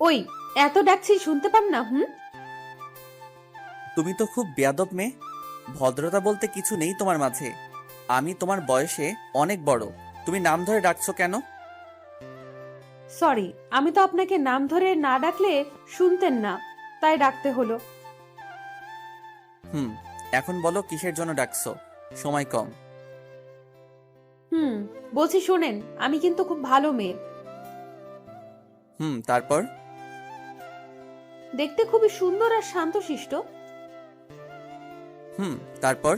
ওই, এত ডাকছি শুনতে পান না? তুমি তো খুব বেয়াদব মেয়ে। ভদ্রতা বলতে কিছু নেই তোমার মাঝে। আমি তোমার বয়সে অনেক বড়, তুমি নাম ধরে ডাকছো কেন? সরি, আমি তো আপনাকে নাম ধরে না ডাকলে শুনতেন না, তাই ডাকতে হলো। হুম, এখন বলো কিসের জন্য ডাকছো? সময় কম। হুম, বলছি শোনেন, আমি কিন্তু খুব ভালো মেয়ে। তারপর? দেখতে খুবই সুন্দর আর শান্তশিষ্ট। তারপর?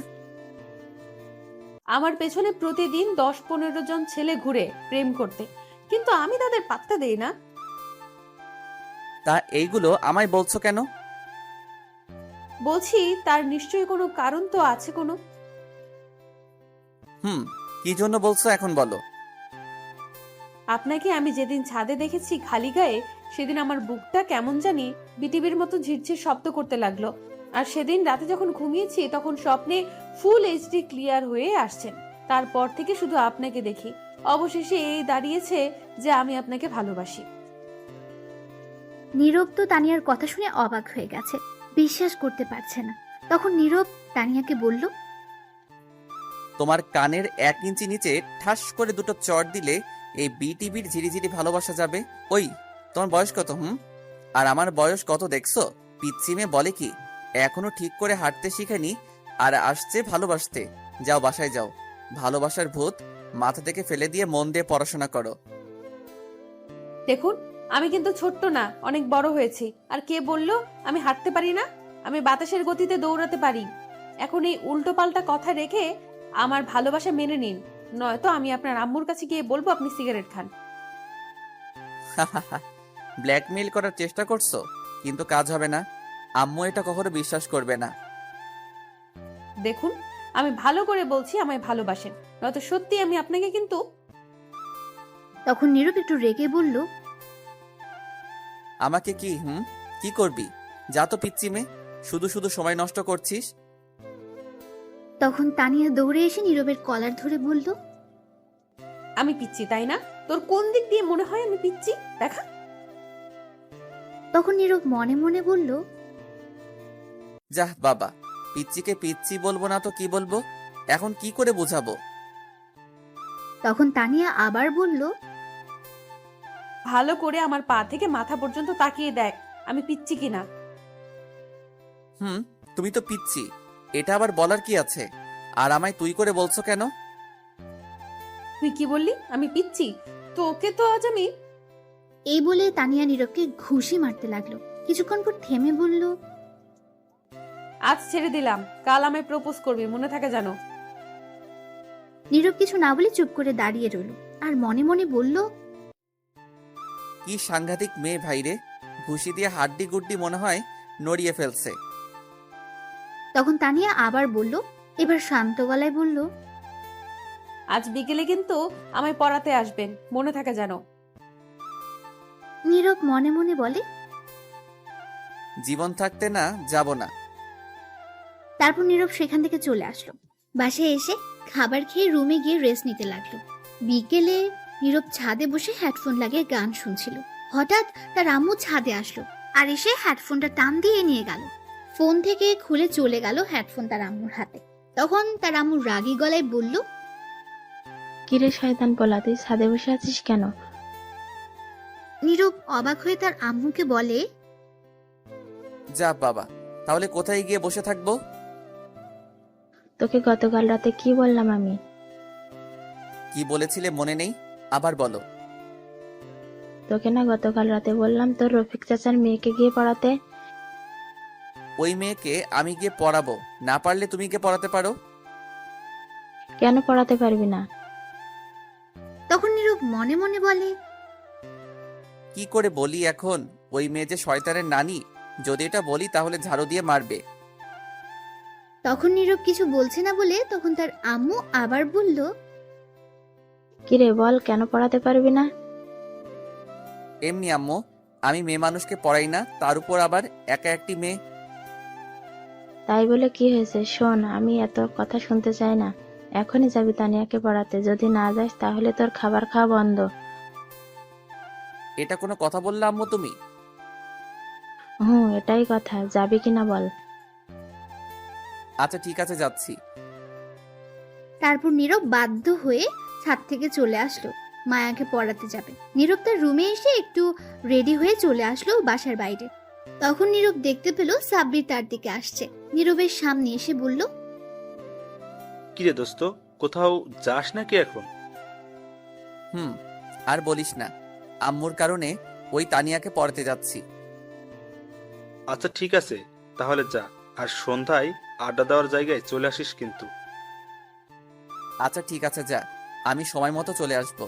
আমার পেছনে প্রতিদিন 10-15 জন ছেলে ঘুরে প্রেম করতে, কিন্তু আমি তাদের পাত্তা দেই না। তা এইগুলো আমায় বলছো কেন? বলছি তার নিশ্চয়ই কোনো কারণ তো আছে কোনো। হুম, কি জন্য বলছো এখন বলো। আপনাকে আমি যেদিন ছাদে দেখেছি খালি গায়ে, সেদিন আমার বুকটা কেমন জানি বিটিভির মতো ঝিরঝির শব্দ করতে লাগলো। আর সেদিন রাতে যখন ঘুমিয়েছি তখন স্বপ্নে ফুল এইচডি ক্লিয়ার হয়ে আসছেন। তারপর থেকে শুধু আপনাকে দেখি। অবশেষে এই দাঁড়িয়েছে যে আমি আপনাকে ভালোবাসি। নীরব তো তানিয়ার কথা শুনে অবাক হয়ে গেছে, বিশ্বাস করতে পারছে না। তখন নীরব তানিয়াকে বলল, তোমার কানের 1 ইঞ্চি নিচে ঠাস করে দুটো চড় দিলে এই বিটিভির ঝিরিঝিরি ভালোবাসা যাবে। ওই, তোমার বয়স কত? আর আমার বয়স কত দেখছো? পিচ্ছি মেয়ে বলে কি, এখনো ঠিক করে হাঁটতে শিখেনি আর আসছে ভালোবাসতে। যাও বাসায় যাও, ভালোবাসার ভূত মাথা থেকে ফেলে দিয়ে মন দিয়ে পড়াশোনা করো। দেখুন, আমি কিন্তু ছোট্ট না, অনেক বড় হয়েছি। আর কে বললো আমি হাঁটতে পারি না? আমি বাতাসের গতিতে দৌড়াতে পারি। এখন এই উল্টো পাল্টা কথা রেখে আমার ভালোবাসা মেনে নিন, নয়তো আমি আপনার আম্মুর কাছে গিয়ে বলবো আপনি সিগারেট খান। ব্ল্যাকমেইল করার চেষ্টা করছো, কিন্তু কাজ হবে না। আম্মু এটা কখনো বিশ্বাস করবে না। দেখুন, আমি ভালো করে বলছি আমায় ভালোবাসেন, নয়তো সত্যি আমি আপনাকে কিন্তু। তখন নীরব একটু রেগে বলল, আমাকে কি করবি? যা তো পিচ্ছি মেয়ে, শুধু শুধু সময় নষ্ট করছিস। তখন তানিয়া দৌড়ে এসে নীরবের কলার ধরে বলল, আমি পিচ্ছি তাই না? তোর কোন দিক দিয়ে মনে হয় আমি পিচ্ছি দেখা? তখন নীরব মনে মনে বলল, যাহ বাবা, পিচ্চিকে পিচ্ছি বলবো না তো কি বলবো? এখন কি করে বোঝাবো? তখন তানিয়া আবার বলল, ভালো করে আমার পা থেকে মাথা পর্যন্ত তাকিয়ে দেখ আমি পিচ্ছি কিনা। তুমি তো পিচ্ছি, এটা আবার বলার কি আছে? আর আমায় তুই করে বলছো কেন? তুই কি বললি আমি পিচ্ছি? তোকে তো আজ আমি। এই বলে তানিয়া নীরবকে ঘুষি মারতে লাগলো। কিছুক্ষণ পর থেমে বলল, আজ ছেড়ে দিলাম, কাল আমায় প্রপোজ করবি, মনে থাকে জানো। নীরব কিছু না বলে চুপ করে দাঁড়িয়ে রইল আর মনে মনে বলল, কি সাংঘাতিক মেয়ে ভাইরে, ঘুষি দিয়ে হাড্ডি গুড্ডি মনে হয় নড়িয়ে ফেলছে। তখন তানিয়া আবার বলল, এবার শান্ত গলায় বলল, আজ বিকেলে কিন্তু আমায় পড়াতে আসবেন, মনে থাকে জানো। নীরব মনে মনে বলে, জীবন থাকতে না যাব না। তারপর নীরব সেখান থেকে চলে আসলো। বাসায় এসে খাবার খেয়ে রুমে গিয়ে রেস্ট নিতে লাগলো। বিকেলে নীরব ছাদে বসে হেডফোন লাগিয়ে গান শুনছিল। হঠাৎ তার আম্মু ছাদে আসলো আর এসে হেডফোনটা টান দিয়ে নিয়ে গেল। ফোন থেকে খুলে চলে গেল হেডফোন তার আম্মুর হাতে। তখন তার আম্মু রাগী গলায় বলল, কিরে শয়তান পোলা, তুই ছাদে বসে আছিস কেন? নীরব অবাক হয়ে তার আম্মুকে বলে, যা বাবা, তাহলে কোথায় গিয়ে বসে থাকবো? তোকে গতকাল রাতে কি বললাম আমি? কি বলেছিলে মনে নেই? আবার বলো। তোকে না গতকাল রাতে বললাম তোর রফিক চাচার মেয়েকে গিয়ে পড়াতে? ওই মেয়েকে আমি গিয়ে পড়াবো, না পারলে তুমি গিয়ে পড়াতে পারো। কেন পড়াতে পারবি না? তখন নীরব মনে মনে বলে, কি করে বলি এখন? ওই মেয়ে যে শয়তানের নানি, যদি এটা বলি তাহলে ঝাড়ু দিয়ে মারবে। তখন নীরব কিছু বলছে না বলে তখন তার আম্মু আবার বলল, কিরে বল, কেন পড়াতে পারবি না? এমনি আম্মু, আমি মেয়ে মানুষকে পড়াই না, তার উপর আবার একা একটি মেয়ে। তাই বলে কি হয়েছে? শোন, আমি এত কথা শুনতে চাই না। এখনই যাবি তানিয়াকে পড়াতে, যদি না যাস তাহলে তোর খাবার খাওয়া বন্ধ। এটা কোনো কথা বললে আম্মু তুমি? হুম, এটাই কথা, যাবি কিনা বল। আচ্ছা ঠিক আছে, যাচ্ছি। তারপর নীরব বাধ্য হয়ে ছাদ থেকে চলে আসলো মায়াকে পড়াতে যাবে। নীরব তার রুমে এসে একটু রেডি হয়ে চলে আসলো বাসার বাইরে। তখন নীরব দেখতে পেল সাব্বির তার দিকে আসছে। নীরবের সামনে এসে বলল, কিরে দোস্ত, কোথাও যাস নাকি এখন? হুম, আর বলিস না, আম্মুর কারণে ওই তানিয়াকে পড়াতে যাচ্ছি। আচ্ছা ঠিক আছে, তাহলে যা। আর সন্ধ্যায় আড্ডা দেওয়ার জায়গায় চলে আসিস কিন্তু। আচ্ছা ঠিক আছে, যা, আমি সময় মতো চলে আসবো।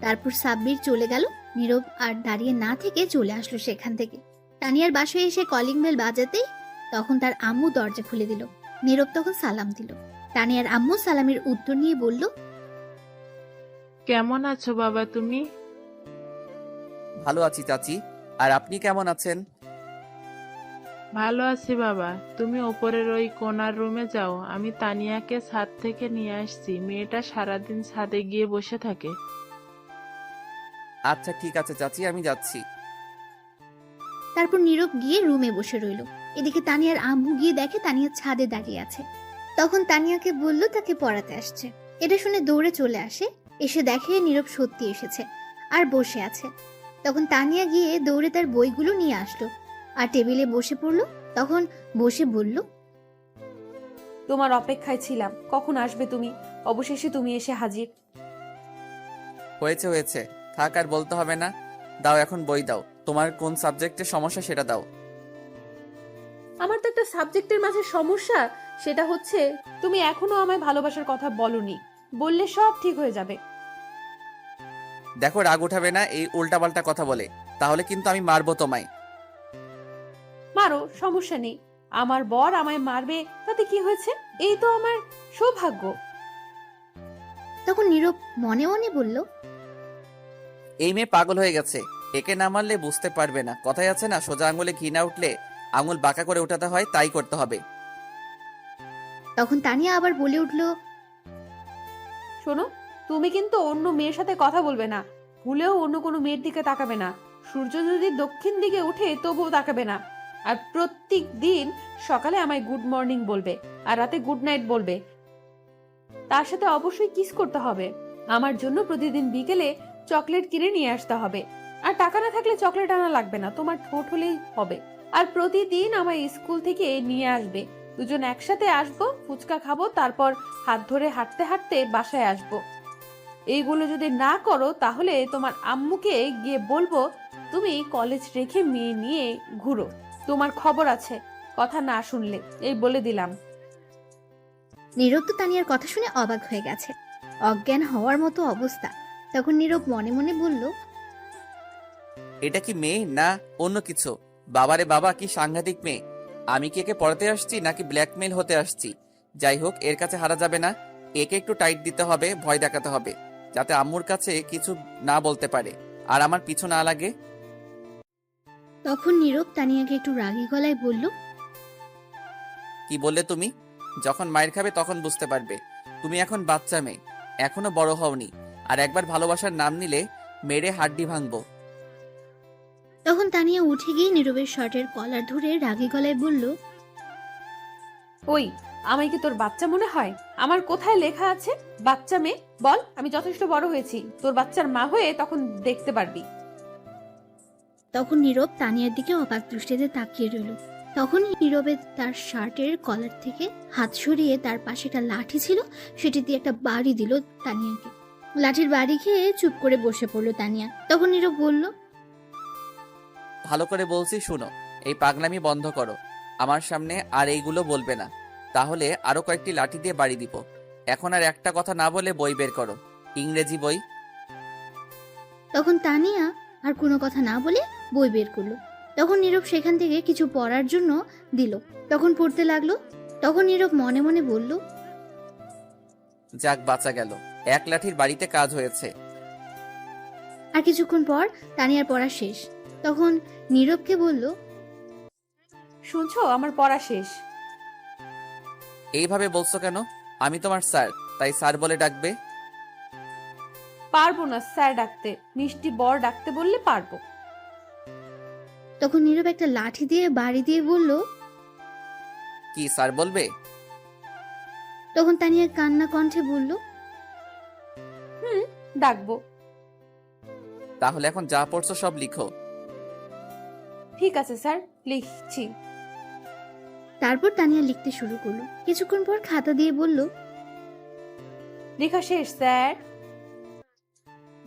তারপর সাব্বির চলে গেল। নীরব আর দাঁড়িয়ে না থেকে চলে আসলো সেখান থেকে। তানিয়ার বাসায় এসে কলিং বেল বাজাতেই তখন তার আম্মু দরজা খুলে দিল। নীরব তখন সালাম দিল। তানিয়ার আম্মু সালামের উত্তর নিয়ে বলল, কেমন আছো বাবা তুমি? ভালো আছি চাচি, আর আপনি কেমন আছেন? ভালো আছি বাবা। তুমি ওপরের ওই কোণার রুমে যাও, আমি তানিয়াকে ছাদ থেকে নিয়ে আসছি। মেয়েটা সারাদিন ছাদে গিয়ে বসে থাকে। আচ্ছা ঠিক আছে চাচি, আমি যাচ্ছি। তারপর নীরব গিয়ে রুমে বসে রইল। এদিকে তানিয়ার আম্মু গিয়ে দেখে তানিয়া ছাদে দাঁড়িয়ে আছে। তখন তানিয়াকে বলল তাকে পড়াতে আসছে। এটা শুনে দৌড়ে চলে আসে। এসে দেখে নীরব সত্যি এসেছে আর বসে আছে। তখন তানিয়া গিয়ে দৌড়ে তার বইগুলো নিয়ে আসলো আর টেবিলে বসে পড়লো। তখন বসে বলল, তোমার অপেক্ষায় ছিলাম, কখন আসবে তুমি? অবশেষে তুমি এসে হাজির। হয়েছে হয়েছে, থাক আর বলতে হবে না। দাও এখন বই দাও, তোমার কোন সাবজেক্টের সমস্যা সেটা দাও। আমার তো একটা সাবজেক্টের মাঝে সমস্যা, সেটা হচ্ছে তুমি এখনো আমায় ভালোবাসার কথা বলনি। বললে সব ঠিক হয়ে যাবে। দেখো রাগ উঠাবে না এই উল্টাপাল্টা কথা বলে, তাহলে কিন্তু আমি মারবো তোমায়। মারো, সমস্যা নেই। আমার বর আমায় মারবে তাতে কি হয়েছে? এই তো আমার সৌভাগ্য। তখন নীরব মনে মনে বলল, এই মেয়ে পাগল হয়ে গেছে, একে না মারলে বুঝতে পারবে না। কথায় আছে না, সোজা আঙুলে ঘি না উঠলে আঙুল বাঁকা করে উঠাতে হয়, তাই করতে হবে। তখন তানিয়া আবার বলে উঠল, শোনো, তুমি কিন্তু অন্য মেয়ের সাথে কথা বলবে না। ভুলেও অন্য কোনো মেয়ের দিকে তাকাবে না। সূর্য যদি দক্ষিণ দিকে উঠে তবুও তাকাবে না। আর প্রত্যেক দিন সকালে আমায় গুড মর্নিং বলবে আর রাতে গুড নাইট বলবে। তার সাথে অবশ্যই কিস করতে হবে। আমার জন্য প্রতিদিন বিকেলে চকলেট কিনে নিয়ে আসতে হবে। আর টাকা না থাকলে চকলেট আনা লাগবে না, তোমার ঠোঁট হলেই হবে। আর প্রতিদিন আমায় স্কুল থেকে নিয়ে আসবে। দুজন একসাথে আসবো, ফুচকা খাবো, তারপর হাত ধরে হাঁটতে হাঁটতে বাসায় আসবো। এইগুলো যদি না করো তাহলে তোমার আম্মুকে গিয়ে বলবো তুমি কলেজ রেখে মেয়ে নিয়ে ঘুরো। তোমার খবর আছে কথা না শুনলে, এই বলে দিলাম। নীরব তো তানিয়ার কথা শুনে অবাক হয়ে গেছে, অজ্ঞান হওয়ার মতো অবস্থা। তখন নীরব মনে মনে বলল, এটা কি মেয়ে না অন্য কিছু? বাবারে বাবা, কি সাংঘাতিক মেয়ে! আমি কি একে পড়াতে আসছি নাকি ব্ল্যাকমেইল হতে আসছি? যাই হোক, এর কাছে হারা যাবে না। একে একটু টাইট দিতে হবে, ভয় দেখাতে হবে, যাতে আম্মুর কাছে কিছু না বলতে পারে আর আমার পিছু না লাগে। তখন নীরব তানিয়াকে একটু রাগী গলায় বলল, কি বললে তুমি? যখন মায়ের খাবে তখন বুঝতে পারবে। তুমি এখন বাচ্চা মেয়ে, এখনো বড় হওনি। আর একবার ভালোবাসার নাম নিলে মেরে হাড্ডি ভাঙবো। তখন তানিয়া উঠে গিয়ে নীরবের শার্টের কলার ধরে রাগী গলায় বলল, ওই, আমায় কি তোর বাচ্চা মনে হয়? আমার কোথায় লেখা আছে বাচ্চা মেয়ে? বল, আমি যথেষ্ট বড় হয়েছি, তোর বাচ্চার মা হয়ে তখন দেখতে পারবি। তখন নীরব তানিয়ার দিকে অবাক দৃষ্টিতে তাকিয়ে রইল। তখন নীরবে তার শার্টের কলার থেকে হাত সরিয়ে তার পাশে একটা লাঠি ছিল, সেটি দিয়ে একটা বাড়ি দিল তানিয়াকে। লাঠির বাড়ি খেয়ে চুপ করে বসে পড়লো তানিয়া। তখন নীরব বলল, ভালো করে বলছি শুনো, এই পাগলামি বন্ধ করো। আমার সামনে আর এইগুলো বলবে না, তাহলে আরো কয়েকটি লাঠি দিয়ে বাড়ি দিব। এখন আর একটা কথা না বলে বই বের করো, ইংরেজি বই। তখন তানিয়া আর কোনো কথা না বলে বই বের করলো। তখন নীরব সেখান থেকে কিছু পড়ার জন্য দিল। তখন পড়তে লাগলো। তখন নীরব মনে মনে বলল, যাক, বাঁচা গেল, এক লাঠির বাড়িতে কাজ হয়েছে। আর কিছুক্ষণ পর তানিয়ার পড়া শেষ। তখন নীরবকে বলল, শুনছো, আমার পড়া শেষ। এইভাবে বলছো কেন? আমি তোমার স্যার, তাই স্যার বলে ডাকবে। পারবো না স্যার ডাকতে, মিষ্টি বর ডাকতে বললে পারবো। তখন নীরব একটা লাঠি দিয়ে বাড়ি দিয়ে বলল। কি স্যার বলবে? তখন তানিয়া কান্না কণ্ঠে বলল, ডাকবো। তাহলে এখন যা পড়ছো সব লিখো। ঠিক আছে স্যার, লিখছি। তারপর তানিয়া লিখতে শুরু করলো। কিছুক্ষণ পর খাতা দিয়ে বলল, লেখা শেষ স্যার।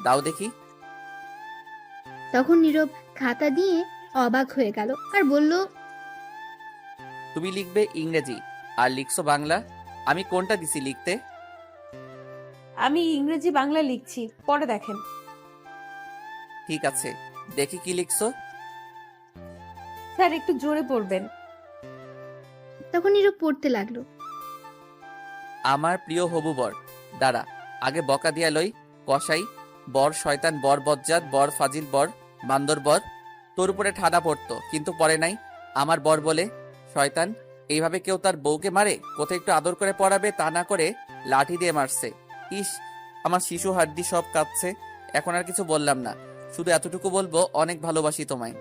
দাও দেখি। তখন নীরব খাতা দিয়ে অবাক হয়ে গেল আর বলল, তুমি লিখবে ইংরেজি আর লিখছো বাংলা। আমি কোনটা দিছি লিখতে? আমি ইংরেজি বাংলা লিখছি, পরে দেখেন। ঠিক আছে, দেখি কি লিখছো। স্যার একটু জোরে পড়বেন। তখন নীরব পড়তে লাগলো। আমার প্রিয় হবু বর, দাঁড়া আগে বকা দিয়া লই। কসাই বর, শয়তান বর, বজ্জাত বর, ফাজিল বর, বান্দর বর। তোর উপরে ঠাডা পড়তো কিন্তু পরে নাই। আমার বর বলে শয়তান। এইভাবে কেউ তার বউকে মারে? কোথায় একটু আদর করে পড়াবে, তা না করে লাঠি দিয়ে মারছে। ইস, আমার শিশু হাড্ডি সব কাঁপছে। এখন আর কিছু বললাম না, শুধু এতটুকু বলবো, অনেক ভালোবাসি তোমায়।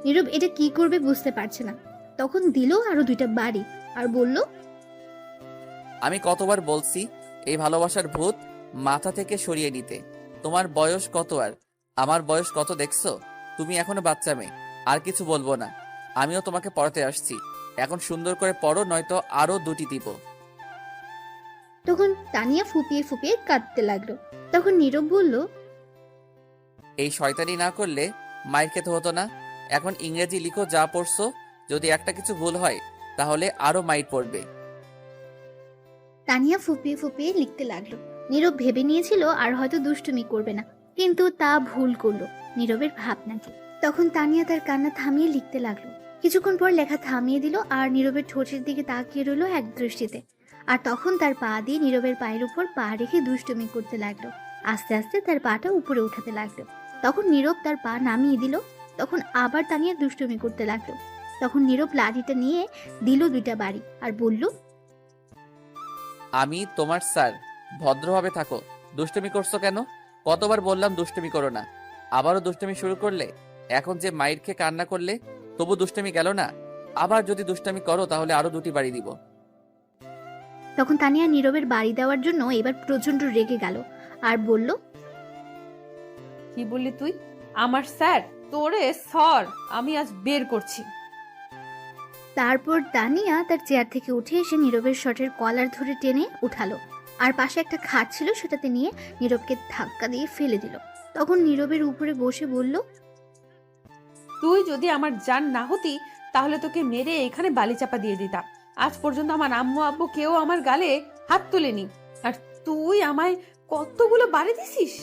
নীরব এটা কি করবে বুঝতে পারছে না। তখন দিল আরো 2টা বাড়ি আর বলল, আমি কতবার বলছি এই ভালোবাসার ভূত মাথা থেকে সরিয়ে নিতে। তোমার বয়স কত আর আমার বয়স কত দেখছো? তুমি এখনো বাচ্চা মেয়ে। আর কিছু বলবো না, আমিও তোমাকে পড়াতে আসছি। এখন সুন্দর করে পড়ো, নয়তো আরো 2টি দিব। তখন তানিয়া ফুপিয়ে ফুপিয়ে কাঁদতে লাগলো। তখন নীরব বলল, এই শয়তানি না করলে মায়ের খেতে হতো না। এখন ইংরেজি লিখো যা পড়ছো। যদি একটা কিছু ভুল হয় তাহলে আরো মাইর পড়বে। তানিয়া ফুপিয়ে ফুপিয়ে লিখতে লাগলো। নীরব ভেবে নিয়েছিল আর হয়তো দুষ্টুমি করবে না, কিন্তু তা ভুল করলো নীরবের ভাবনাকে। তখন তানিয়া তার কান্না থামিয়ে লিখতে লাগলো। কিছুক্ষণ পর লেখা থামিয়ে দিল আর নীরবের ঠোঁটের দিকে তাকিয়ে রইল এক দৃষ্টিতে। আর তখন তার পা দিয়ে নীরবের পায়ের উপর পা রেখে দুষ্টুমি করতে লাগলো। আস্তে আস্তে তার পাটা উপরে উঠাতে লাগলো। তখন নীরব তার পা নামিয়ে দিল। তখন আবার তানিয়া দুষ্টুমি করতে লাগলো। তখন নীরব লাঠিটা নিয়ে দিল 2টা বাড়ি আর বলল, আমি তোমার স্যার, ভদ্রভাবে থাকো। দুষ্টুমি করছো কেন? কতবার বললাম দুষ্টুমি করো না, আবারও দুষ্টুমি শুরু করলে। এখন যে মাইর খেয়ে কান্না করলে তবু দুষ্টুমি গেল না। আবার যদি দুষ্টুমি করো তাহলে আরো 2টি বাড়ি দিব। তখন তানিয়া নীরবের বাড়ি দেওয়ার জন্য এবার প্রচন্ড রেগে গেল আর বলল, কি বললি তুই? আমার স্যার? তোরে সর, আমি আজ বের করছি। তারপর তানিয়া তার চেয়ার থেকে উঠে এসে নীরবের শার্টের কলার ধরে টেনে উঠালো আর পাশে একটা খাট ছিল সেটাতে নিয়ে নীরবকে ধাক্কা দিয়ে ফেলে দিল। তখন নীরবের উপরে বসে বলল, তুই যদি আমার জান না হতি তাহলে তোকে মেরে এখানে বালি চাপা দিয়ে দিতাম। আজ পর্যন্ত আমার আম্মু আব্বু কেউ আমার গালে হাত তোলেনি, আর তুই আমায় কতগুলো বাড়ি দিছিস,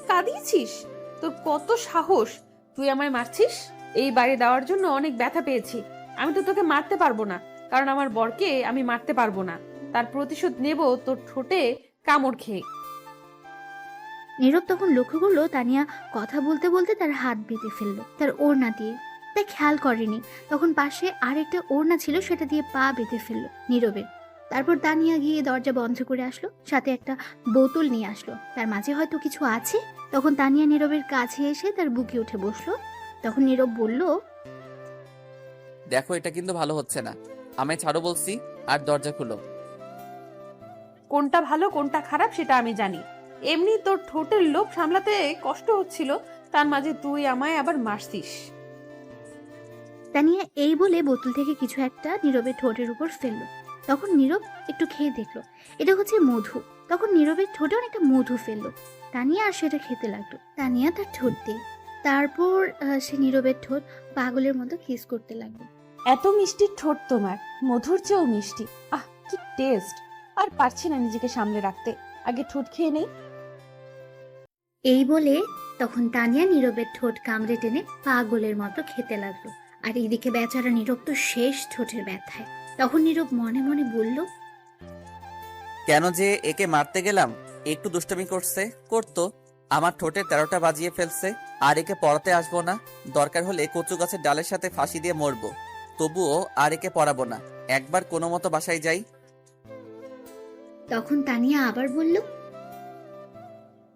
কাঁদিয়েছিস। তোর কত সাহস, তুই আমায় মারছিস? এই বাড়ি দেওয়ার জন্য অনেক ব্যথা পেয়েছি। আমি তো তোকে মারতে পারবো না, কারণ আমার বরকে আমি মারতে পারবো না। তার প্রতিশোধ নেব তোর ঠোঁটে কামড় খেয়ে। নীরব তখন লক্ষ্য করলো তানিয়া কথা বলতে বলতে তার হাত বেঁধে ফেললো তার ওড়না দিয়ে। তা খেয়াল করেনি তখন পাশে আরেকটা ওড়না ছিল, সেটা দিয়ে পা বেঁধে ফেললো নীরবের। তারপর তানিয়া গিয়ে দরজা বন্ধ করে আসলো, সাথে একটা বোতল নিয়ে আসলো, তার মাঝে হয়তো কিছু আছে। তখন তানিয়া নীরবের কাছে এসে তার বুকে উঠে বসলো। তখন নীরব বলল, দেখো এটা কিন্তু ভালো হচ্ছে না, আমায় ছাড়ো বলছি, আর দরজা খুলো। কোনটা ভালো কোনটা খারাপ সেটা আমি জানি। এমনি তোর ঠোঁটের লোভ সামলাতে কষ্ট হচ্ছিল, তার মাঝে তুই আমায় আবার মারছিস। তানিয়া এই বলে বোতল থেকে কিছু একটা নীরবের ঠোঁটের উপর ফেললো। তখন নীরব একটু খেয়ে দেখলো, এটা হচ্ছে মধু। তখন নীরবের ঠোঁটে অনেকটা মধু ফেললো। তানিয়া আর সেটা খেতে লাগলো, তানিয়া তার ঠোঁট দিয়ে। তারপর সে নীরবের ঠোঁট পাগলের মতো কিস করতে লাগলো। এত মিষ্টি ঠোঁট তোমার, মধুর চেয়েও মিষ্টি। আহ কি টেস্ট! আর পারছি না নিজেকে সামলে রাখতে, আগে ঠোঁট খেয়ে নেই। এই বলে তখন তানিয়া নীরবের ঠোঁট কামড়ে টেনে পাগলের মতো খেতে লাগলো। আর এইদিকে বেচারা নীরব তো শেষ ঠোঁটের ব্যথায়। তখন নীরব মনে মনে বলল, কেন যে একে মারতে গেলাম? একটু দুষ্টমি করতো, আমার ঠোঁটে 13টা বাজিয়ে ফেলছে। আর একে পড়াতে আসবো না, দরকার হলে কচু গাছের ডালের সাথে ফাঁসি দিয়ে মরবো, তবুও আর একে পড়াবো না। একবার কোনো মতো বাসায় যাই। তখন তানিয়া আবার বলল,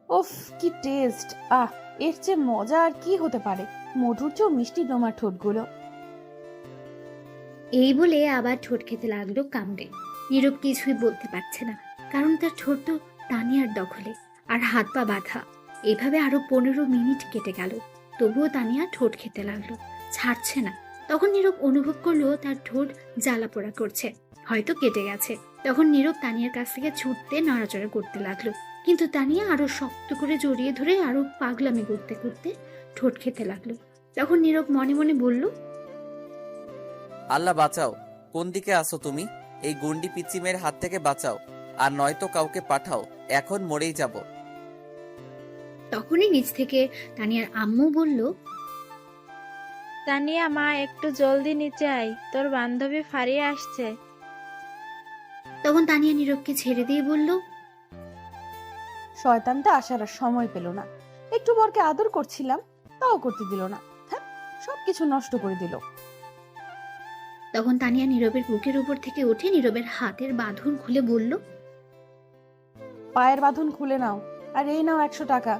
উফ, কি টেস্ট! আহ, এর চেয়ে মজা আর কি হতে পারে? মধুর চেয়েও মিষ্টি তোমার ঠোঁটগুলো। এই বলে আবার ঠোঁট খেতে লাগলো কামড়ে। নীরব কিছুই বলতে পারছে না, কারণ তার ঠোঁট তো তানিয়ার দখলে আর হাত পা বাঁধা। এভাবে আরো 15 মিনিট কেটে গেল, তবুও তানিয়া ঠোঁট খেতে লাগলো, ছাড়ছে না। তখন নীরব অনুভব করলো তার ঠোঁট জ্বালা পোড়া করছে, হয়তো কেটে গেছে। তখন নীরব তানিয়ার কাছ থেকে ছুটতে নড়াচড়া করতে লাগলো, কিন্তু তানিয়া আরো শক্ত করে জড়িয়ে ধরে আরো পাগলামি করতে করতে ঠোঁট খেতে লাগলো। তখন নীরব মনে মনে বলল, আল্লাহ বাঁচাও, কোন দিকে আসো তুমি? এই গুন্ডি পিচিমের হাত থেকে বাঁচাও, আর নয়তো কাউকে পাঠাও, এখন মরেই যাব। তখনই নিচ থেকে তানিয়ার আম্মু বলল, তানিয়া মা, একটু জলদি নিচে আয়, তোর বান্ধবী ফারিয়া আসছে। তখন তানিয়া নীরবকে ছেড়ে দিয়ে বলল, শয়তানটা আসার আর সময় পেল না। একটু বরকে আদর করছিলাম, তাও করতে দিল না। হ্যাঁ, সবকিছু নষ্ট করে দিল। তখন তানিয়া নীরবের বুকের উপর থেকে উঠে নীরবের হাতের বাঁধন খুলে বলল, পায়ের বাঁধন খুলে নাও, আর এই নাও 100 টাকা।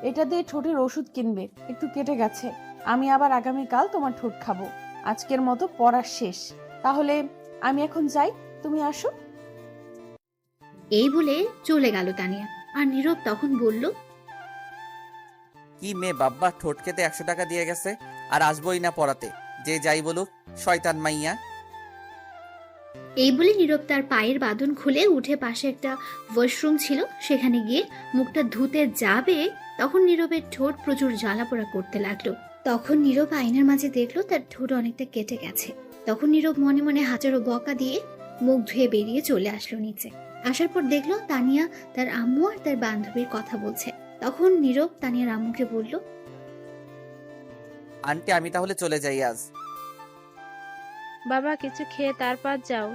এটা দিয়ে ঠোঁটের ওষুধ কিনবে, একটু কেটে গেছে। আমি আবার আগামীকাল তোমার ঠোঁট খাবো। আজকের মতো পড়া শেষ। তাহলে আমি এখন যাই, তুমি আসো। এই বলে চলে গেল তানিয়া। আর নীরব তখন বলল, কি মেয়ে বাব্বা, ঠোঁট খেতে 100 টাকা দিয়ে গেছে, আর আসবোই না পড়াতে, যে যাই বলুক, শয়তান মাইয়া। এই বলে নীরব তার পায়ের বাঁধন খুলে উঠে পাশে একটা ওয়াশরুম ছিল, সেখানে গিয়ে মুখটা ধুতে যাবে, তখন নীরবের ঠোঁট প্রচুর জ্বালা পোড়া করতে লাগলো। তখন নীরব আয়নার মাঝে দেখলো তার ঠোঁট অনেকটা কেটে গেছে। তখন নীরব মনে মনে হাজারো বকা দিয়ে মুখ ধুয়ে বেরিয়ে চলে আসলো নিচে। আসার পর দেখলো তানিয়া তার আম্মু আর তার বান্ধবীর কথা বলছে। তখন নীরব তানিয়ার আম্মুকে বলল, আন্টি, আমি তাহলে চলে যাই আজ। বাবা, কিছু খেয়ে তারপর যাও।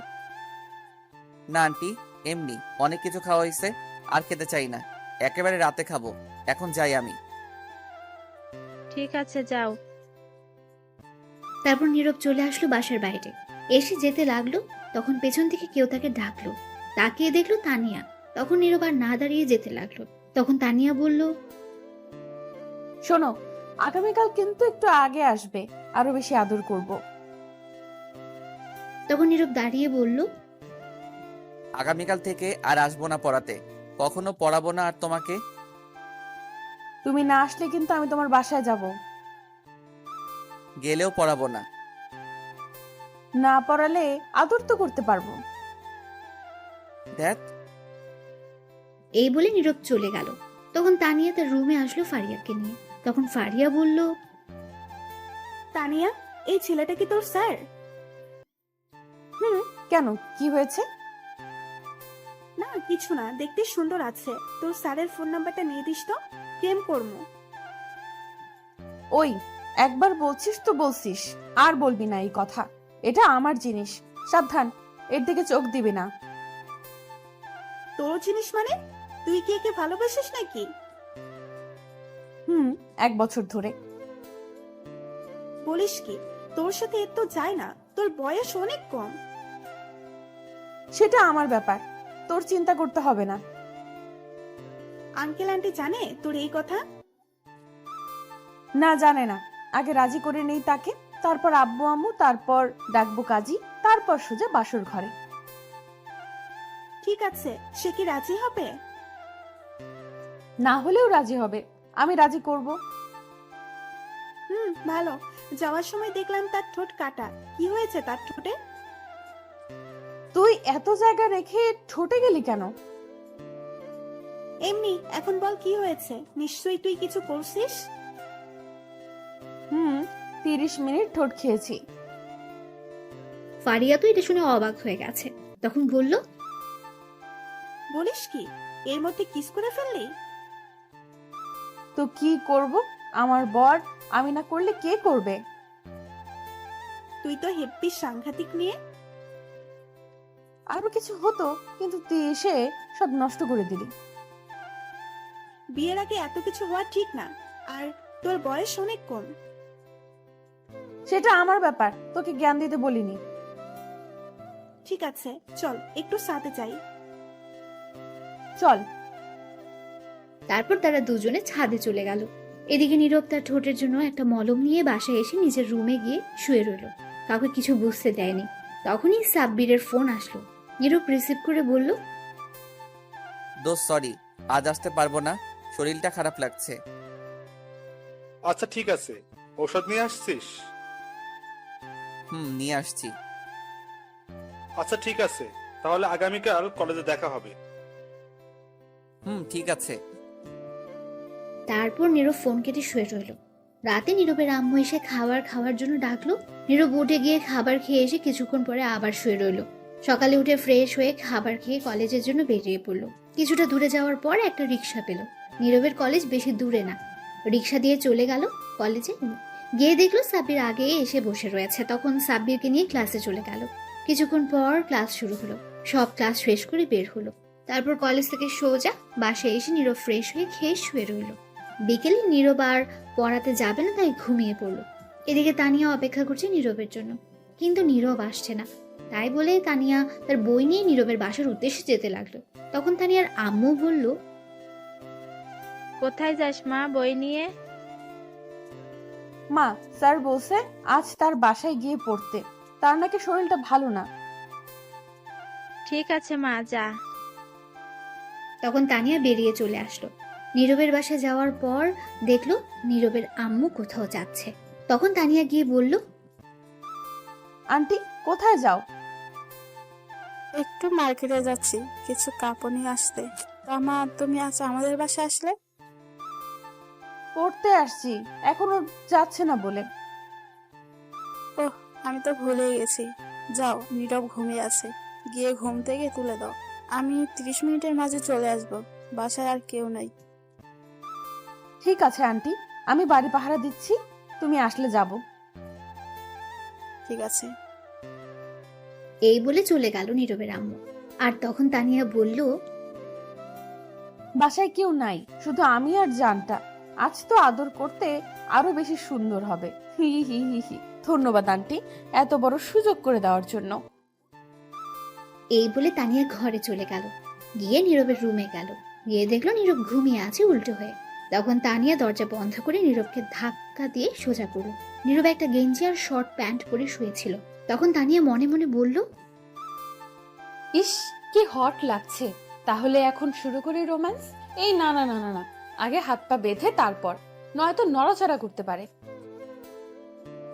না আন্টি, এমনি অনেক কিছু খাওয়া হয়েছে, আর খেতে চাই না, একেবারে রাতে খাবো। এখন যাই আমি। ঠিক আছে, যাও। তারপর নীরব চলে আসলো বাসার বাইরে। এসে যেতে লাগলো, তখন পেছন থেকে কেউ তাকে ডাকলো। তাকিয়ে দেখলো তানিয়া। তখন নীরব আর না দাঁড়িয়ে যেতে লাগলো। তখন তানিয়া বলল, শোনো, আগামীকাল কিন্তু একটু আগে আসবে, আরো বেশি আদর করব। তখন নীরব দাঁড়িয়ে বলল, আগামীকাল থেকে আর আসবো না পড়াতে, কখনো পড়াবো না আর তোমাকে। তুমি না আসলে কিন্তু আমি তোমার বাসায় যাব। গেলেও পড়াবো না। না পড়ালে আদর তো করতে পারবো। দেখ, এই বলে নীরব চলে গেল। তখন তানিয়া তার রুমে আসলো ফারিয়াকে নিয়ে। তখন ফারিয়া বলল, তানিয়া, এই ছেলেটা কি তোর স্যার? কেন, কি হয়েছে? না কিছু না, দেখতে সুন্দর আছে। তোর স্যারের ফোন নাম্বারটা নিয়ে দিস তো, প্রেম করবো। ওই, একবার বলছিস তো বলছিস, আর বলবি না এই কথা। এটা আমার জিনিস, সাবধান, এর দিকে চোখ দিবি না। তোর জিনিস মানে? তুই কি একে ভালোবাসিস নাকি? 1 বছর ধরে। বলিস কি? তোর সাথে এর তো যায় না, তোর বয়স অনেক কম। সেটা আমার ব্যাপার, তোর চিন্তা করতে হবে না। আঙ্কেল আন্টি জানে তোর এই কথা? না, জানে না। আগে রাজি করে নেই তাকে, তারপর আব্বু আম্মু, তারপর ডাকবো কাজী, তারপর সোজা বাসর ঘরে। ঠিক আছে, সে কি রাজি হবে? না হলেও রাজি হবে, আমি রাজি করব। ভালো। যাওয়ার সময় দেখলাম তার ঠোঁট কাটা। কি হয়েছে তার ঠোঁটে? তুই এত জায়গা রেখে ঠোঁটে গেলি কেন? এমনি। এখন বল কি হয়েছে? নিশ্চয়ই তুই কিছু করছিস। 30 মিনিট ঠোঁট খেয়েছি। ফারিয়া তো এটা শুনে অবাক হয়ে গেছে। তখন বলল, বলিস কি? এর মধ্যে কিস করে ফেললি? তো কি করব? আমার বর, আমি না করলে কে করবে? তুই তো হেব্বি সাংঘাতিক নিয়ে। আরো কিছু হতো, কিন্তু তুই এসে সব নষ্ট করে দিলি। বিয়ের আগে এত কিছু হওয়া ঠিক না, আর তোর বয়স অনেক কম। সেটা আমার ব্যাপার, তোকে জ্ঞান দিতে বলিনি। ঠিক আছে, চল একটু সাথে যাই। চল। তারপর তারা দুজনে ছাদে চলে গেল। এদিকে নীরব তার ঠোঁটের জন্য একটা মলম নিয়ে বাসায় এসে নিজের রুমে গিয়ে শুয়ে রইল। কাউকে কিছু বুঝতে দেয়নি। তখনই সাব্বিরের ফোন আসলো। নীরব রিসিভ করে বলল, দোস্ত সরি, আজ আসতে পারবো না, শরীরটা খারাপ লাগছে। আচ্ছা ঠিক আছে, ঔষধ নিয়ে আসছিস? নিয়ে আসছি। আচ্ছা ঠিক আছে, তাহলে আগামীকাল কলেজে দেখা হবে। ঠিক আছে। তারপর নীরব ফোন কেটে শুয়ে রইল। রাতে নীরবের আম্মু এসে খাওয়ার জন্য ডাকলো। নীরব উঠে গিয়ে খাবার খেয়ে এসে কিছুক্ষণ পরে আবার শুয়ে রইল। সকালে উঠে ফ্রেশ হয়ে খাবার খেয়ে কলেজের জন্য বেরিয়ে পড়লো। কিছুটা দূরে যাওয়ার পর একটা রিক্সা পেল। নীরবের কলেজ বেশি দূরে না। রিক্সা দিয়ে চলে গেল কলেজে। গিয়ে দেখলো সাব্বির আগে এসে বসে রয়েছে। তখন সাব্বিরকে নিয়ে ক্লাসে চলে গেল। কিছুক্ষণ পর ক্লাস শুরু হলো। সব ক্লাস শেষ করে বের হলো। তারপর কলেজ থেকে সোজা বাসায় এসে নীরব ফ্রেশ হয়ে খেয়ে শুয়ে রইল। বিকেলে নীরব আর পড়াতে যাবে না, তাই ঘুমিয়ে পড়লো। এদিকে তানিয়া অপেক্ষা করছে নীরবের জন্য, কিন্তু নীরব আসছে না। তাই বলে তানিয়া তার বই নিয়ে নীরবের বাসার উদ্দেশ্যে যেতে লাগলো। তখন তানিয়ার আম্মু বলল, কোথায় যাস মা বই নিয়ে? মা, স্যার বলছে আজ তার বাসায় গিয়ে পড়তে, তার নাকি শরীরটা ভালো না। ঠিক আছে মা, যা। তখন তানিয়া বেরিয়ে চলে আসলো। নীরবের বাসায় যাওয়ার পর দেখলো নীরবের আম্মু কোথাও যাচ্ছে। তখন তানিয়া গিয়ে বলল, আন্টি কোথায় যাও? একটু মার্কেটে যাচ্ছি, কিছু কাপড় নিয়ে আসতে। তা মা, তুমি আজ আমাদের বাসায় আসলে? পড়তে আসছি, এখনো যাচ্ছে না বলে। ওহ, আমি তো ভুলেই গেছি। যাও, নীরব ঘুমিয়ে আছে, গিয়ে ঘুম থেকে তুলে দাও। আমি 30 মিনিটের মাঝে চলে আসব, বাসায় আর কেউ নাই। ঠিক আছে আন্টি, আমি বাড়ি পাহারা দিচ্ছি, তুমি আসলে যাব। ঠিক আছে। এই বলে চলে গেল নীরবের আম্মু। আর তখন তানিয়া বলল, বাসায় কেউ নাই, শুধু আমি আর জানটা। আজ তো আদর করতে আরো বেশি সুন্দর হবে। হি হি হি হি। ধন্যবাদ আন্টি, এত বড় সুযোগ করে দেওয়ার জন্য। এই বলে তানিয়া ঘরে চলে গেল। গিয়ে নীরবের রুমে গেল। গিয়ে দেখলো নীরব ঘুমিয়ে আছে উল্টো হয়ে। তখন তানিয়া দরজা বন্ধ করে নীরবকে ধাক্কা দিয়ে সোজা করল। নীরব একটা গেঞ্জি আর শর্ট প্যান্ট পরে শুয়েছিল। তখন তানিয়া মনে মনে বলল, ইস, কি হট লাগছে। তাহলে এখন শুরু করি রোম্যান্স? এই না না না না না, আগে হাত পা বেঁধে তারপর, নয়তো নড়াচড়া করতে পারে।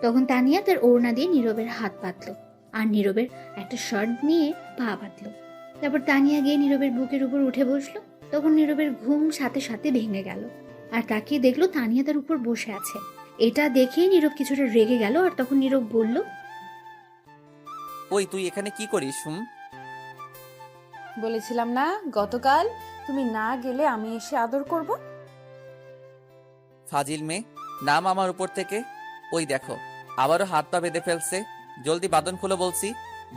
তখন তানিয়া তার ওড়না দিয়ে নীরবের হাত বাঁধলো আর নীরবের একটা শার্ট নিয়ে পা বাঁধলো। তারপর তানিয়া গিয়ে নীরবের বুকের উপর উঠে বসলো। তখন নীরবের ঘুম সাথে সাথে ভেঙে গেল। আর তাকিয়ে দেখলো তানিয়া তার উপর বসে আছে। এটা দেখে নীরব কিছুটা রেগে গেল। আর তখন নীরব বলল, ওই তুই এখানে কি করিস? বলেছিলাম না গতকাল, তুমি না গেলে আমি এসে আদর করব। ফাজিল মেয়ে, নাম আমার উপর থেকে। ওই দেখো, আবারও হাত পা বেঁধে ফেলছে। জলদি বাঁধন খুলে বলছি।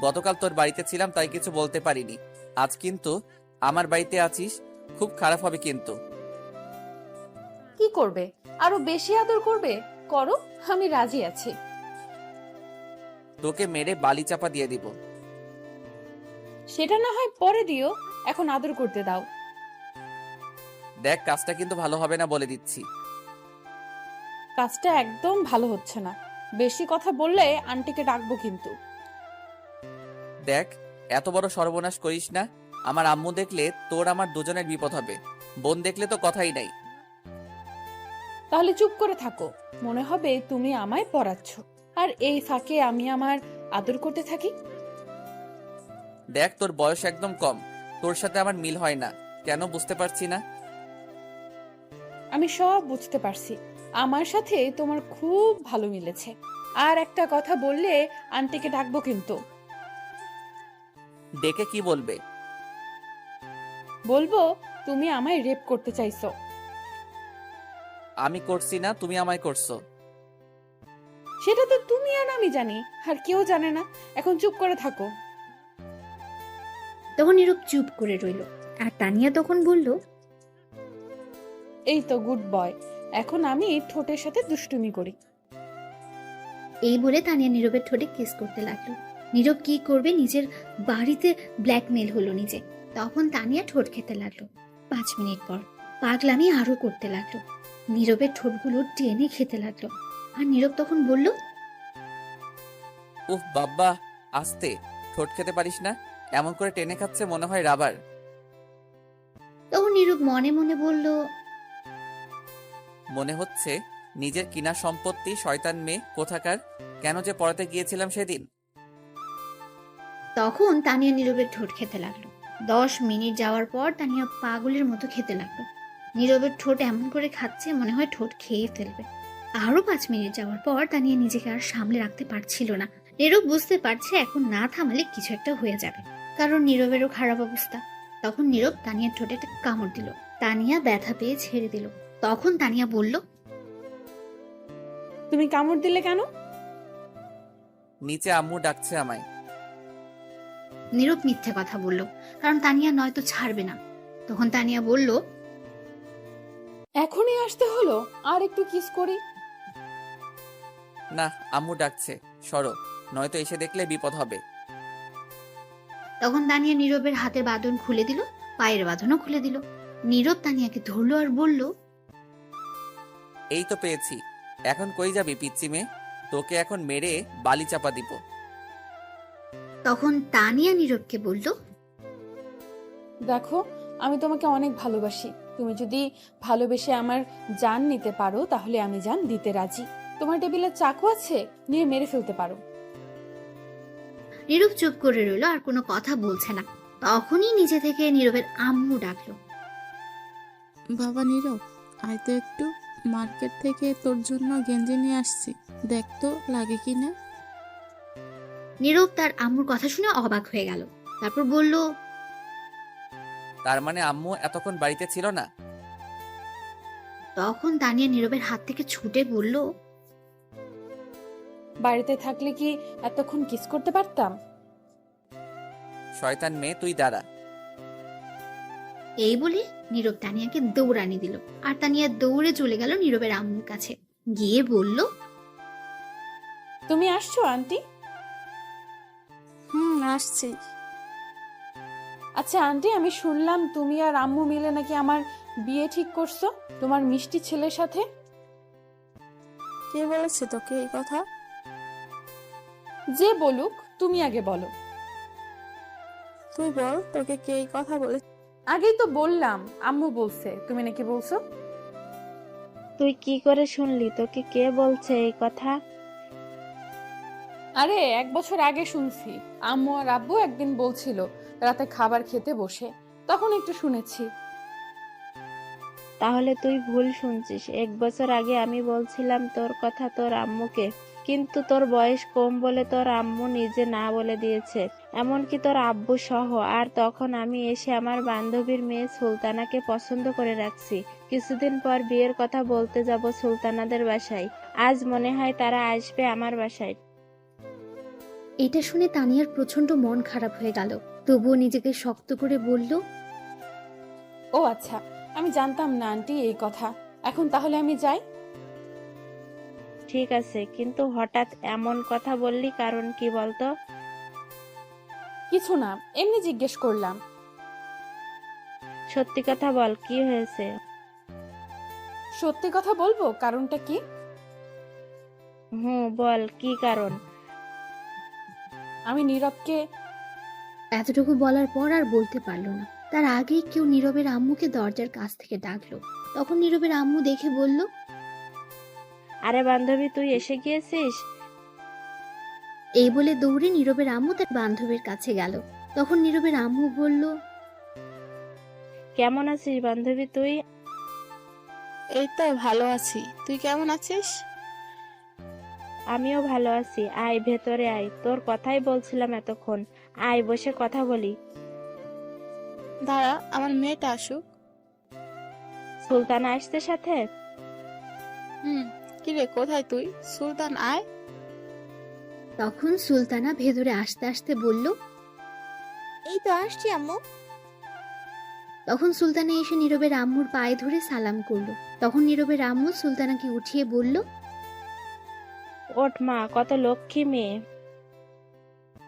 গতকাল তোর বাড়িতে ছিলাম তাই কিছু বলতে পারিনি, আজ কিন্তু আমার বাড়িতে আছিস, খুব খারাপ হবে কিন্তু। কি করবে? আরো বেশি আদর করবে? করো, আমি রাজি আছি। তোকে মেরে বালি চাপা দিয়ে দিব। সেটা না হয় পরে দিও, এখন আদর করতে দাও। দেখ, কাজটা কিন্তু ভালো হবে না বলে দিচ্ছি। কাজটা একদম ভালো হচ্ছে না। বেশি কথা বললে আন্টিকে ডাকবো কিন্তু। দেখ, এত বড় সর্বনাশ করিস না। আমার আম্মু দেখলে তোর আমার দুজনের বিপদ হবে। বোন দেখলে তো কথাই নাই। তাহলে চুপ করে থাকো, মনে হবে তুমি আমায় পড়াচ্ছ, আর এই ফাঁকে আমি আমার আদর করতে থাকি। দেখ, তোর বয়স একদম কম, তোর সাথে আমার মিল হয় না। কেন বুঝতে পারছি না। আমি সব বুঝতে পারছি, আমার সাথে তোমার খুব ভালো মিলেছে। আর একটা কথা বললে আন্টিকে ডাকবো কিন্তু। ডেকে কি বলবে? বলবো তুমি আমায় রেপ করতে চাইছো। আমি করছি না, তুমি আমায় করছো। সেটা তো তুমি আর আমি জানি, আর কেউ জানে না। এখন চুপ করে থাকো। তখন নীরব চুপ করে রইল। আর তানিয়া তখন বলল, এই তো গুড বয়, এখন আমি ঠোঁটের সাথে দুষ্টুমি করি। এই বলে তানিয়া নীরবের ঠোঁটে কিস করতে লাগলো। নীরব কি করবে, নিজের বাড়িতে ব্ল্যাকমেল হলো নিজে। তখন তানিয়া ঠোঁট খেতে লাগলো। 5 মিনিট পর পাগলামি আরো করতে লাগলো। নীরবের ঠোঁটগুলো টেনে খেতে লাগলো। আর নীরব তখন বলল, উফ বাব্বা, আস্তে, ঠোঁট খেতে পারিস না? এমন করে টেনে খাচ্ছে মনে হয় রাবার। তখন নীরব মনে মনে বলল, মনে হচ্ছে নিজের কিনা সম্পত্তি। শয়তান মেয়ে কোথাকার, কেন যে পড়াতে গিয়েছিলাম সেদিন। তখন তানিয়া নীরবের ঠোঁট খেতে লাগলো। 10 মিনিট যাওয়ার পর তানিয়া পাগলের মতো খেতে লাগলো। নীরবের ঠোঁট এমন করে খাচ্ছে মনে হয় ঠোঁট খেয়ে ফেলবে। আরো 5 মিনিট যাওয়ার পর তানিয়া নিজেকে আর সামলে রাখতে পারছিল না। নীরব বুঝতে পারছে এখন না থামালে কিছু একটা হয়ে যাবে, কারণ নীরবেরও খারাপ অবস্থা। তখন নীরব তানিয়ার ঠোঁটে একটা কামড় দিল। তানিয়া ব্যথা পেয়ে ছেড়ে দিল। তখন তানিয়া বলল, তুমি কামড় দিলে কেন? নিচে আম্মু ডাকছে আমায়। নীরব মিথ্যে কথা বলল, কারণ তানিয়া নয়তো ছাড়বে না। তখন তানিয়া বলল, এখনই আসতে হলো, আর একটু কিস করি। না, আম্মু ডাকছে, সরো, নয়তো এসে দেখলে বিপদ হবে। তখন তানিয়া নীরবের হাতের বাঁধন খুলে দিল, পায়ের বাঁধনও খুলে দিল। নীরব তানিয়াকে ধরলো আর বলল, এই তো পেয়েছি। এখন কই যাবি পিচ্চি মেয়ে? তোকে এখন মেরে বালি চাপা দিব। তখন তানিয়া নীরবকে বলল, দেখো, আমি তোমাকে অনেক ভালোবাসি। তুমি যদি ভালোবেসে আমার জান নিতে পারো তাহলে আমি জান দিতে রাজি। তোমার টেবিলে চাকু আছে, নিয়ে মেরে ফেলতে পারো। নীরব চুপ করে রইল, আর কোনো কথা বলছে না। তখনই নিজে থেকে নীরবের আম্মু ডাকলো। বাবা নীরব, আয় তো একটু। মার্কেট থেকে তোর জন্য গেঞ্জি নিয়ে আসছি, দেখ তো লাগে কিনা। নীরব তার আম্মুর কথা শুনে অবাক হয়ে গেল। তারপর বলল, তার মানে আম্মু এতক্ষণ বাড়িতে ছিল না? তখন তানিয়া নীরবের হাত থেকে ছুটে বলল, বাড়িতে থাকলে কি এতক্ষণ কিস করতে পারতাম? শয়তান মেয়ে, তুই দাঁড়া। এই বলে নীরব তানিয়াকে দৌড়ানি দিল। আর তানিয়া দৌড়ে চলে গেল নীরবের আম্মুর কাছে। গিয়ে বলল, তুমি আসছো আন্টি? আসছি। আচ্ছা আন্টি, আমি শুনলাম তুমি আর আম্মু মিলে নাকি আমার বিয়ে ঠিক করছো তোমার মিষ্টি ছেলের সাথে। কে বলেছে তোকে এই কথা? যে বলুক, তুমি আগে বলো। তুই বল, তোকে কে এই কথা বলেছে? আগেই তো বললাম, আম্মু বলছে। তুমি নাকি বলছো? তুই কি করে শুনলি? তোকে কে বলছে এই কথা? আরে 1 বছর আগে শুনছি। আম্মু আর আব্বু একদিন বলছিল রাতে খাবার খেতে বসে, তখন একটু শুনেছি। তাহলে তুই ভুল শুনছিস। 1 বছর আগে আমি বলছিলাম তোর কথা তোর আম্মুকে, কিন্তু তোর বয়স কম বলে তোর আম্মু নিজে না বলে দিয়েছে, এমনকি তোর আব্বু সহ। আর তখন আমি এসে আমার বান্ধবীর মেয়ে সুলতানাকে পছন্দ করে রাখছি। কিছুদিন পর বিয়ের কথা বলতে যাব সুলতানাদের বাসায়। আজ মনে হয় তারা আসবে আমার বাসায়। এটা শুনে তানিয়ার প্রচন্ড মন খারাপ হয়ে গেল। তবুও নিজেকে শক্ত করে বলল, ও আচ্ছা, আমি জানতাম না আন্টি এই কথা। এখন তাহলে আমি যাই। ঠিক আছে, কিন্তু হঠাৎ এমন কথা বললি, কারণ কি বলতো? কিছু না, এমনি জিজ্ঞেস করলাম। সত্যি কথা বল, কি হয়েছে? সত্যি কথা বলবো, কারণটা কি? বল, কি কারণ? আমি নীরবকে। এতটুকু বলার পর আর বলতে পারল না। তার আগেই কেউ নীরবের আম্মুকে দরজার কাছ থেকে ডাকলো। তখন নীরবের আম্মু দেখে বলল, আরে বান্ধবী, তুই এসে গিয়েছিস? এই বলে দৌড়ে নীরবের আম্মু তার বান্ধবীর কাছে গেল। তখন নীরবের আম্মু বলল, কেমন আছিস বান্ধবী তুই? এই তো ভালো আছি, তুই কেমন আছিস? আমিও ভালো আছি। আয় ভেতরে আয়, তোর কথাই বলছিলাম এতক্ষণ। আয় বসে কথা বলি। দাঁড়া, আমার মেয়েটা আসুক। সুলতানা আসতে সাথে? কিরে, কোথায় তুই? সুলতান আয়। তখন সুলতানা ভেতরে আসতে আসতে বলল, এই তো আসছি আম্মু। তখন সুলতানা এসে নীরবের আম্মুর পায়ে ধরে সালাম করলো। তখন নীরবের আম্মু সুলতানাকে উঠিয়ে বলল, ওঠ মা, কত লক্ষ্মী মেয়ে।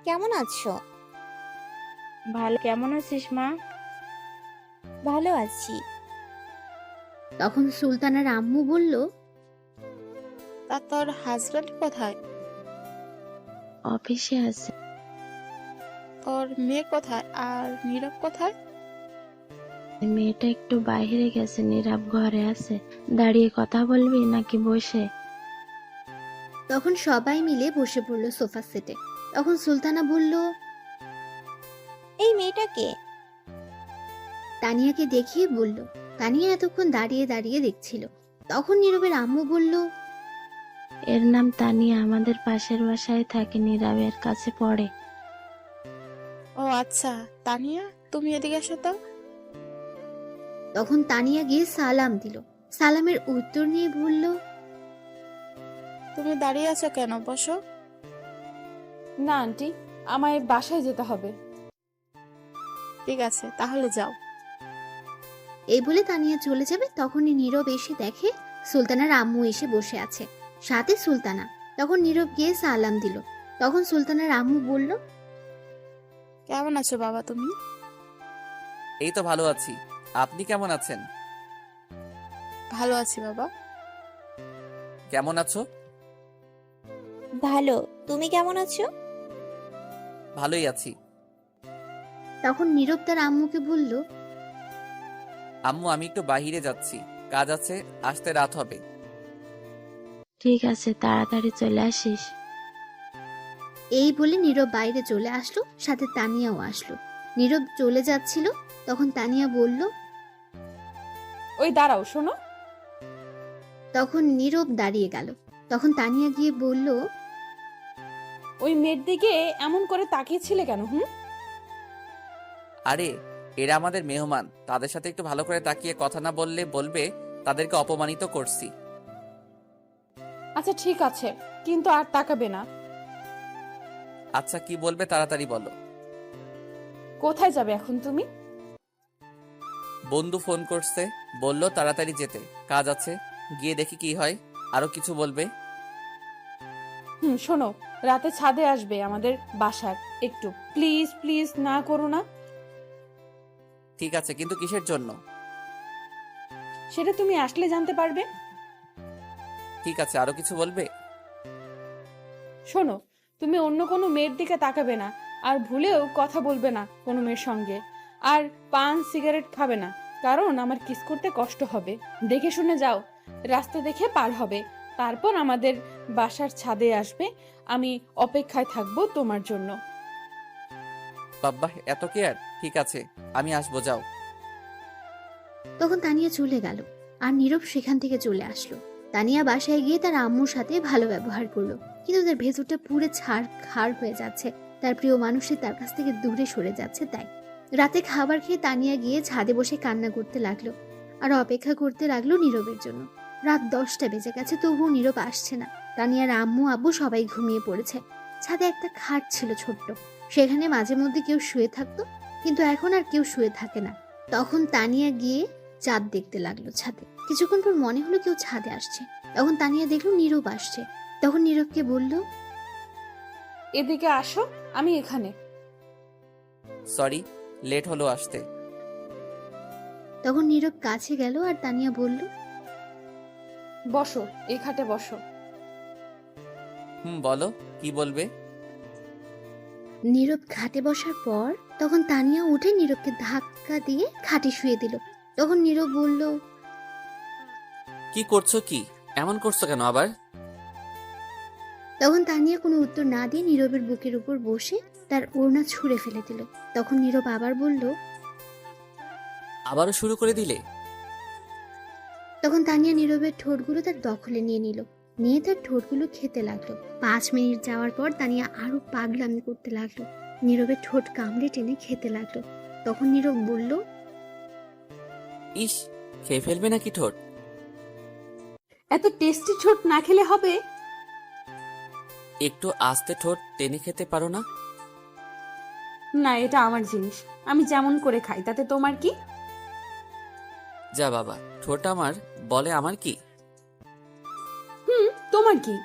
কেমন আছো? ভালো। কেমন আছিস মা? ভালো আছি। তখন সুলতানার আম্মু বলল, তা তোর হাজবেন্ড কোথায়? অফিসে আছে। তোর মেয়ে কোথায় আর নীরব কোথায়? মেয়েটা একটু বাইরে গেছে, নীরব ঘরে আছে। দাঁড়িয়ে কথা বলবি নাকি বসে? তখন সবাই মিলে বসে পড়ল সোফা সেটে। তখন সুলতানা বলল, এই মেয়েটা কে? তানিয়াকে দেখিয়ে বলল। তানিয়া এতক্ষণ দাঁড়িয়ে দাঁড়িয়ে দেখছিল। তখন নীরবের আম্মু বলল, এর নাম তানিয়া, আমাদের পাশের বাসায় থাকে, নীরবের কাছে পড়ে। ও আচ্ছা, তানিয়া তুমি এদিকে এসো তো। তখন তানিয়া গিয়ে সালাম দিল। সালামের উত্তর নিয়ে বলল, তুমি দাঁড়িয়ে আছো কেন? বসো। না আন্টি, আমায় বাসায় যেতে হবে। ঠিক আছে, তাহলে যাও। এই বলে তানিয়া চলে যাবে। তখনই নীরব এসে দেখে সুলতানার আম্মু এসে বসে আছে, সাথে সুলতানা। তখন নীরব গিয়ে সালাম দিল। তখন সুলতানার আম্মু বলল, কেমন আছো বাবা তুমি? এই তো ভালো আছি। আপনি কেমন আছেন? ভালো আছি বাবা। কেমন আছো? ভালো, তুমি কেমন আছো? ভালোই আছি। তখন নীরব তার আম্মুকে বলল, আম্মু, আমি একটু বাইরে যাচ্ছি, কাজ আছে, আসতে রাত হবে। ঠিক আছে, তাড়াতাড়ি চলে আসিস। এই বলে নীরব বাইরে চলে আসলো, সাথে তানিয়াও আসলো। নীরব চলে যাচ্ছিল, তখন তানিয়া বলল। ওই দাঁড়াও, শোনো। তখন নীরব দাঁড়িয়ে গেল। তখন তানিয়া গিয়ে বলল, ওই মেয়ের দিকে এমন করে তাকিয়েছিলে কেন? আরে, এরা আমাদের মেহমান, তাদের সাথে একটু ভালো করে তাকিয়ে কথা না বললে বলবে তাদেরকে অপমানিত করছি। আচ্ছা ঠিক আছে, কিন্তু আর তাকাবে না। আচ্ছা, কি বলবে তাড়াতাড়ি বলো। কোথায় যাবে এখন তুমি? বন্ধু ফোন করছে, বললো তাড়াতাড়ি যেতে, কাজ আছে, গিয়ে দেখি কি হয়। আরো কিছু বলবে? শোনো, রাতে ছাদে আসবে আমাদের বাসার, একটু প্লিজ প্লিজ না করো না। ঠিক আছে, কিন্তু কিসের জন্য? সেটা তুমি আসলে জানতে পারবে। ঠিক আছে, আরো কিছু বলবে? শোনো, তুমি অন্য কোনো মেয়ের দিকে তাকাবে না, আর ভুলেও কথা বলবে না কোনো মেয়ের সঙ্গে, আর পান সিগারেট খাবে না, কারণ আমার কিস করতে কষ্ট হবে। দেখে শুনে যাও, রাস্তা দেখে পার হবে, তারপর আমাদের বাসার ছাদে আসবে। আমি অপেক্ষায় থাকবো তোমার জন্য। বাব্বা, এত কেয়ার? ঠিক আছে, আমি আসবো, যাও। তখন তানিয়া চলে গেল, আর নীরব সেখান থেকে চলে আসলো। তানিয়া বাসায় গিয়ে তার আম্মুর সাথে ভালো ব্যবহার করলো, কিন্তু তার ভেতরটা পুরো ছাড় হয়ে যাচ্ছে। তার প্রিয় মানুষটি তার কাছ থেকে দূরে সরে যাচ্ছে। তাই রাতে খাবার খেয়ে তানিয়া গিয়ে ছাদে বসে কান্না করতে লাগলো, আর অপেক্ষা করতে লাগলো নীরবের জন্য। রাত 10টা বেজে গেছে, তবুও নীরব আসছে না। তানিয়ার আম্মু আব্বু সবাই ঘুমিয়ে পড়েছে। ছাদে একটা খাট ছিল ছোট্ট, সেখানে মাঝে মধ্যে কেউ শুয়ে থাকতো, কিন্তু এখন আর কেউ শুয়ে থাকে না। তখন তানিয়া গিয়ে চাঁদ দেখতে লাগলো ছাদে। কিছুক্ষণ পর মনে হলো কেউ ছাদে আসছে। তখন তানিয়া দেখলো নীরব আসছে। তখন নীরবকে বলল, এদিকে আসো, আমি এখানে। সরি, লেট হলো আসতে। তখন নীরব কাছে গেল, আর তানিয়া বলল, বসো, এই খাটে বসো। বলো, কি বলবে? নীরব খাটে বসার পর তখন তানিয়া উঠে নীরবকে ধাক্কা দিয়ে খাটে শুয়ে দিল। তখন নীরব বলল, কি করছো? কি এমন করছো কেন আবার? তখন তানিয়া কোনো উত্তর না দিয়ে নীরবের বুকের উপর বসে তার ওড়না ছুঁড়ে ফেলে দিল। তখন নীরব আবার বলল, আবারও শুরু করে দিলে? তখন তানিয়া নীরবের ঠোঁটগুলো তার দখলে নিয়ে নিল, নিয়ে তার ঠোঁটগুলো খেতে লাগলো। 5 মিনিট যাওয়ার পর তানিয়া আরো পাগলামি করতে লাগলো, নীরবের ঠোঁট কামড়ে টেনে খেতে লাগলো। তখন নীরব বলল, ইস, খেয়ে ফেলবে নাকি ঠোঁট? এত টেস্টি ঠোঁট না খেলে হবে? একটু আস্তে ঠোঁট টেনে খেতে পারো না? না, এটা আমার জিনিস, আমি যেমন করে খাই, তাতে তোমার কি? যা বাবা, ঠোঁট আমার, বলে আমার কি? তোমার কি?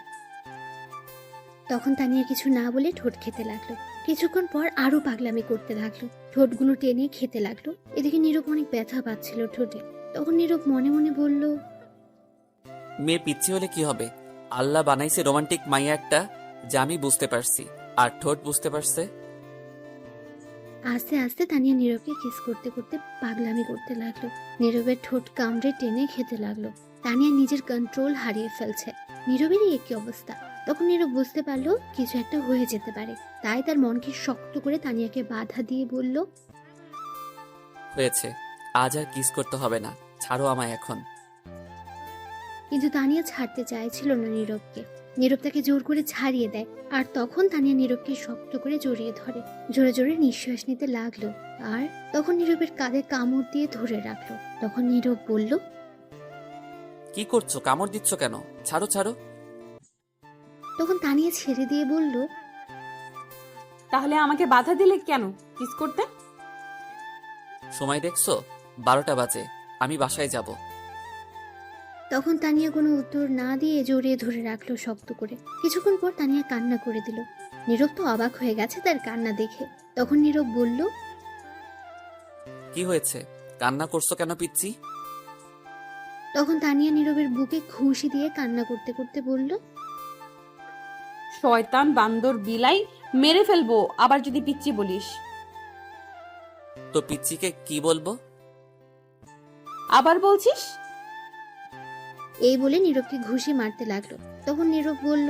তখন তানিয়া কিছু না বলে ঠোঁট খেতে লাগলো। কিছুক্ষণ পর আরো পাগলামি করতে লাগলো, ঠোঁটগুলো টেনে খেতে লাগলো। এদিকে নীরব অনেক ব্যথা পাচ্ছিল ঠোঁটে। তখন নীরব মনে মনে বলল, মেয়ে পিচ্ছি হলে কি হবে? আল্লাহ বানাইছে রোমান্টিক মাইয়া একটা, যা আমি বুঝতে পারছি, আর ঠোঁট বুঝতে পারছে। আস্তে আস্তে তানিয়া নীরবকে কিস করতে করতে পাগলামি করতে লাগলো। নীরবের ঠোঁট কামড়ে টেনে খেতে লাগলো। তানিয়া নিজের কন্ট্রোল হারিয়ে ফেলছে। নীরবেরই একই অবস্থা। তখন নীরব বুঝতে পারলো কিছু একটা হয়ে যেতে পারে, তাই তার মনকে শক্ত করে তানিয়াকে বাধা দিয়ে বলল, হয়েছে, আজ আর কিস করতে হবে না, ছাড়ো আমায় এখন। কিন্তু তানিয়া ছাড়তে চাইছিল না নীরবকে। নীরব তাকে জোর করে ছাড়িয়ে দেয়, আর তখন তানিয়া নীরবকে শক্ত করে জড়িয়ে ধরে। জোরে জোরে নিঃশ্বাস নিতে লাগলো, আর তখন নীরবের কাঁধে কামড় দিয়ে ধরে রাখলো। তখন নীরব বলল, কি করছো? কামড় দিচ্ছ কেন? ছাড়ো ছাড়ো। তখন তানিয়া ছেড়ে দিয়ে বলল, তাহলে আমাকে বাধা দিলে কেন কিস করতে? সময় দেখছো? 12টা বাজে, আমি বাসায় যাব। তখন তানিয়া কোনো উত্তর না দিয়ে জড়িয়ে ধরে রাখলো শক্ত করে। কিছুক্ষণ পর তানিয়া কান্না করে দিল। নীরব তো অবাক হয়ে গেছে তার কান্না দেখে। তখন নীরব বলল, কি হয়েছে? কান্না করছো কেন পিচ্ছি? তখন তানিয়া নীরবের বুকে ঘুষি দিয়ে কান্না করতে করতে বলল, শয়তান বান্দর বিলাই, মেরে ফেলবো আবার যদি পিচ্ছি বলিস। তো পিচ্ছিকে কি বলবো? আবার বলছিস? এই বলে নীরবকে ঘুষি মারতে লাগলো। তখন নীরব বলল,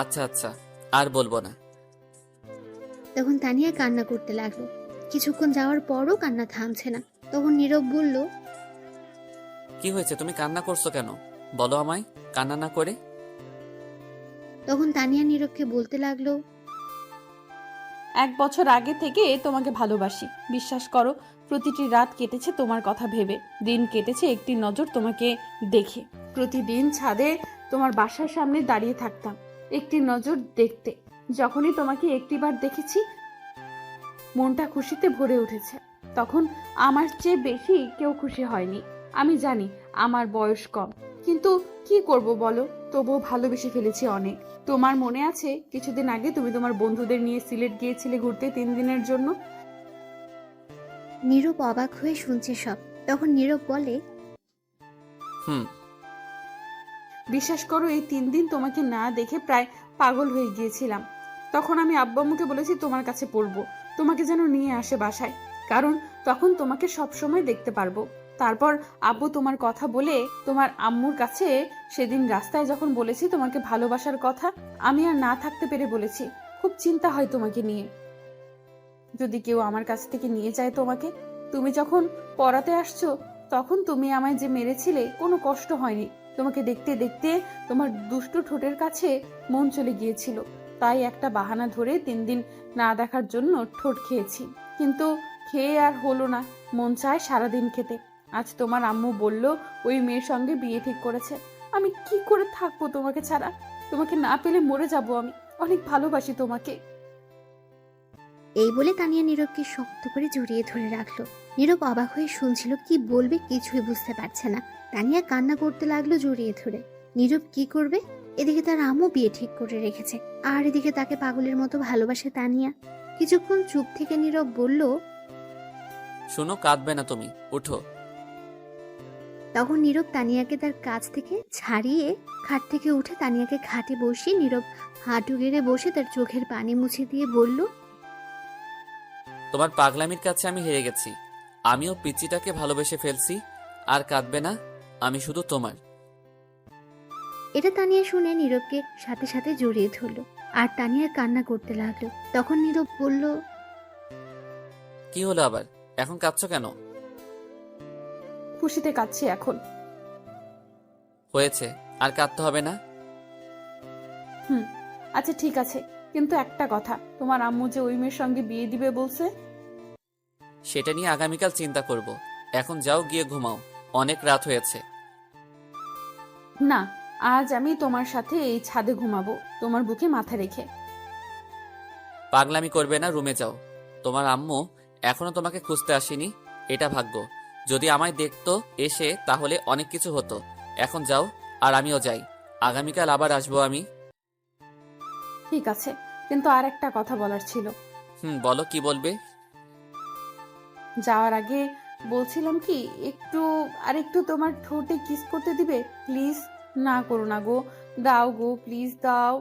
আচ্ছা আচ্ছা, আর বলবো না। তখন তানিয়া কান্না করতে লাগলো। কিছুক্ষণ যাওয়ার পরও কান্না থামছে না। তখন নীরব বলল, কি হয়েছে? তুমি কান্না করছো কেন? বলো আমায়, কান্না না করে। তখন তানিয়া নীরবকে বলতে লাগলো, 1 বছর আগে থেকে তোমাকে ভালোবাসি, বিশ্বাস করো। প্রতিটি রাত কেটেছে তোমার কথা ভেবে, দিন কেটেছে একটি নজর তোমাকে দেখে। প্রতিদিন ছাদে তোমার বাসার সামনে দাঁড়িয়ে থাকতাম একটি নজর দেখতে। যখনই তোমাকে একটিবার দেখেছি মনটা খুশিতে ভরে উঠেছে। তখন আমার চেয়ে বেশি কেউ খুশি হয়নি। আমি জানি আমার বয়স কম, কিন্তু কি করব বলো, তবুও ভালোবেসে ফেলেছি অনেক। তোমার মনে আছে কিছুদিন আগে তুমি তোমার বন্ধুদের নিয়ে সিলেট গিয়েছিলে ঘুরতে 3 দিনের জন্য? নীরব অবাক হয়ে শুনছে সব। তখন নীরব বলে, হুম। বিশ্বাস করো এই 3 দিন তোমাকে না দেখে প্রায় পাগল হয়ে গিয়েছিলাম। তখন আমি আব্বু আম্মুকে বলেছি তোমার কাছে পড়বো, তোমাকে যেন নিয়ে আসে বাসায়, কারণ তখন তোমাকে সব সময় দেখতে পারবো। তারপর আব্বু তোমার কথা বলে তোমার আম্মুর কাছে সেদিন রাস্তায় যখন বলেছি তোমাকে ভালোবাসার কথা, আমি আর না থাকতে পেরে বলেছি খুব চিন্তা হয় তোমাকে নিয়ে। যদি কেউ আমার কাছ থেকে নিয়ে যায় তোমাকে, তুমি যখন পড়াতে আসছো তখন তুমি আমায় যে মেরেছিলে কোনো কষ্ট হয়নি। তোমাকে দেখতে দেখতে তোমার দুষ্টু ঠোঁটের কাছে মন চলে গিয়েছিল, তাই একটা বাহানা ধরে 3 দিন না দেখার জন্য ঠোঁট খেয়েছি, কিন্তু খেয়ে আর হলো না, মন চায় সারাদিন খেতে। আজ তোমার আম্মু বলল ওই মেয়ের সঙ্গে বিয়ে ঠিক করেছে। আমি কি করে থাকবো তোমাকে ছাড়া? তোমাকে না পেলে মরে যাব আমি, অনেক ভালোবাসি তোমাকে। এই বলে তানিয়া নীরবকে শক্ত করে জড়িয়ে ধরে রাখলো। নীরব অবাক হয়ে শুনছিল, কি বলবে কিছুই বুঝতে পারছে না। তানিয়া কান্না করতে লাগলো জড়িয়ে ধরে। নীরব কি করবে? এদিকে তার আম্মু বিয়ে ঠিক করে রেখেছে, আর এদিকে তাকে পাগলের মতো ভালোবাসে তানিয়া। কিছুক্ষণ চুপ থেকে নীরব বলল, শোনো, কাঁদবে না তুমি, উঠো। তখন নীরব তানিয়াকে তার কাছ থেকে ছাড়িয়ে খাট থেকে উঠে তানিয়াকে খাটে বসিয়ে নীরব হাঁটু গেড়ে বসে তার চোখের পানি মুছে দিয়ে বলল, তোমার পাগলামির কাছে আমি হেরে গেছি। আমিও পিচ্চিটাকে ভালোবেসে ফেলছি। আর কাঁদবে না, আমি শুধু তোমার। এটা তানিয়া শুনে নীরবকে সাথে সাথে জড়িয়ে ধরলো, আর তানিয়া কান্না করতে লাগলো। তখন নীরব বলল, কি হলো আবার? এখন কাঁদছো কেন? খুশিতে কাঁদছি এখন। হয়েছে, আর কাঁদতে হবে না। আচ্ছা ঠিক আছে, কিন্তু একটা কথা, তোমার আম্মু যে ওই মেয়ের সঙ্গে বিয়ে দিবে বলছে? সেটা নিয়ে আগামীকাল চিন্তা করব। এখন যাও, গিয়ে ঘুমাও, অনেক রাত হয়েছে। না, আজ আমি তোমার সাথে এই ছাদে ঘুমাবো, তোমার বুকে মাথা রেখে। পাগলামি করবে না, রুমে যাও। তোমার আম্মু এখনো তোমাকে খুঁজতে আসেনি, এটা ভাগ্য। যদি আমায় দেখতো এসে তাহলে অনেক কিছু হতো। এখন যাও, আর আমিও যাই। আগামীকাল আবার আসবো আমি। ঠিক আছে, কিন্তু আর একটা কথা বলার ছিল। বলো, কি বলবে? যাওয়ার আগে বলছিলাম কি, একটু আর একটু তোমার ঠোঁটে কিস করতে দিবে প্লিজ? না করো না গো, দাও গো প্লিজ দাও।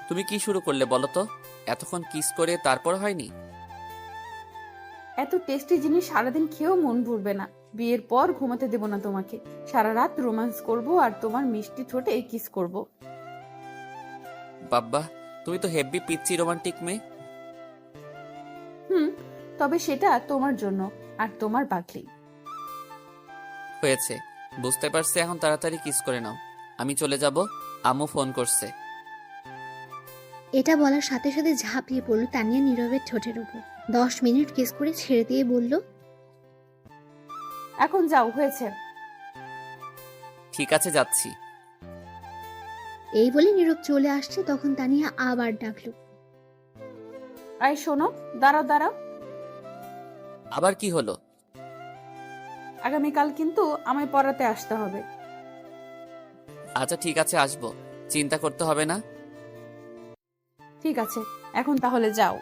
তুমি কি শুরু করলে বলো তো? এতক্ষণ কিস করে তারপর হয়নি? এত টেস্টি জিনিস সারাদিন খেয়েও মন ভরবে না। বিয়ের পর ঘুমাতে দেব না তোমাকে, সারা রাত রোম্যান্স করব আর তোমার মিষ্টি ঠোঁটে কিস করব। বাব্বা, তুমি তো হেব্বি পিচ্চি রোমান্টিক মেয়ে। হুম, তবে সেটা তোমার জন্য আর তোমার পাগলি। হয়েছে, বুঝতে পারছি, এখন তাড়াতাড়ি কিস করে নাও, আমি চলে যাব, আম্মু ফোন করছে। এটা বলার সাথে সাথে ঝাঁপিয়ে পড়ল তানিয়া নীরবের ঠোঁটের উপর। 10 মিনিট কিস করে ছেড়ে দিয়ে বলল, এখন যাও, হয়েছে। ঠিক আছে, যাচ্ছি। এই বলে নীরব চলে আসছে। তখন তানিয়া আবার ডাকলো, আয় শোনো, দাঁড়াও দাঁড়াও। আবার কি হলো? আগামীকাল কিন্তু আমায় পড়াতে আসতে হবে। আচ্ছা ঠিক আছে, আসবো, চিন্তা করতে হবে না। ঠিক আছে, এখন তাহলে যাও।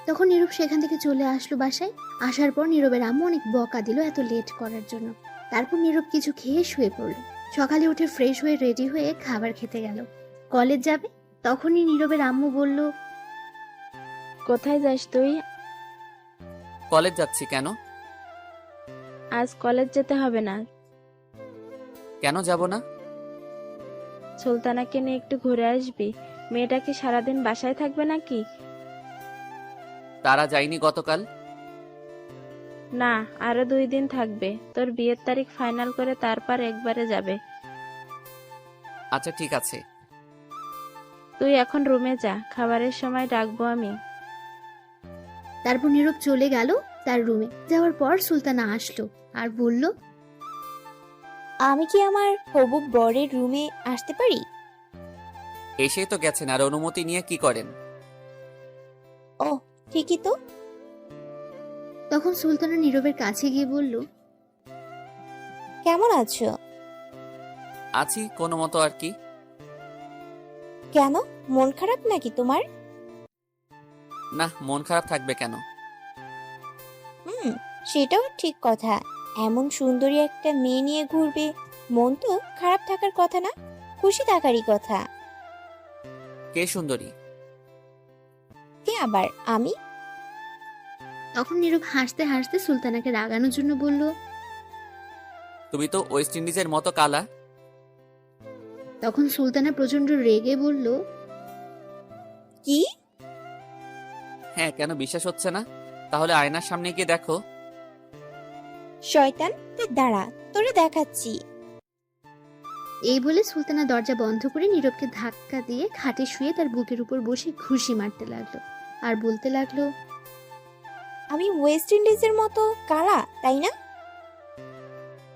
তখন নীরব সেখান থেকে চলে আসলো বাসায়। আসার পর নীরবের আম্মু অনেক বকা দিল এত লেট করার জন্য। তারপর নীরব কিছু খেয়ে শুয়ে পড়ল। সকালে উঠে ফ্রেশ হয়ে রেডি হয়ে খাবার খেতে গেল। কলেজ যাবে। তখনই নীরবের আম্মু বলল, কোথায় যাস তুই? কলেজ যাচ্ছি। কেন? আজ কলেজ যেতে হবে না। কেন যাব না? সুলতানাকে নিয়ে একটু ঘুরে আসবি। মেয়েটা কি সারাদিন বাসায় থাকবে নাকি? তারা যায়নি গতকাল? না, আরো 2 দিন থাকবে। তোর বিয়ের তারিখ ফাইনাল করে তারপর একবারে যাবে। আচ্ছা ঠিক আছে। তুই এখন রুমে যা, খাবারের সময় ডাকবো আমি। তারপর নীরব চলে গেল তার রুমে। যাওয়ার পর সুলতানা আসলো আর বলল, আমি কি আমার হবু বরের রুমে আসতে পারি? এসেই তো গেছেন, আর অনুমতি নিয়ে কি করেন? ও, ঠিকই তো। তখন সুলতানা নীরবের কাছে গিয়ে বলল, কেমন আছো? আছি কোনো মতো আর কি। কেন, মন খারাপ নাকি তোমার? না, মন খারাপ থাকবে কেন? হুম, সেটাও ঠিক কথা। এমন সুন্দরী একটা মেয়ে নিয়ে ঘুরবে, মন তো খারাপ থাকার কথা না, খুশি থাকারই কথা। কে সুন্দরী? কে আবার, আমি? তখন নীরব হাসতে হাসতে সুলতানাকে রাগানোর জন্য বলল, তুমি তো ওয়েস্ট ইন্ডিজের মতো কালা। তখন সুলতানা প্রচন্ড রেগে বলল, কি? হ্যাঁ, কেন বিশ্বাস হচ্ছে না? তাহলে আয়নার সামনে গিয়ে দেখো। শয়তান, তুই দাঁড়া, তোরে দেখাচ্ছি। এই বলে সুলতানা দরজা বন্ধ করে নীরবকে ধাক্কা দিয়ে খাটে শুয়ে তার বুকের উপর বসে ঘুষি মারতে লাগলো আর বলতে লাগলো, আমি ওয়েস্ট ইন্ডিজের মতো কালা, তাই না?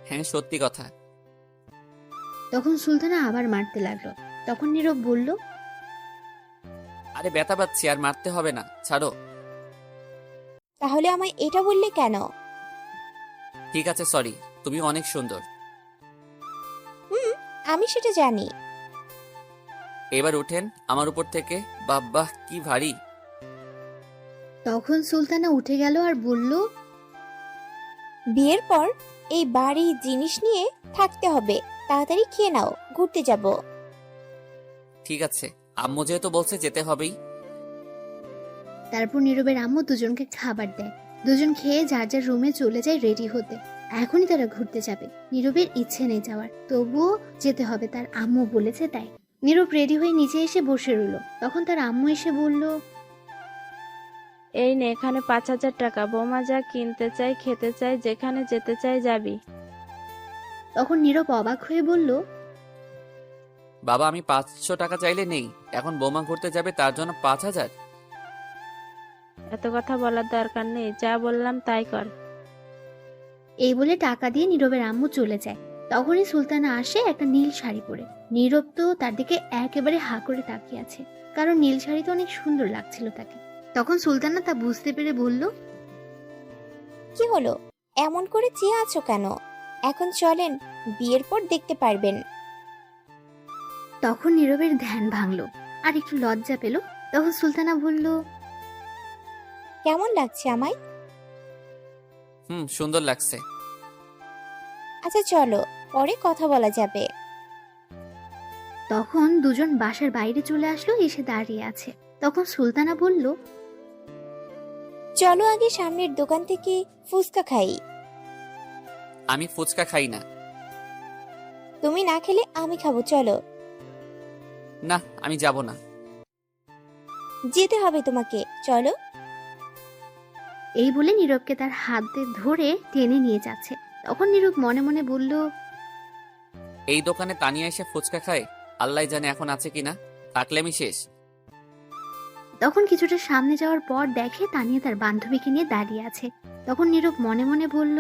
হ্যাঁ, সত্যি কথা। তখন সুলতানা আবার মারতে লাগলো। তখন নীরব বলল, আরে ব্যথা পাচ্ছি, আর মারতে হবে না, ছাড়ো। তাহলে আমায় এটা বললে কেন? ঠিক আছে, সরি, তুমি অনেক সুন্দর। হুম, আমি সেটা জানি। এবার উঠেন আমার উপর থেকে। বাব্বাহ, কি ভারী। তখন সুলতানা উঠে গেল আর বলল, বিয়ের পর এই বাড়ি জিনিস নিয়ে থাকতে হবে, তাড়াতাড়ি খেয়ে নাও, ঘুরতে যাব। ঠিক আছে, আম্মু যেহেতু বলছে যেতে হবেই। তারপর নীরবের আম্মু দুজনকে খাবার দেয়। দুজন খেয়ে যার যার রুমে চলে যায় রেডি হতে। এখনই তারা ঘুরতে যাবে। নীরবের ইচ্ছে নেই যাওয়ার, তবুও যেতে হবে, তার আম্মু বলেছে তাই। নীরব রেডি হয়ে নিচে এসে বসে রইল। তখন তার আম্মু এসে বলল, এই নে, এখানে 5,000 টাকা। বৌমা যা কিনতে চাই, খেতে চাই, যেখানে যেতে চাই যাবি। তখন নীরব অবাক হয়ে বলল, বাবা, আমি 500 টাকা চাইলে নেই, এখন বোমা ঘুরতে যাবে তার জন্য 5,000? এত কথা বলার দরকার নেই, যা বললাম তাই কর। এই বলে টাকা দিয়ে নীরবের আম্মু চলে যায়। তখনই সুলতানা আসে একটা নীল শাড়ি পরে। নীরব তো তার দিকে একেবারে হা করে তাকিয়ে আছে, কারণ নীল শাড়িতে অনেক সুন্দর লাগছিল তাকে। তখন সুলতানা তা বুঝতে পেরে বলল, কি হলো, এমন করে চেয়ে আছো কেন? এখন চলেন, বিয়ের পর দেখতে পারবেন। তখন নীরবের ধ্যান ভাঙলো আর একটু লজ্জা পেল। তখন সুলতানা বলল, কেমন লাগছে আমায়? সুন্দর লাগছে। আচ্ছা চলো, পরে কথা বলা যাবে। তখন দুজন বাসার বাইরে চলে আসলো, এসে দাঁড়িয়ে আছে। তখন সুলতানা বলল, চলো আগে সামনের দোকান থেকে ফুচকা খাই। আমি ফুচকা খাই না। তুমি না খেলে আমি খাবো, চলো। না, আমি যাব না। যেতে হবে তোমাকে, চলো। এই বলে নীরবকে তার হাতে ধরে টেনে নিয়ে যাচ্ছে। তখন নীরব মনে মনে বলল, এই দোকানে তানিয়া এসে ফুচকা খায়, আল্লাহ জানে এখন আছে কিনা, থাকলে আমি শেষ। তখন কিছুটা সামনে যাওয়ার পর দেখে তানিয়া তার বান্ধবীকে নিয়ে দাঁড়িয়ে আছে। তখন নীরব মনে মনে বলল,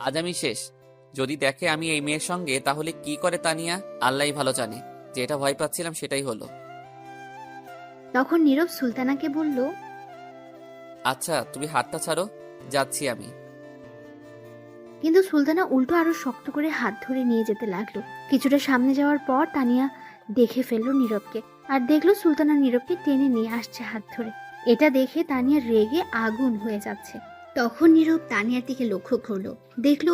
আজ আমি শেষ। যদি দেখে আমি এই মেয়ের সঙ্গে, তাহলে কি করে তানিয়া, আল্লাহই ভালো জানে। যেটা ভয় পাচ্ছিলাম সেটাই হলো। তখন নীরব সুলতানাকে বলল, আচ্ছা তুমি হাতটা ছাড়ো, যাচ্ছি আমি। কিন্তু সুলতানা উল্টো আরো শক্ত করে হাত ধরে নিয়ে যেতে লাগলো। কিছুটা সামনে যাওয়ার পর তানিয়া দেখে ফেললো নীরবকে, আর দেখলো সুলতানা নীরবকে টেনে নিয়ে আসছে হাত ধরে। এটা দেখে তানিয়া রেগে আগুন হয়ে যাচ্ছে। তখন নীরব তানিয়ার দিকে লক্ষ্য করলো, দেখলো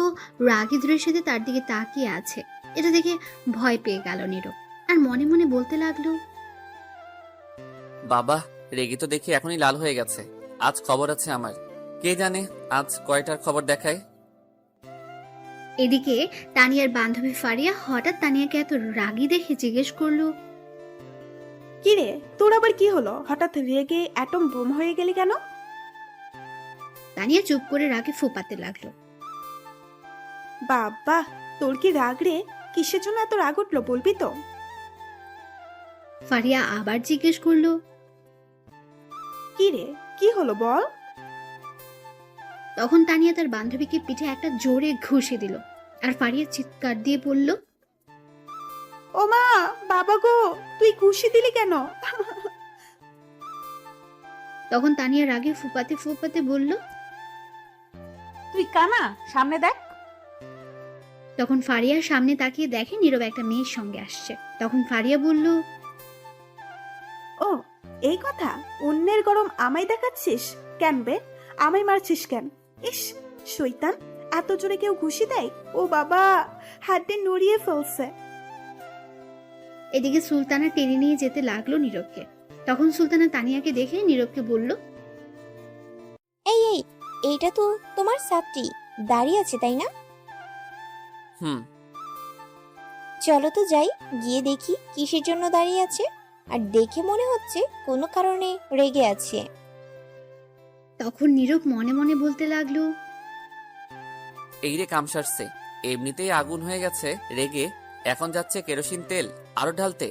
রাগী দৃষ্টিতে তার দিকে তাকিয়ে আছে। এটা দেখে ভয় পেয়ে গেল নীরব, আর মনে মনে বলতে লাগলো, বাবা, রেগে তো দেখি এখনই লাল হয়ে গেছে। আজ খবর আছে আমার, কে জানে আজ কয়টার খবর দেখায়। এদিকে তানিয়ার বান্ধবী ফারিয়া হঠাৎ তানিয়াকে এত রাগী দেখে জিজ্ঞেস করলো, কি রে, তোর আবার কি হলো? হঠাৎ রেগে অ্যাটম বোম হয়ে গেলি কেন? তানিয়া চুপ করে রাগে ফোপাতে লাগলো। বাবা, তোর কি রাগ রে? কিসের জন্য এত রাগ উঠলো, বলবি তো? ফারিয়া আবার জিজ্ঞেস করলো, কি রে, কি হলো বল? তখন তানিয়া তার বান্ধবীকে পিঠে একটা জোরে ঘুষে দিল, আর ফারিয়া চিৎকার দিয়ে বলল, ও মা, বাবা গো, তুই ঘুষি দিলি কেন? তখন তানিয়া রাগে ফুপাতে ফুপাতে বলল, তুই কানা, সামনে দেখ। তখন ফারিয়ার সামনে তাকিয়ে দেখে নীরব একটা মেয়ের সঙ্গে আসছে। তখন ফারিয়া বলল, ও, এই কথা? অন্যের গরম আমায় দেখাচ্ছিস কেন বে? আমায় মারছিস কেন? ইস, শয়তান, এত জোরে কেউ ঘুষি দেয়? ও বাবা, হাতে নড়িয়ে ফেলছে। এদিকে সুলতানা টেনে নিয়ে যেতে লাগলো নীরবকে। তখন সুলতানা তানিয়াকে দেখে নীরবকে বলল, এই এই, এইটা তো তোমার ছাত্রী দাঁড়িয়ে আছে, তাই না? হুম। চলো তো যাই, গিয়ে দেখি কিসের জন্য দাঁড়িয়ে আছে। আর দেখে মনে হচ্ছে কোনো কারণে রেগে আছে। তখন নীরব মনে মনে বলতে লাগলো, এই রে কাম সারছে, এমনিতেই আগুন হয়ে গেছে রেগে, এখন যাচ্ছে কেরোসিন তেল আরো ঢালতে।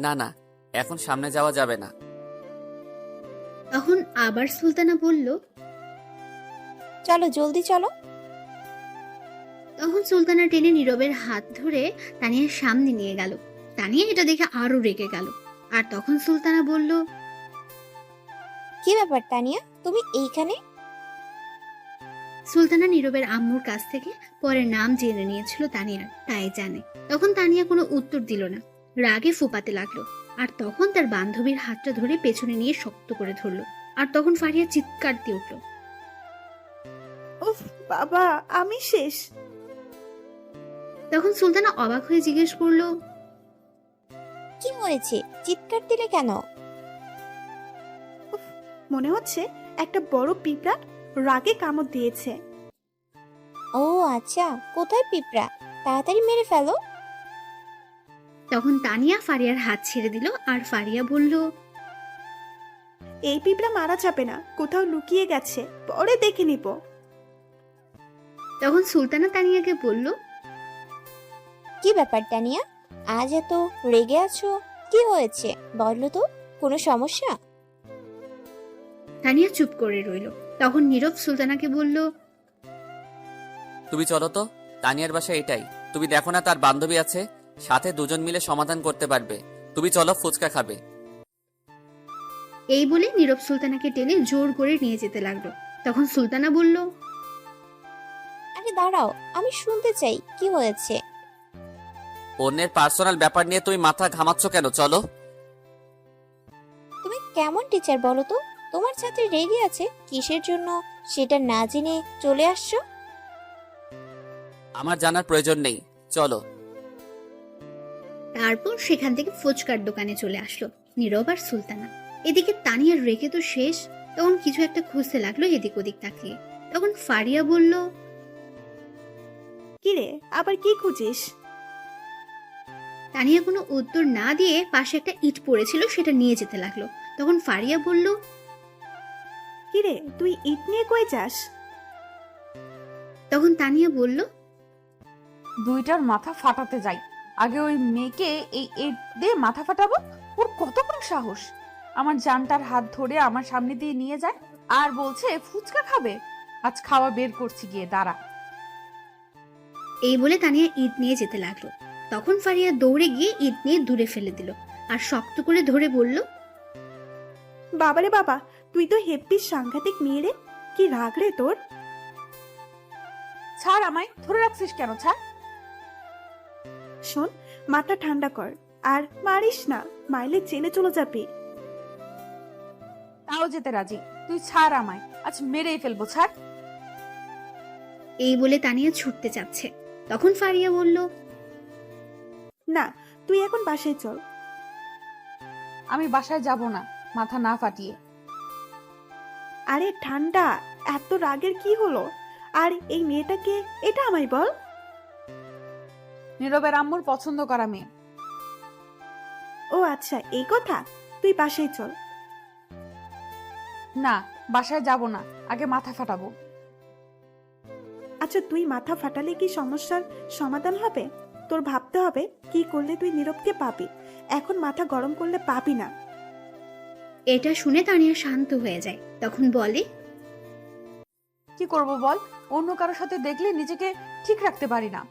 না না, এখন সামনে যাওয়া যাবে না। তখন আবার সুলতানা বলল, চলো জলদি চলো। তখন সুলতানা টেনে নীরবের হাত ধরে তানিয়ার সামনে নিয়ে গেল। তানিয়া এটা দেখে আরো রেগে গেল, আর তখন সুলতানা বলল, কি ব্যাপার তানিয়া, তুমি এইখানে? সুলতানা নীরবের আম্মুর কাছ থেকে পরে নাম জেনে নিয়েছিল তানিয়ার, তাই জানে। তখন তানিয়া কোনো উত্তর দিল না, রাগে ফুপাতে লাগলো। আর তখন তার বান্ধবীর হাতটা ধরে পেছনে নিয়ে শক্ত করে ধরলো। আর তখন ফারিয়া চিৎকার দিয়ে উঠল। উফ বাবা, আমি শেষ। তখন সুলতানা অবাক হয়ে জিজ্ঞেস করলো, কি হয়েছে, চিৎকার দিলে কেন? মনে হচ্ছে একটা বড় পিঁপড়া রাগে কামড় দিয়েছে। ও আচ্ছা, কোথায় পিঁপড়া? তাড়াতাড়ি মেরে ফেলো। তখন তানিয়া ফারিয়ার হাত ছেড়ে দিল, আর ফারিয়া বলল, এই পিঁপড়া মারা যাবে না, কোথাও লুকিয়ে গেছে, পরে দেখে নিব। তখন সুলতানা তানিয়াকে বলল, কি ব্যাপার তানিয়া, আজ এত রেগে আছো, কি হয়েছে বলো তো, কোনো সমস্যা? তানিয়া চুপ করে রইল। তখন নীরব সুলতানাকে বলল, তুমি চলো তো, তানিয়ার বাসা এটাই। তুমি দেখো না তার বান্ধবী আছে, সাথে দুজন মিলে সমাধান করতে পারবে। তুমি চলো, ফুচকা খাবে। এই বলে নীরব সুলতানাকে টেনে জোর করে নিয়ে যেতে লাগলো। তখন সুলতানা বলল, আরে দাঁড়াও, আমি শুনতে চাই কি হয়েছে। অন্যের পার্সোনাল ব্যাপার নিয়ে তুমি মাথা ঘামাচ্ছ কেন? চলো। তুমি কেমন টিচার বলো তো, তোমার ছাত্রী রেগে আছে কিসের জন্য সেটা না জেনে চলে আসছো? আমার জানার প্রয়োজন নেই, চলো। তারপর সেখান থেকে ফুচকার দোকানে চলে আসলো নীরব আর সুলতানা। এদিকে তানিয়ার রেখে তো শেষ, তখন কিছু একটা খুঁজতে লাগলো এদিক ওদিক তাকিয়ে। তখন ফারিয়া বলল, কিরে আবার কি খুঁজিস? তানিয়া কোনো উত্তর না দিয়ে পাশে একটা ইট পড়েছিল সেটা নিয়ে যেতে লাগলো। তখন ফারিয়া বলল, কিরে তুই ইট নিয়ে কই যাস? তখন তানিয়া বলল, দুইটার মাথা ফাটাতে যাই, আগে ওই মেয়েকে এই ইট দিয়ে মাথা ফাটাবো। ওর কত বড় সাহস, আমার জানটার হাত ধরে আমার সামনে দিয়ে নিয়ে যায় আর বলছে ফুচকা খাবে। আজ খাওয়া বের করছি, গিয়ে দাঁড়া। এই বলে তানিয়া ইট নিয়ে যেতে লাগলো। তখন ফারিয়া দৌড়ে গিয়ে ইট নিয়ে দূরে ফেলে দিল আর শক্ত করে ধরে বলল, বাবারে বাবা, তুই তো হেব্বি সাংঘাতিক মেয়ে রে। কি রাগ রে তোর? ছাড় আমায়, ধরে রাখছিস কেন? ছাড়। শোন, মাথা ঠান্ডা কর আর মারিস না, মাইলে জেলে চলে যাবে। তাও যেতে রাজি, তুই ছাড় আমায়, আজ মেরেই ফেলবো, ছাড়। এই বলে তানিয়া ছুটতে চাচ্ছে। তখন ফারিয়া বলল, না, তুই এখন বাসায় চল। আমি বাসায় যাব না মাথা না ফাটিয়ে। আরে ঠান্ডা, এত রাগের কি হলো? আর এই মেয়েটাকে, এটা আমায় বল। নীরবের আম্মুর পছন্দ করা মেয়ে। ও আচ্ছা, এই কথা। তুই বাসায় চল। না, বাসায় যাব না, আগে মাথা ফাটাবো। আচ্ছা, তুই মাথা ফাটালে কি সমস্যার সমাধান হবে? তোর ভাবতে হবে কি করলে তুই নীরবকে পাবি। এখন মাথা গরম করলে পাবি না। এটা শুনে তানিয়া শান্ত হয়ে যায়। তখন বলে, কি করব বল, অন্য কারোর সাথে দেখলে নিজেকে ঠিক রাখতে পারি না।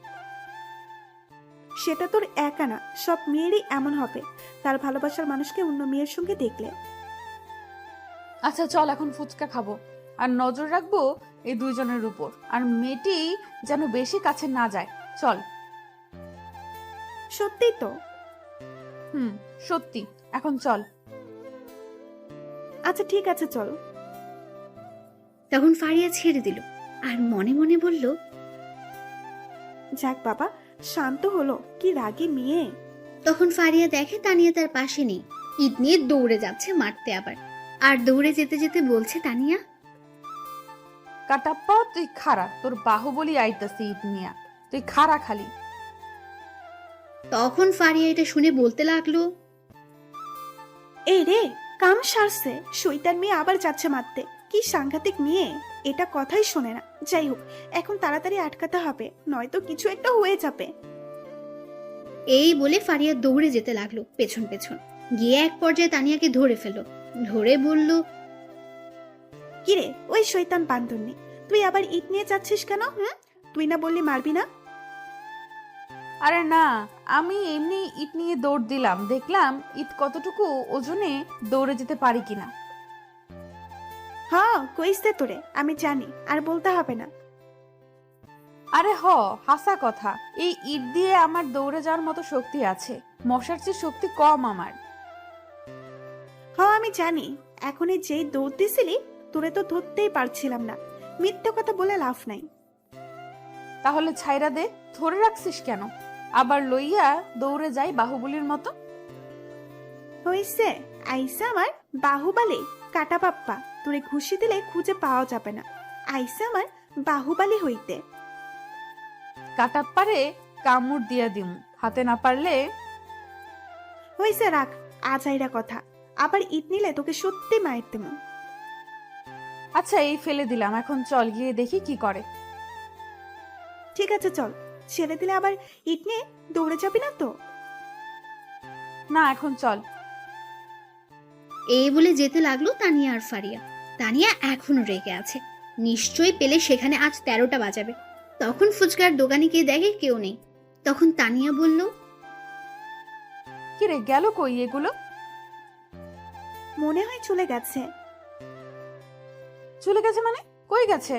সেটা তোর একা না, সব মেয়েরই এমন হবে, তার ভালোবাসার মানুষকে অন্য মেয়ের সঙ্গে দেখলে। আচ্ছা চল, এখন ফুচকা খাবো আর নজর রাখবো এই দুইজনের উপর, আর মেয়েটি যেন বেশি কাছে না যায়। চল। সত্যিই তো। সত্যি, এখন চল। আচ্ছা ঠিক আছে, চল। তখন ফারিয়া ছেড়ে দিল আর মনে মনে বলল, যাক বাবা, শান্ত হলো। কি রাগী মেয়ে। তখন ফারিয়া দেখে তানিয়া তার পাশে নেই। ইট নিয়ে দৌড়ে যাচ্ছে মারতে আবার। আর দৌড়ে যেতে যেতে বলছে তানিয়া, কাটাপ্পা তুই খারা, তোর বাহুবলি আইতাছি ইট নিয়া, তুই খারা খালি। তখন ফারিয়া এটা শুনে বলতে লাগলো, এই রে, কাম সারছে, শৈতান মেয়ে আবার যাচ্ছে মারতে। কি সাংঘাতিক মেয়ে, এটা কথাই শোনে না। যাই হোক, এখন তাড়াতাড়ি আটকাতে হবে, নয়তো কিছু একটা হয়ে যাবে। এই বলে ফারিয়া দৌড়ে যেতে লাগলো পেছন পেছন। গিয়ে এক পর্যায়ে তানিয়াকে ধরে ফেলল। ধরে বলল, কিরে ওই শৈতান বান্ধবী, তুই আবার ইট নিয়ে যাচ্ছিস কেন? তুই না বললি মারবি না? আরে না, আমি এমনি ইট নিয়ে দৌড় দিলাম, দেখলাম ইট কতটুকু ওজনে দৌড়ে যেতে পারি কিনা। হ্যাঁ কইছে তোরে, আমি জানি, আর বলতে হবে না। আরে হাসা কথা, এই ইট দিয়ে আমার দৌড়ে যাওয়ার মতো শক্তি আছে, মশার চেয়ে শক্তি কম আমার। হ্যাঁ আমি জানি, এখনই যেই দৌড় দিছিলি তোরে তো ধরতেই পারছিলাম না। মিথ্যে কথা বলে লাভ নাই। তাহলে ছাইরা দে, ধরে রাখছিস কেন? আবার লইয়া দৌড়ে যাই বাহুবলীর মতো। হইছে, আইসা আমার বাহুবালি কাটা পাপ্পা, তোরে ঘুষি দিলে খুঁজে পাওয়া যাবে না। আইসা আমার বাহুবালি হইতে। কাটাপ্পারে কামড় দিয়া দিমু, হাতে না পারলে। হইছে, রাখ আজাইরা কথা। আবার ইট নিলে তোকে সত্যি মায়ের দেবো। আচ্ছা এই ফেলে দিলাম, এখন চল গিয়ে দেখি কি করে। ঠিক আছে চল, ছেড়ে দিলে আবার ইট নিয়ে দৌড়ে যাবি না তো? না এখন চল। এই বলে যেতে লাগলো তানিয়া আর ফারিয়া। তানিয়া এখনো রেগে আছে, নিশ্চয়ই পেলে সেখানে আজ 13টা বাজাবে। তখন ফুচকার দোকানে গিয়ে দেখে কেউ নেই। তখন তানিয়া বলল, কিরে গেল কই এগুলো? মনে হয় চলে গেছে। চলে গেছে মানে? কই গেছে?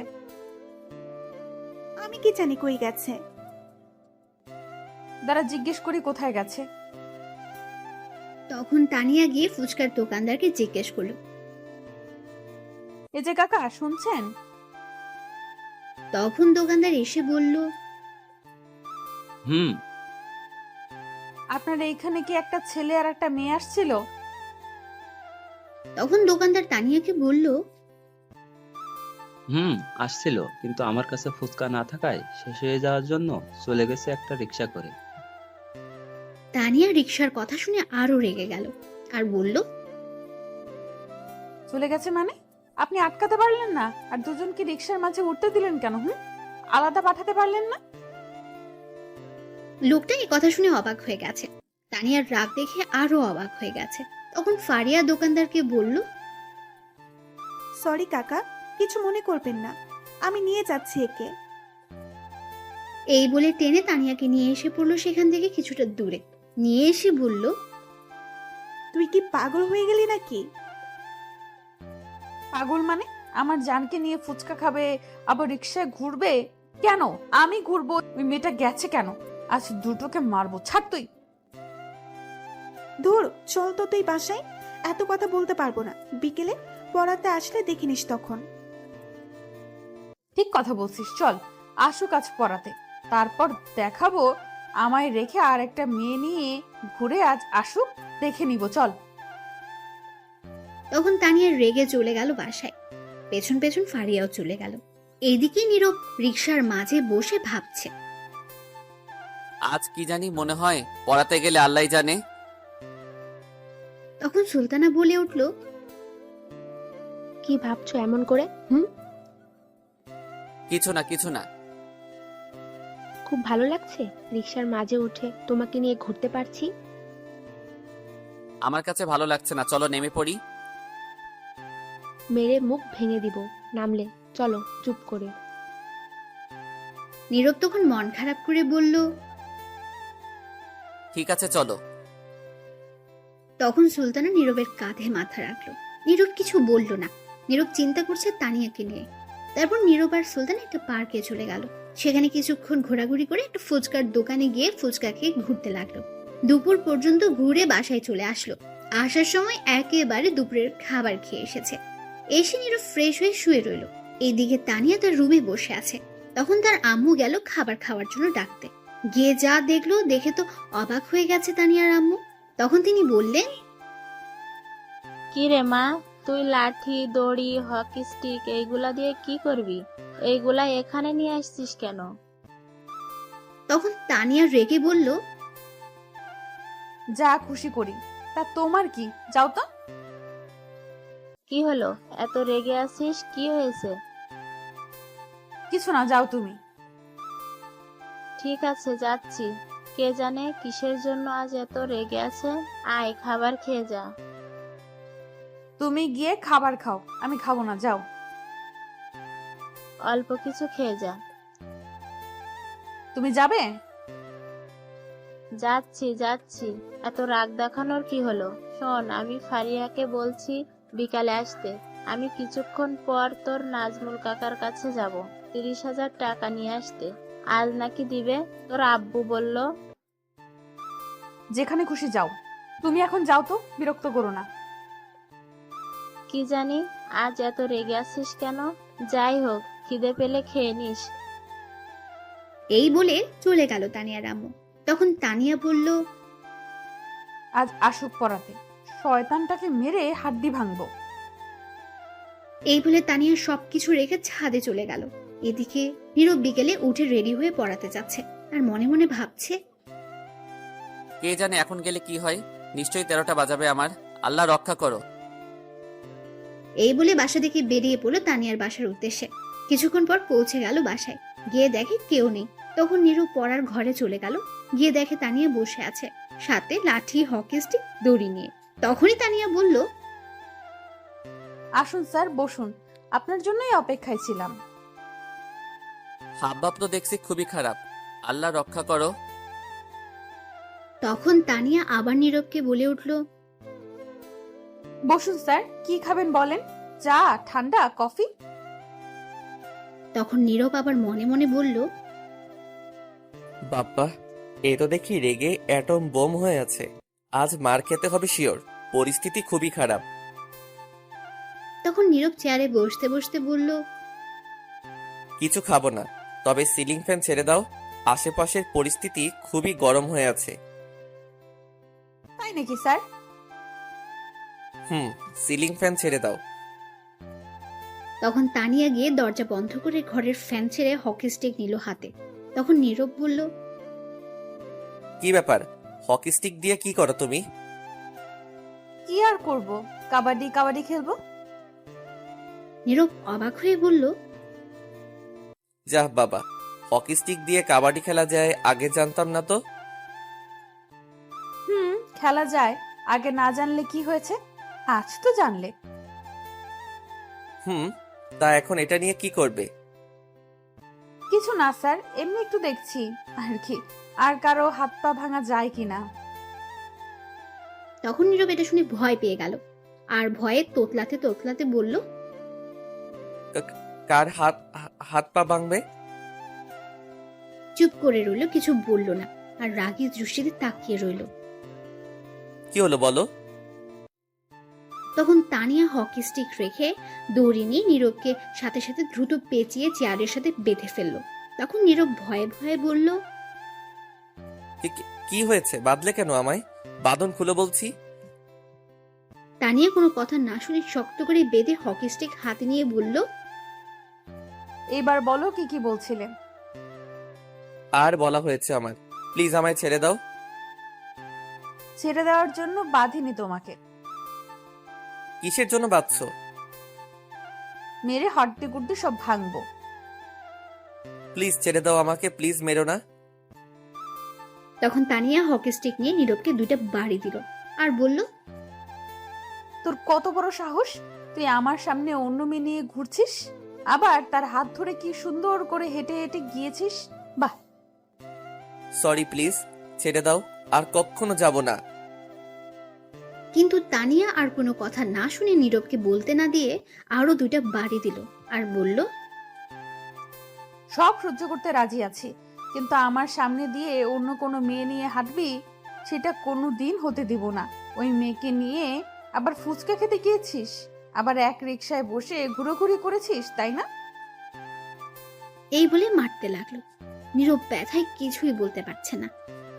আমি কি জানি কই গেছে। দাঁড়া জিজ্ঞেস করি কোথায় গেছে। তখন তানিয়া গিয়ে ফুচকার দোকানদারকে জিজ্ঞেস করলো। এই যে কাকা, শুনছেন? তখন দোকানদার এসে বলল, হুম। আপনার এইখানে কি একটা ছেলে আর একটা মেয়ে আসছিল? তখন দোকানদার তানিয়াকে বলল, হুম, আসছিল, কিন্তু আমার কাছে ফুচকা না থাকায় শেষ হয়ে যাওয়ার জন্য চলে গেছে একটা রিক্সা করে। তানিয়া রিক্সার কথা শুনে আরো রেগে গেল আর বলল, চলে গেছে মানে? আপনি আটকাতে পারলেন না? আর দুজনকে রিক্সার মাঝে উঠতে দিলেন কেন? আলাদা পাঠাতে পারলেন না? লোকটা এই কথা শুনে অবাক হয়ে গেছে। তানিয়ার রাগ দেখে আরো অবাক হয়ে গেছে। তখন ফারিয়া দোকানদারকে বলল, সরি কাকা, কিছু মনে করবেন না, আমি নিয়ে যাচ্ছি একে। এই বলে টেনে তানিয়াকে নিয়ে এসে পড়লো সেখান থেকে কিছুটা দূরে। নিয়ে এসে বলল, তুই কি পাগল হয়ে গেলি নাকি? পাগল মানে? আমার জানকে নিয়ে ফুচকা খাবে, আবার রিক্সায় ঘুরবে কেন? আমি ঘুরবো? ওই মেয়েটা গেছে কেন? আজ দুটোকে মারবো। ছাড় তুই। ধুর, চল তো তুই বাসায়। এত কথা বলতে পারবো না, বিকেলে পড়াতে আসলে দেখে নিস তখন। ঠিক কথা বলছিস, চল আসুক আজ পড়াতে, তারপর দেখাবো আমায় রেখে আর একটা মেয়ে নিয়ে ঘুরে। আজ আসুক, দেখে নিব, চল। তখন তানিয়া রেগে চলে গেল বাসায়। পেছন পেছন ফারিয়াও চলে গেল। এইদিকে নীরব রিক্সার মাঝে বসে ভাবছে। আজ কি জানি মনে হয় পড়াতে গেলে আল্লাহ জানে। তখন সুলতানা বলে উঠল, কি ভাবছো এমন করে? কিছু না কিছু না। খুব ভালো লাগছে রিক্সার মাঝে উঠে তোমাকে নিয়ে ঘুরতে পারছি। আমার কাছে ভালো লাগছে না, চলো নেমে পড়ি। মেরে মুখ ভেঙে দিব নামলে। চলো চুপ করে। নীরব তখন মন খারাপ করে বলল, ঠিক আছে চলো। তখন সুলতানা নীরবের কাঁধে মাথা রাখলো। নীরব কিছু বলল না। নীরব চিন্তা করছে তানিয়াকে নিয়ে। তারপর নীরব আর সুলতান একটা পার্কে চলে গেল। সেখানে কিছুক্ষণ ঘোরাঘুরি করে একটা ফুচকার দোকানে গিয়ে ফুচকা খেয়ে ঘুরতে লাগলো। দুপুর পর্যন্ত ঘুরে বাসায় চলে আসলো। আসার সময় একেবারে দুপুরের খাবার খেয়ে এসেছে। এসে নীরব ফ্রেশ হয়ে শুয়ে রইল। এইদিকে তানিয়া তার রুমে বসে আছে। তখন তার আম্মু গেল খাবার খাওয়ার জন্য ডাকতে। গিয়ে যা দেখলো দেখে তো অবাক হয়ে গেছে তানিয়ার আম্মু। তখন তিনি বললেন, কি রে মা, তুই লাঠি, দড়ি, হকি স্টিক এইগুলা দিয়ে কি করবি? এইগুলা এখানে নিয়ে আসছিস কেন? তখন তানিয়া রেগে বলল, যা খুশি করি, তা তোমার কি? যাও তো। কি হলো, এত রেগে আছিস? কি হয়েছে? কিছু না, যাও তুমি। ঠিক আছে, যাচ্ছি। কে জানে কিসের জন্য আজ এত রেগে আছে। আয়, খাবার খেয়ে যা। তুমি গিয়ে খাবার খাও, আমি খাবো না, যাও। অল্প কিছু খেয়ে যা। তুমি যাবে? যাচ্ছি যাচ্ছি, এত রাগ দেখানোর কি হলো? শোন, আমি ফারিয়াকে বলছি বিকালে আসতে। আমি কিছুক্ষণ পর তোর নাজমুল কাকার কাছে যাব 30,000 টাকা নিয়ে আসতে। আজ নাকি দিবে, তোর আব্বু বলল। যেখানে খুশি যাও, তুমি এখন যাও তো, বিরক্ত করো না। কি জানি আজ এত রেগে আছিস কেন? যাই হোক, খিদে পেলে খেয়ে নিস। এই বলে চলে গেল তানিয়ার আম্মু। তখন তানিয়া বলল, আজ আসুক পড়াতে, শয়তানটাকে মেরে হাড্ডি ভাঙবো। এই বলে তানিয়া সবকিছু রেখে ছাদে চলে গেল। এদিকে নীরব বিকেলে উঠে রেডি হয়ে পড়াতে যাচ্ছে আর মনে মনে ভাবছে, কে জানে এখন গেলে কি হয়। নিশ্চয়ই 13টা বাজাবে আমার। আল্লাহ রক্ষা করো। এই বলে বাসা থেকে বেরিয়ে পড়লো তানিয়ার বাসার উদ্দেশ্যে। কিছুক্ষণ পর পৌঁছে গেল বাসায়। গিয়ে দেখে কেউ নেই। তখন নীরব পড়ার ঘরে চলে গেল। গিয়ে দেখে তানিয়া বসে আছে, সাথে লাঠি, হকি স্টিক, দড়ি নিয়ে। তখনই তানিয়া বলল, আসুন স্যার, বসুন, আপনার জন্যই অপেক্ষায় ছিলাম। হাবভাব তো দেখছি খুবই খারাপ। আল্লাহ রক্ষা করো। তখন তানিয়া আবার নীরবকে বলে উঠল, বসুন স্যার, কি খাবেন বলেন? চা, ঠান্ডা, কফি? তখন নীরব আবার মনে মনে বলল, বাপ্পা, এ তো দেখি রেগে অ্যাটম বোম হয়ে আছে। আজ মার খেতে হবে শিওর। পরিস্থিতি খুবই খারাপ। তখন নীরব চেয়ারে বসতে বসতে বলল, কিছু খাবো না, তবে সিলিং ফ্যান ছেড়ে দাও। আশেপাশের পরিস্থিতি খুবই গরম হয়ে আছে। তাই নাকি স্যার? সিলিং ফ্যান ছেড়ে দাও। তখন তানিয়া গিয়ে দরজা বন্ধ করে ঘরের ফ্যান ছেড়ে হকি স্টিক নিল হাতে। তখন নীরব বলল, কি ব্যাপার, হকি স্টিক দিয়ে কি করো তুমি? কি আর করব, কাবাডি কাবাডি খেলবো। নীরব অবাক হয়ে বলল, যাহ বাবা, হকি স্টিক দিয়ে কাবাডি খেলা যায়, আগে জানতাম না তো। খেলা যায়, আগে না জানলে কি হয়েছে, আজ তো জানলে। তা এখন এটা নিয়ে কি করবে? কিছু না স্যার, এমনি একটু দেখছি আর কি, আর কারো হাত পা ভাঙা যায় কিনা। তখন নীরব এটা শুনে ভয় পেয়ে গেল আর ভয়ে তোতলাতে তোতলাতে বলল, কার হাত পা ভাঙবে? চুপ করে রইল, কিছু বলল না আর রাগী দৃষ্টিতে তাকিয়ে রইল। কি হলো বলো? তখন তানিয়া হকি স্টিক রেখে দড়ি নিয়ে নীরবকে সাথে সাথে দ্রুত পেঁচিয়ে চেয়ারের সাথে বেঁধে ফেলল। তখন নীরব ভয়ে ভয়ে বলল, কি হয়েছে, বাঁধলে কেন আমায়? বাঁধন খুলে বলছি। তানিয়া কোনো কথা না শুনে শক্ত করে বেঁধে হকি স্টিক হাতে নিয়ে বলল, এবার বলো কি কি বলছিলে। আর বলা হয়েছে আমার, প্লিজ আমায় ছেড়ে দাও। ছেড়ে দেওয়ার জন্য বাঁধিনি তোমাকে। কিসের জন্য বাঁধছো? মেরে হাড্ডি গুড্ডি সব ভাঙবো। প্লিজ ছেড়ে দাও আমাকে, প্লিজ মেরো না। তখন তানিয়া হকি স্টিক নিয়ে নীরবকে 2টা বাড়ি দিল আর বলল, তোর কত বড় সাহস, তুই আমার সামনে অন্য মেয়ে নিয়ে ঘুরছিস, আবার তার হাত ধরে কি সুন্দর করে হেঁটে হেঁটে গিয়েছিস। বাহ। সরি, প্লিজ ছেড়ে দাও, আর কখনো যাব না। কিন্তু তানিয়া আর কোনো কথা না শুনে নীরবকে বলতে না দিয়ে আরো 2টা বাড়ি দিল আর বলল, সব সহ্য করতে রাজি আছি, কিন্তু আমার সামনে দিয়ে অন্য কোনো মেয়ে নিয়ে হাঁটবি, সেটা কোনো দিন হতে দিব না। ওই মেয়েকে নিয়ে আবার ফুচকা খেতে গিয়েছিস, আবার এক রিকশায় বসে ঘুরোঘুরি করেছিস, তাই না? এই বলে মারতে লাগলো। নীরব ব্যথায় কিছুই বলতে পারছে না।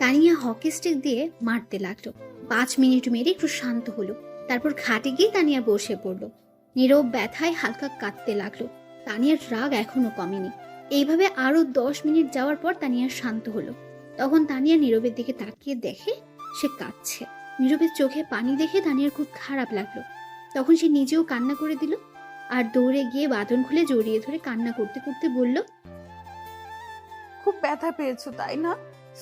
তানিয়া হকি স্টিক দিয়ে মারতে লাগলো। 5 মিনিট মেরে একটু শান্ত হলো, তারপর খাটে গিয়ে তানিয়া বসে পড়লো। নীরব ব্যথায় হালকা কাঁদতে লাগলো। তানিয়ার রাগ এখনো কমেনি। এইভাবে আরো 10 মিনিট যাওয়ার পর তানিয়া শান্ত হলো। তখন তানিয়া নীরবের দিকে তাকিয়ে দেখে সে কাঁদছে। নীরবের চোখে পানি দেখে তানিয়ার খুব খারাপ লাগলো। তখন সে নিজেও কান্না করে দিল আর দৌড়ে গিয়ে বাঁধন খুলে জড়িয়ে ধরে কান্না করতে করতে বলল, খুব ব্যথা পেয়েছো তাই না?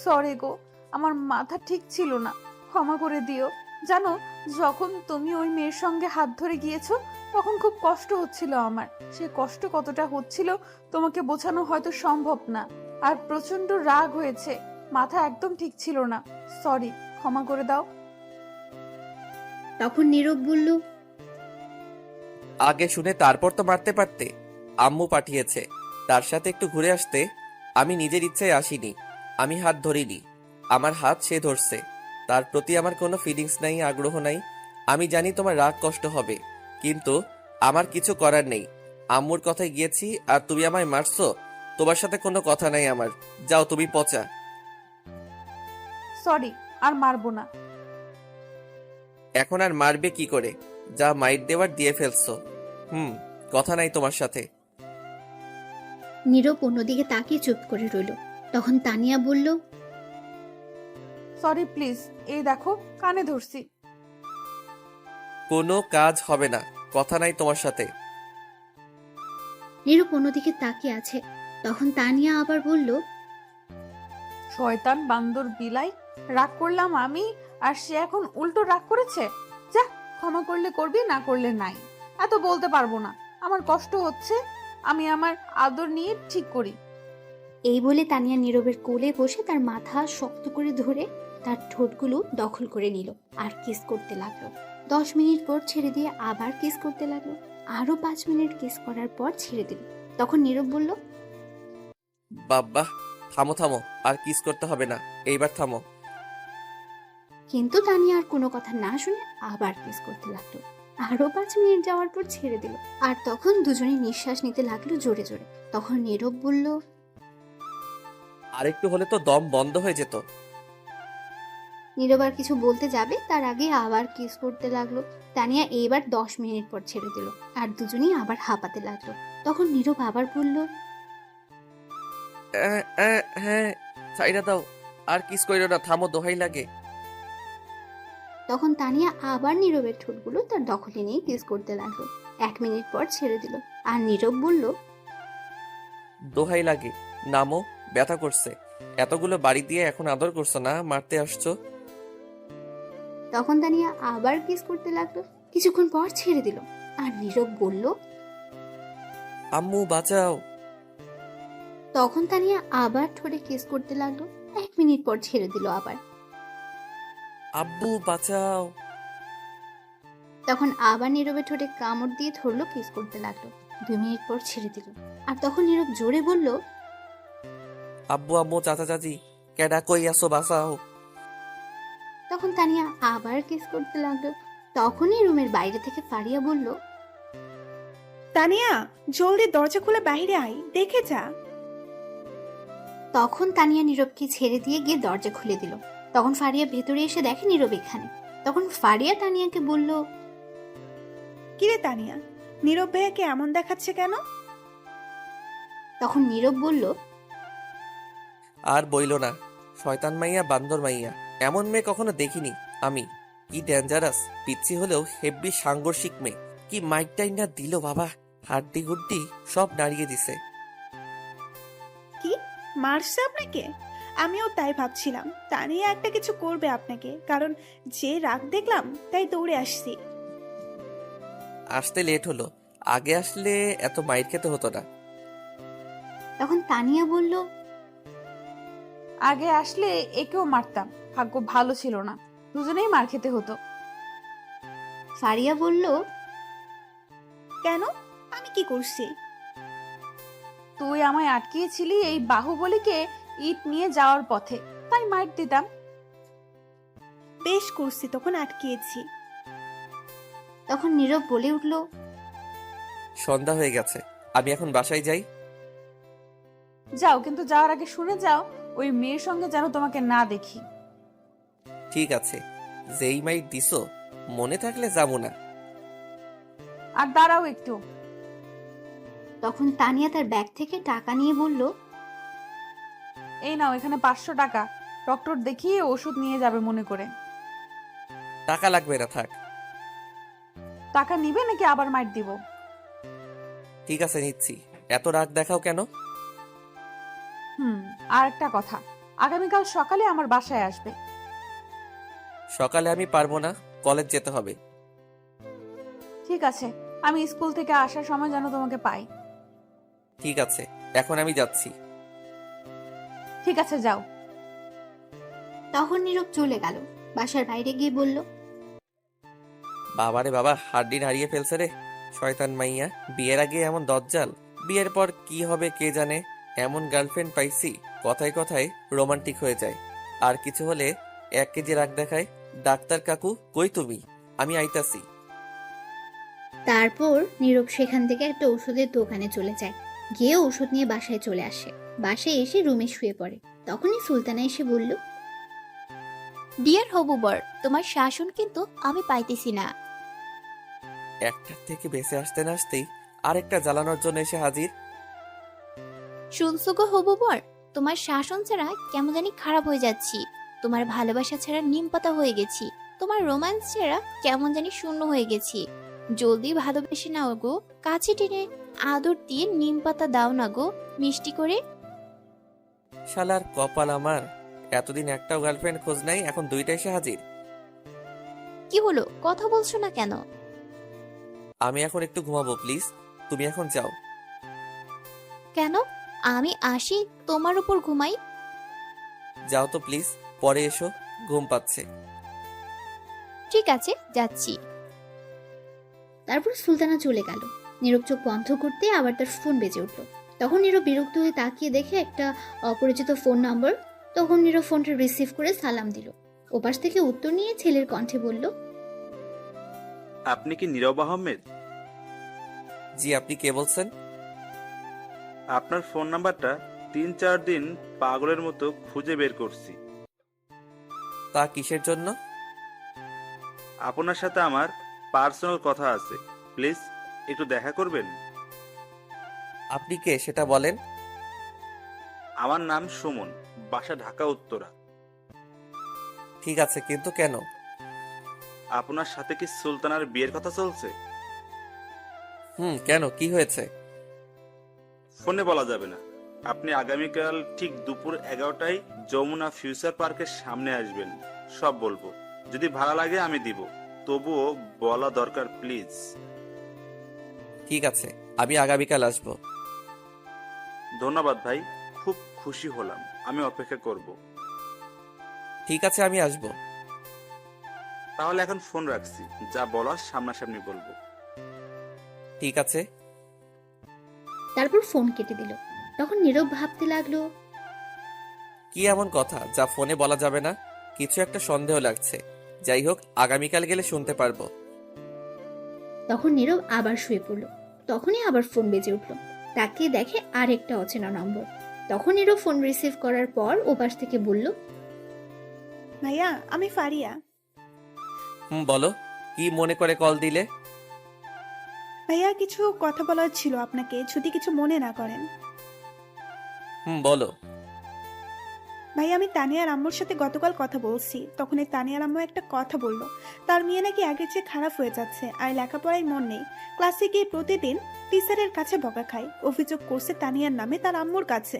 সরি গো, আমার মাথা ঠিক ছিল না, ক্ষমা করে দিও। জানো, যখন তুমি ওই মেয়ের সঙ্গে হাত ধরে গিয়েছো তখন খুব কষ্ট হচ্ছিল আমার। সে কষ্ট কতটা হচ্ছিল তোমাকে বোঝানো হয়তো সম্ভব না। আর প্রচন্ড রাগ হয়েছে, মাথা একদম ঠিক ছিল না। সরি, ক্ষমা করে দাও। তখন নীরব বলল, আগে শুনে তারপর তো মারতে পারতে। আম্মু পাঠিয়েছে, তার সাথে একটু ঘুরে আসতে। আমি নিজের ইচ্ছায় আসিনি, আমি হাত ধরিনি, আমার হাত সে ধরছে। তার প্রতি আমার কোনো ফিলিংস নাই, আগ্রহ নাই। আমি জানি তোমার রাগ কষ্ট হবে, কিন্তু আমার কিছু করার নেই। আম্মুর কথায় গিয়েছি আর তুমি আমায় মারছো। তোমার সাথে কোনো কথা নাই আমার, যাও তুমি পচা। সরি, আর মারবো না। এখন আর মারবে কি করে? যা মাইর দেওয়ার দিয়ে ফেলছো। কথা নাই তোমার সাথে। নীরব অন্যদিকে তাকিয়ে চুপ করে রইল। তখন তানিয়া বলল, সরি প্লিজ, এই দেখো কানে ধরছি। কোনো কাজ হবে না, কথা নাই তোমার সাথে। নীরব অন্যদিকে তাকিয়ে আছে। তখন তানিয়া আবার বলল, শয়তান বান্দর বিলাই, রাগ করলাম আমি আর সে এখন উল্টো রাগ করেছে। যা, ক্ষমা করলে করবি, না করলে নাই। এত বলতে পারবো না, আমার কষ্ট হচ্ছে, আমি আমার আদর নিয়ে ঠিক করি। এই বলে তানিয়া নীরবের কোলে বসে তার মাথা শক্ত করে ধরে তার ঠোঁটগুলো দখল করে নিল আর কিস করতে লাগলো। 10 মিনিট পর ছেড়ে দিয়ে আবার কিস করতে লাগলো। আরো 5 মিনিট কিস করার পর ছেড়ে দিল। তখন নীরব বলল, বাবা থামো থামো, আর কিস করতে হবে না, এইবার থামো। কিন্তু তানিয়া আর কোনো কথা না শুনে আবার কিস করতে লাগলো। আরো 5 মিনিট যাওয়ার পর ছেড়ে দিল। আর তখন দুজনে নিঃশ্বাস নিতে লাগলো জোরে জোরে। তখন নীরব বলল, আরেকটু হলে তো দম বন্ধ হয়ে যেত। নীরব আর কিছু বলতে যাবে তার আগে আবার কিস করতে লাগলো। তানিয়া এইবার 10 মিনিট পর ছেড়ে দিল আর দুজনেই আবার হাঁপাতে লাগলো। তখন নীরব আবার বলল, হ্যাঁ, সাইডা দাও, আর কিস কইরো না, থামো, দোহাই লাগে। তখন তানিয়া আবার নীরবের ঠোঁটগুলো তার দখলে নিয়ে কিস করতে লাগলো। 1 মিনিট পর ছেড়ে দিল আর নীরব বলল, দোহাই লাগে, নামো, ব্যথা করছে। এতগুলো বাড়ি দিয়ে এখন আদর করছো না, মারতে আসছো। তখন তানিয়া আবার কিস করতে লাগলো। কিছুক্ষণ পর ছেড়ে দিল আর নীরব বলল, আম্মু বাঁচাও। তখন তানিয়া আবার ঠোঁটে কিস করতে লাগলো। 1 মিনিট পর ছেড়ে দিল আবার। আব্বু বাঁচাও। তখন আবার নীরবের ঠোঁটে কামড় দিয়ে ধরলো, কিস করতে লাগলো। 2 মিনিট পর ছেড়ে দিল আর তখন নীরব জোরে বলল, আব্বু আম্মু চাচা চাচি, কেডা কই আসো, বাঁচাও। তখন তানিয়া আবার কিস করতে লাগলো। তখনই রুমের বাইরে থেকে ফারিয়া বলল, তানিয়া, জলদি দরজা খুলে বাইরে আয়, দেখে যা। তখন তানিয়া নীরবকে ছেড়ে দিয়ে গিয়ে দরজা খুলে দিল। তখন ফারিয়া ভেতরে এসে দেখে নীরব এখানে। তখন ফারিয়া তানিয়াকে বলল, কিরে তানিয়া, নীরব ভাইয়াকে এমন দেখাচ্ছে কেন? তখন নীরব বলল, আর বইলো না, শয়তান মাইয়া, বান্দর মাইয়া, এমন মেয়ে কখনো দেখিনি আমি। কি ডেঞ্জারাস, পিচ্ছি হলেও হেব্বি সাংঘর্ষিক মেয়ে। কি মাইক টাইনা দিল বাবা, হাড্ডি গুড্ডি সব নাড়িয়ে দিছে। কি মারছে আপনাকে? আমিও তাই ভাবছিলাম তানিয়া একটা কিছু করবে আপনাকে, কারণ যে রাগ দেখলাম তাই দৌড়ে আসছি। আসতে লেট হলো, আগে আসলে এত মাইর খেতে হতো না। তখন তানিয়া বলল, আগে আসলে একেও মারতাম, ভাগ্য ভালো ছিল না, দুজনেই মার খেতে হতো। ফারিয়া বলল, কেন, আমি কি করছি? তুই আমায় আটকিয়েছিলি এই বাহুবলীকে ইট নিয়ে যাওয়ার পথে, তাই মার দিতাম। বেশ করছি, তখন আটকিয়েছি। তখন নীরব বলে উঠল, সন্ধ্যা হয়ে গেছে, আমি এখন বাসায় যাই। যাও, কিন্তু যাওয়ার আগে শুনে যাও ওই মেয়ের সঙ্গে যেন তোমাকে না দেখি। ঠিক আছে, যেই মাইর দিছো মনে থাকলে যাবো না। আর দাঁড়াও একটু। তখন তানিয়া তার ব্যাগ থেকে টাকা নিয়ে বলল, এই নাও, এখানে 500 টাকা, ডক্টর দেখিয়ে ওষুধ নিয়ে যাবে মনে করে। টাকা লাগবে না, থাক। টাকা নিবে নাকি আবার মার দিব? ঠিক আছে, নিচ্ছি। এত রাগ দেখাও কেন? আর একটা কথা, আগামীকাল সকালে আমার বাসায় আসবে। সকালে আমি পারবো না, কলেজ যেতে হবে। ঠিক আছে, আমি স্কুল থেকে আসার সময় যেন তোমাকে পাই। ঠিক আছে, এখন আমি যাচ্ছি। ঠিক আছে, যাও। তখন নীরব চলে গেল। বাসার বাইরে গিয়ে বলল, বাবারে বাবা, হাড্ডি হারিয়ে ফেলছে রে শয়তান মাইয়া। বিয়ের আগে এমন দজ্জাল, বিয়ের পর কি হবে কে জানে। এমন গার্লফ্রেন্ড পাইছি, কথায় কথায় রোমান্টিক হয়ে যায়, আর কিছু হলে 1 কেজি রাগ দেখায়। ডাক্তার কাকু কই তুমি, আমি আইতাছি। তারপর নীরব সেখান থেকে একটা ওষুধের দোকানে চলে যায়। গিয়ে ওষুধ নিয়ে বাসায় চলে আসে। বাসায় এসে রুমে শুয়ে পড়ে। তখনই সুলতানা এসে বলল, ডিয়ার হবু বর, তোমার শাসন কিন্তু আমি পাইতেছি না। একটার থেকে বেঁচে আসতে না আসতেই আরেকটা জ্বালানোর জন্য এসে হাজির। শুনছো গো হবু বর, তোমার শাসন ছাড়া কেমন জানি খারাপ হয়ে যাচ্ছি। তোমার ভালোবাসা ছাড়া নিম পাতা হয়ে গেছি। তোমার রোম্যান্স ছাড়া কেমন জানি শূন্য হয়ে গেছি। জলদি ভালোবেসে নাও গো, কাছে টেনে আদর দিয়ে নিম পাতা দাও না গো, মিষ্টি করে। শালার কপাল আমার, এতদিন একটাও গার্লফ্রেন্ড খোঁজ নাই, এখন 2টা এসে হাজির। কি হলো, কথা বলছো না কেন? আমি এখন একটু ঘুমাবো, প্লিজ তুমি এখন যাও। কেন? আমি আসি তোমার উপর ঘুমাই? যাও তো প্লিজ, পরে এসো, ঘুম পাচ্ছে। ঠিক আছে, যাচ্ছি। তারপর সুলতানা চলে গেল। নীরব চোখ বন্ধ করতে আবার তার ফোন বেজে উঠল। তখন নীরব বিরক্ত হয়ে তাকিয়ে দেখে একটা অপরিচিত ফোন নম্বর। তখন নীরব ফোনটা রিসিভ করে সালাম দিল। ওপাশ থেকে উত্তর নিয়ে ছেলের কণ্ঠে বলল, আপনি কি নীরব আহমেদ? জি, আপনি কে বলছেন? আপনার ফোন নাম্বারটা 3-4 দিন পাগলের মতো খুঁজে বের করছি। তা কিসের জন্য? আপনার সাথে আমার পার্সোনাল কথা আছে, প্লিজ একটু দেখা করবেন? আপনি কে সেটা বলেন। আমার নাম সুমন, বাসা ঢাকা উত্তরা। ঠিক আছে, কিন্তু কেন? আপনার সাথে কি সুলতানার বিয়ের কথা চলছে? কেন, কি হয়েছে? ফোনে বলা যাবে না। আপনি আগামীকাল ঠিক দুপুর 11টায় যমুনা ফিউচার পার্কের সামনে আসবেন, সব বলবো। যদি ভালো লাগে আমি দিব, তবুও বলা দরকার প্লিজ। ঠিক আছে, আমি আগামীকাল আসবো। ধন্যবাদ ভাই, খুব খুশি হলাম। আমি অপেক্ষা করব। ঠিক আছে, আমি আসবো। তাহলে এখন ফোন রাখছি, যা বলার সামনাসামনি বলবো। ঠিক আছে। তারপর ফোন কেটে দিল। তখন নীরব ভাবতে লাগলো, কি এমন কথা যা ফোনে বলা যাবে না? কিছু একটা সন্দেহ লাগছে। যাই হোক, আগামীকাল গেলে শুনতে পারবো। তখন নীরব আবার শুয়ে পড়ল। তখনই আবার ফোন বেজে উঠল। তাকে দেখে আরেকটা অচেনা নম্বর। তখন নীরব ফোন রিসিভ করার পর ওপাশ থেকে বলল, ভাইয়া আমি ফারিয়া। বলো, কি মনে করে কল দিলে? ভাইয়া কিছু কথা বলার ছিল আপনাকে, যদি কিছু মনে না করেন। বলো। ভাইয়া আমি তানিয়ার আম্মুর সাথে গতকাল কথা বলছি, তখন এই তানিয়ার আম্মু একটা কথা বলল, তার মেয়ে নাকি আগের চেয়ে খারাপ হয়ে যাচ্ছে, আর লেখাপড়ায় মন নেই। ক্লাসে গিয়ে প্রতিদিন টিচারের কাছে বকা খায়। অভিযোগ করছে তানিয়ার নামে তার আম্মুর কাছে।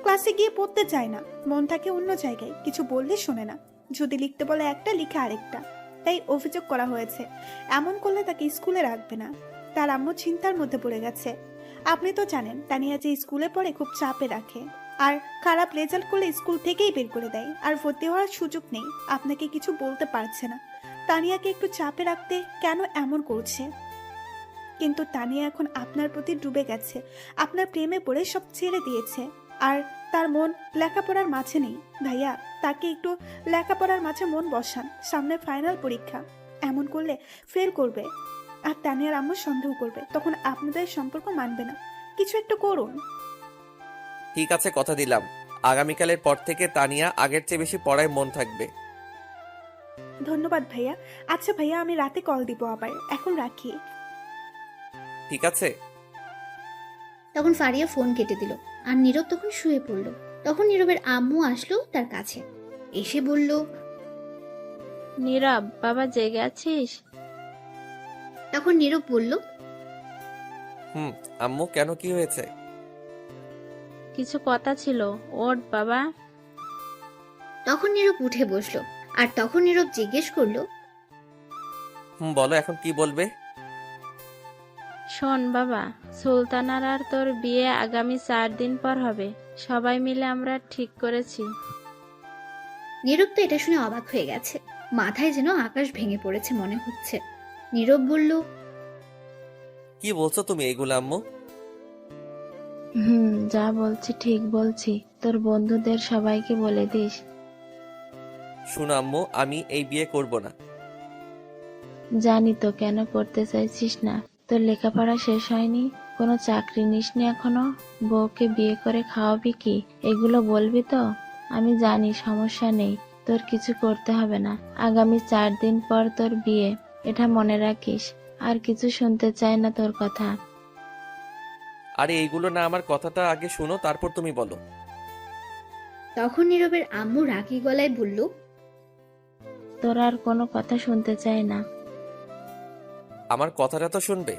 ক্লাসে গিয়ে পড়তে চায় না, মন থাকে অন্য জায়গায়, কিছু বললে শোনে না। যদি লিখতে বলে একটা, লিখে আরেকটা। তাই অভিযোগ করা হয়েছে, এমন করলে তাকে স্কুলে রাখবে না। তার আম্মু চিন্তার মধ্যে পড়ে গেছে। আপনি তো জানেন তানিয়া যে স্কুলে পড়ে খুব চাপে রাখে, আর খারাপ রেজাল্ট করলে স্কুল থেকেই বের করে দেয়, আর ভর্তি হওয়ার সুযোগ নেই। আপনাকে কিছু বলতে পারছে না। তানিয়াকে একটু চাপে রাখতে কেন এমন করছে? কিন্তু তানিয়া এখন আপনার প্রতি ডুবে গেছে, আপনার প্রেমে পড়ে সব ছেড়ে দিয়েছে। আর তার মন লেখাপড়ার মাঝে নেই। ভাইয়া তাকে একটু লেখাপড়ার মাঝে মন বসান, সামনে ফাইনাল পরীক্ষা। এমন করলে ফেল করবে, আর তানিয়ার আম্মু সন্দেহ করবে, তখন আপনাদের সম্পর্ক মানবে না। কিছু একটা করুন। ঠিক আছে, কথা দিলাম। আগামীকালের পর থেকে তানিয়া আগের চেয়ে বেশি পড়ায় মন থাকবে। ধন্যবাদ ভাইয়া। আচ্ছা ভাইয়া আমি রাতে কল দিব আবার, এখন রাখি। ঠিক আছে। তখন ফারিয়া ফোন কেটে দিল। আর নীরব তখন শুয়ে পড়ল। তখন নীরবের আম্মু আসলো তার কাছে, এসে বলল, নীরব, বাবা জেগে আছিস? তখন নীরব বলল, আম্মু, কেন, কি হয়েছে? কিছু কথা ছিল, ওঠ বাবা। তখন নীরব উঠে বসলো। আর তখন নীরব জিজ্ঞেস করলো, বলো, এখন কি বলবে? শোন বাবা, সুলতানার আর তোর বিয়ে আগামী 4 দিন পর হবে। সবাই মিলে আমরা ঠিক করেছি। নীরব তো এটা শুনে অবাক হয়ে গেছে। মাথায় যেন আকাশ ভেঙে পড়েছে মনে হচ্ছে। নীরব বলল, কি বলছো তুমি এগুলো আম্মু? যা বলছি ঠিক বলছি। তোর বন্ধুদের সবাইকে বলে দিস। শোনো আম্মু, আমি এই বিয়ে করব না। জানি তো কেন করতে চাইছিস না। তোর লেখাপড়া শেষ হয়নি, কোনো চাকরি নিসনি এখনো, বউকে বিয়ে করে খাওয়াবি কি, এগুলো বলবি তো? আমি জানি, সমস্যা নেই, তোর কিছু করতে হবে না। আগামী 4 দিন পর তোর বিয়ে, এটা মনে রাখিস। আর কিছু শুনতে চাই না তোর কথা। আরে এইগুলো না, আমার কথাটা আগে শুনো, তারপর তুমি বলো। তখন নীরবের আম্মু রাগী গলায় বলল, তোর আর কোনো কথা শুনতে চাই না। আমার কথাটা তো শুনবে।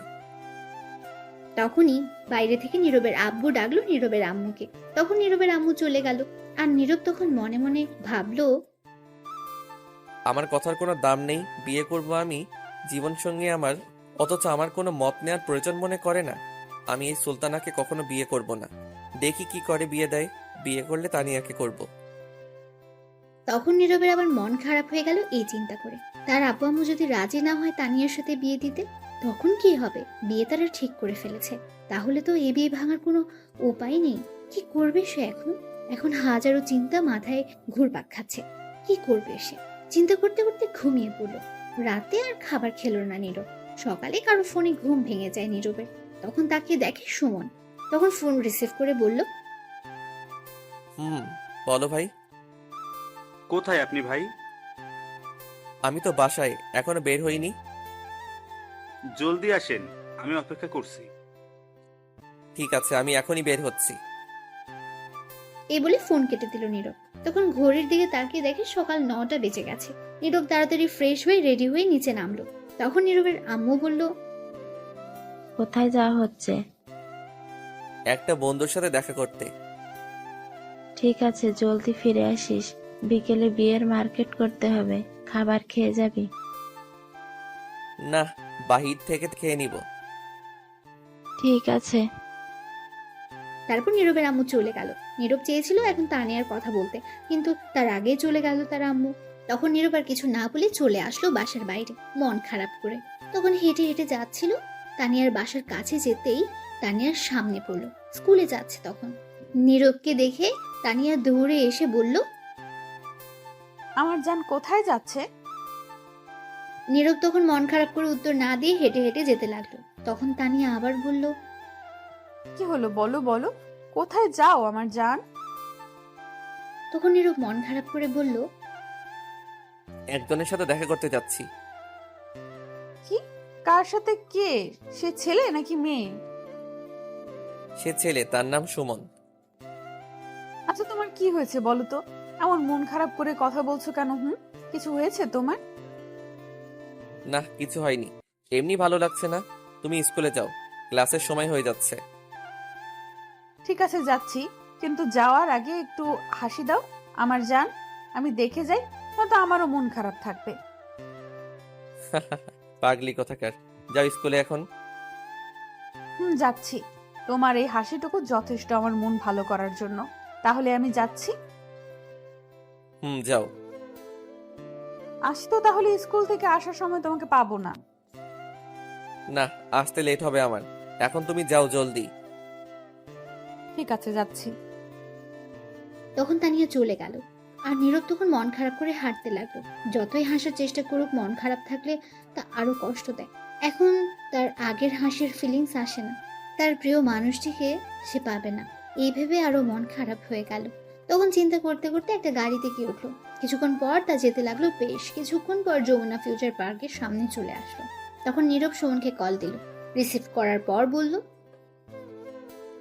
তখনই বাইরে থেকে নীরবের আব্বু ডাকলো নীরবের আম্মুকে। তখন নীরবের আম্মু চলে গেল। আর নীরব তখন মনে মনে ভাবলো, আমার কথার কোনো দাম নেই, বিয়ে করব আমি জীবনসঙ্গী আমার, অথচ আমার কোনো মত নেওয়ার প্রয়োজন মনে করে না। আমি এই সুলতানাকে কখনো বিয়ে করব না। দেখি কি করে বিয়ে দেয়, বিয়ে করলে তানিয়াকে করব। তখন নীরবের আবার মন খারাপ হয়ে গেল এই চিন্তা করে। তার আব্বু আম্মু যদি রাজি না হয় তানিয়ার সাথে বিয়ে দিতে, তখন কি হবে? বিয়ে তারা ঠিক করে ফেলেছে, তাহলে তো এই বিয়ে ভাঙার কোনো উপায় নেই। কি করবে সে এখন? এখন হাজারো চিন্তা মাথায় ঘুরপাক খাচ্ছে। কি করবে সে? চিন্তা করতে করতে ঘুমিয়ে পড়ল। রাতে আর খাবার খেলো না নীরব। সকালে কারো ফোনে ঘুম ভেঙে যায় নীরবের। তখন তাকে দেখে সুমন। তখন ফোন রিসিভ করে বলল, বলো ভাই। কোথায় আপনি ভাই? আমি তো বাসায়, এখনো বের হইনি। জলদি আসেন, আমি অপেক্ষা করছি। ঠিক আছে, আমি এখনই বের হচ্ছি। এই বলে ফোন কেটে দিল নীরব। তখন ঘড়ির দিকে তাকিয়ে দেখে সকাল 9টা বেজে গেছে। নীরব তাড়াতাড়ি ফ্রেশ হয়ে রেডি হয়ে নিচে নামলো। তখন নীরবের আম্মু বলল, কোথায় যাওয়া হচ্ছে? একটা বন্ধুর সাথে দেখা করতে। ঠিক আছে, জলদি ফিরে আসিস। বিকেলে বিয়ের মার্কেট করতে হবে, খাবার খেয়ে যাবি? না, বাহির থেকে খেয়ে নিব। ঠিক আছে। তারপর নীরবের আম্মু চলে গেল। নীরব চেয়েছিল এখন তানিয়ার কথা বলতে, কিন্তু তার আগেই চলে গেল তার আম্মু। তখন নীরব আর কিছু না বলে চলে আসলো বাসার বাইরে মন খারাপ করে। তখন হেঁটে হেঁটে যাচ্ছিল। তানিয়ার বাসার কাছে যেতেই তানিয়ার সামনে পড়লো। স্কুলে যাচ্ছে তখন। নীরবকে দেখে তানিয়া দৌড়ে এসে বলল, আমার জান কোথায় যাচ্ছে? নীরব তখন মন খারাপ করে উত্তর না দিয়ে হেঁটে হেঁটে যেতে লাগলো। তখন তানিয়া আবার বলল, কি হলো বলো বলো, কোথায় যাও আমার জান? তখন নীরব মন খারাপ করে বলল, একজনের সাথে দেখা করতে যাচ্ছি। কি? কার সাথে? কে সে? ছেলে নাকি মেয়ে? সে ছেলে, তার নাম সুমন। আচ্ছা তোমার কি হয়েছে বলো তো? এমন মন খারাপ করে কথা বলছো কেন? কিছু হয়েছে তোমার? না, কিছু হয়নি, এমনি ভালো লাগছে না। তুমি স্কুলে যাও, ক্লাসের সময় হয়ে যাচ্ছে। ঠিক আছে যাচ্ছি, কিন্তু যাওয়ার আগে একটু হাসি দাও আমার জান, আমি দেখে যাই, নয়তো আমারও মন খারাপ থাকবে। পাগলি কোথাকার। যাও স্কুলে এখন। যাচ্ছি। তোমার এই হাসিটুকু যথেষ্ট আমার মন ভালো করার জন্য। তাহলে আমি যাচ্ছি। যাও। আসি তো তাহলে স্কুল থেকে আসার সময় তোমাকে পাবো না। না, আসতে লেট হবে আমার। এখন তুমি যাও জলদি। ঠিক আছে যাচ্ছি। তখন তানিয়া চলে গেল। আর নীরব তখন মন খারাপ করে হাঁটতে লাগলো। যতই হাসার চেষ্টা করুক, মন খারাপ থাকলে তা আরো কষ্ট দেয়। এখন তার আগের হাসির ফিলিংস আসে না। তার প্রিয় মানুষটিকে সে পাবে না, এই ভেবে আরো মন খারাপ হয়ে গেল। তখন চিন্তা করতে করতে একটা গাড়িতে গিয়ে উঠলো। কিছুক্ষণ পর তা যেতে লাগলো। বেশ কিছুক্ষণ পর যমুনা ফিউচার পার্কের সামনে চলে আসলো। তখন নীরব সুমনকে কল দিল। রিসিভ করার পর বলল,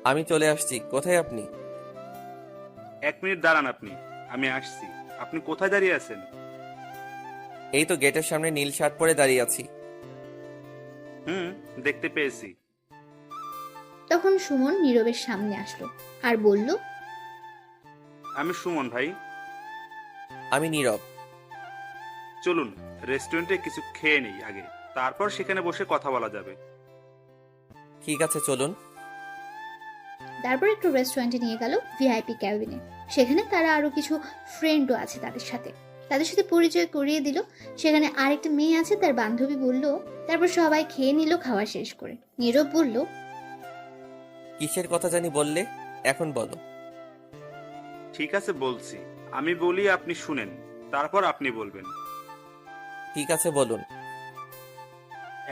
আমি চলে আসছি। কোথায় আপনি? 1 মিনিট দাঁড়ান আপনি, আমি আসছি। আপনি কোথায় দাঁড়িয়ে আছেন? এই তো গেটের সামনে নীল শার্ট পরে দাঁড়িয়ে আছি। দেখতে পেয়েছি। তখন সুমন নীরবের সামনে আসলো আর বলল, আমি সুমন ভাই। আমি নীরব। চলুন রেস্টুরেন্টে কিছু খেয়ে নেই আগে, তারপর সেখানে বসে কথা বলা যাবে। ঠিক আছে, চলুন। তারপর একটু রেস্টুরেন্টে নিয়ে গেল, ভিআইপি ক্যাবিনে। সেখানে তারা আরো কিছু ফ্রেন্ডও আছে তাদের সাথে পরিচয় করিয়ে দিল। সেখানে আরেকটা মেয়ে আছে, তার বান্ধবী বলল। তারপর সবাই খেয়ে নিল। খাওয়া শেষ করে নীরব বলল, কিসের কথা জানি বললে, এখন বলো। ঠিক আছে বলছি, আমি বলি আপনি শুনেন, তারপর আপনি বলবেন। ঠিক আছে, বলুন।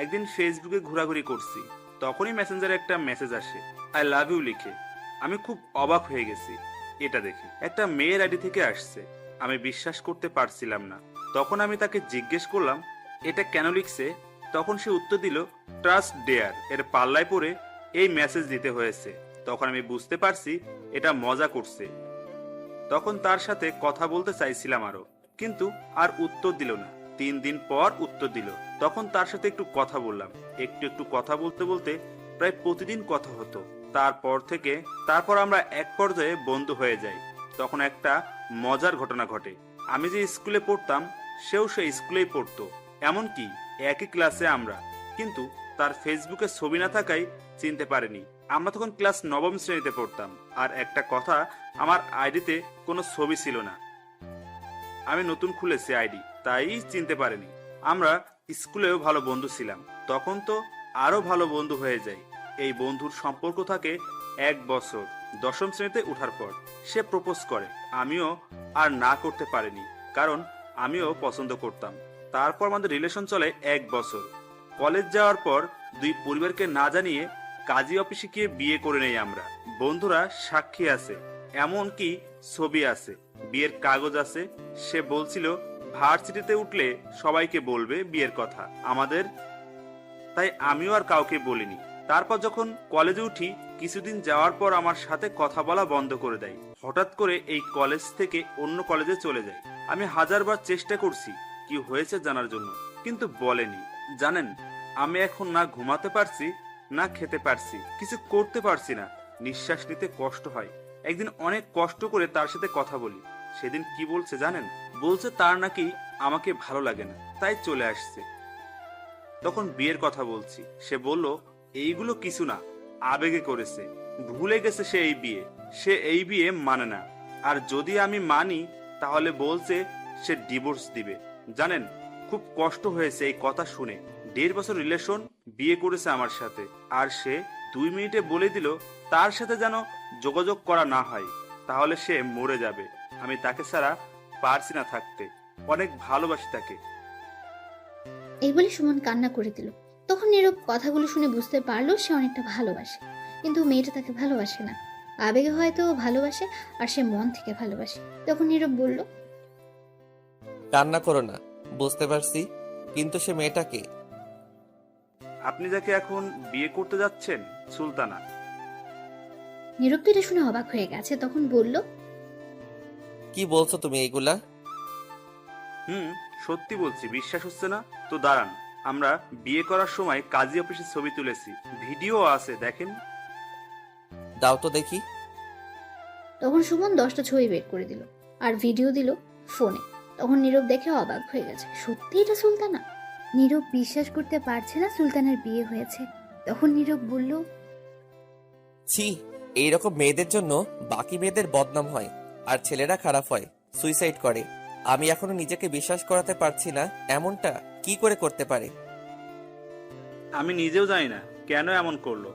একদিন ফেসবুকে ঘোরাঘুরি করছি, তখনই মেসেঞ্জারে একটা মেসেজ আসে, আই লাভ ইউ লিখে। আমি খুব অবাক হয়ে গেছি এটা দেখে। একটা মেয়ের আইডি থেকে আসছে। আমি বিশ্বাস করতে পারছিলাম না। তখন আমি তাকে জিজ্ঞেস করলাম এটা কেন লিখছে। তখন সে উত্তর দিল, ট্রাস্ট ডেয়ার এর পাল্লায় পড়ে এই মেসেজ দিতে হয়েছে। তখন আমি বুঝতে পারছি এটা মজা করছে। তখন তার সাথে কথা বলতে চাইছিলাম আরো, কিন্তু আর উত্তর দিল না। 3 দিন পর উত্তর দিল। তখন তার সাথে একটু কথা বললাম। একটু কথা বলতে বলতে প্রায় প্রতিদিন কথা হতো। তারপর আমরা এক পর্যায়ে বন্ধু হয়ে যাই। তখন একটা মজার ঘটনা ঘটে। আমি যে স্কুলে পড়তাম সেও সেই স্কুলেই পড়তো, এমনকি একই ক্লাসে আমরা। কিন্তু তার ফেসবুকে ছবি না থাকায় চিনতে পারেনি। আমরা তখন ক্লাস 9ম শ্রেণীতে পড়তাম। আর একটা কথা, আমার আইডিতে কোনো ছবি ছিল না। আমি নতুন খুলেছি আইডি, তাই চিনতে পারেনি। আমরা স্কুলেও ভালো বন্ধু ছিলাম। তখন তো আরো ভালো বন্ধু হয়ে যায়। এই বন্ধুর সম্পর্ক থাকে 1 বছর। 10ম শ্রেণীতে ওঠার পর সে প্রপোজ করে। আমিও আর না করতে পারিনি, কারণ আমিও পছন্দ করতাম। তারপর আমাদের রিলেশন চলে 1 বছর। কলেজ যাওয়ার পর দুই পরিবারকে না জানিয়ে কাজী অফিসে গিয়ে বিয়ে করে নেই আমরা। বন্ধুরা সাক্ষী আছে, এমনকি ছবি আছে, বিয়ের কাগজ আছে। সে বলছিল ভার্সিটিতে উঠলে সবাইকে বলবে বিয়ের কথা আমাদের, তাই আমিও আর কাউকে বলিনি। তারপর যখন কলেজে উঠি, কিছুদিন যাওয়ার পর আমার সাথে কথা বলা বন্ধ করে দেয়। হঠাৎ করে এই কলেজ থেকে অন্য কলেজে চলে যায়। আমি হাজারবার চেষ্টা করছি কি হয়েছে জানার জন্য, কিন্তু বলেনি। জানেন, আমি এখন না ঘুমাতে পারছি, না খেতে পারছি, কিছু করতে পারছি না, নিঃশ্বাস নিতে কষ্ট হয়। একদিন অনেক কষ্ট করে তার সাথে কথা বলি। সেদিন কি বলছে জানেন? বলছে তার নাকি আমাকে ভালো লাগে না, তাই চলে আসছে। তখন বিয়ের কথা বলছি, সে বলল এইগুলো কিছু না, আবেগে করেছে, ভুলে গেছে সে এই বিয়ে মানে না। আর যদি আমি মানি তাহলে বলছে সে ডিভোর্স দিবে। জানেন, খুব কষ্ট হয়েছে এই কথা শুনে। 1.5 বছর রিলেশন, বিয়ে করেছে আমার সাথে, আর সে 2 মিনিটে বলে দিল তার সাথে যেন যোগাযোগ করা না হয়, তাহলে সে মরে যাবে। আমি তাকে ছাড়া পারছি না থাকতে, অনেক ভালোবাসি তাকে। এই বলে সুমন কান্না করে দিল। তখন নীরব কথাগুলো শুনে বুঝতে পারলো সে অনেকটা ভালোবাসে, কিন্তু মেয়েটা তাকে ভালোবাসে না। আবেগে হয়তো ভালোবাসে, আর সে মন থেকে ভালোবাসে। তখন নীরব বলল, কান্না করো না, বুঝতে পারছি, কিন্তু সে মেয়েটাকে। আপনি যাকে এখন বিয়ে করতে যাচ্ছেন, সুলতানা। নীরব তো এটা শুনে অবাক হয়ে গেছে। তখন বলল, কি বলছো তুমি এইগুলা? সত্যি বলছি, বিশ্বাস হচ্ছে না তো দাঁড়ান, আমরা বিয়ে করার সময় কাজী অফিসে ছবি তুলেছি, ভিডিও আছে, দেখেন। দাও তো দেখি। তখন সুমন 10টা ছবি বের করে দিল আর ভিডিও দিল ফোনে। তখন নীরব দেখে অবাক হয়ে গেছে, সত্যি এটা সুলতানা। নীরব বিশ্বাস করতে পারছে না সুলতানার বিয়ে হয়েছে। তখন নীরব বলল, ছি, এইরকম মেয়েদের জন্য বাকি মেয়েদের বদনাম হয়, আর ছেলেরা খারাপ হয়, সুইসাইড করে। আমি এখনো নিজেকে বিশ্বাস করাতে পারছি না এমনটা কি করে করতে পারে। আমি নিজেও জানি না কেন এমন করলো।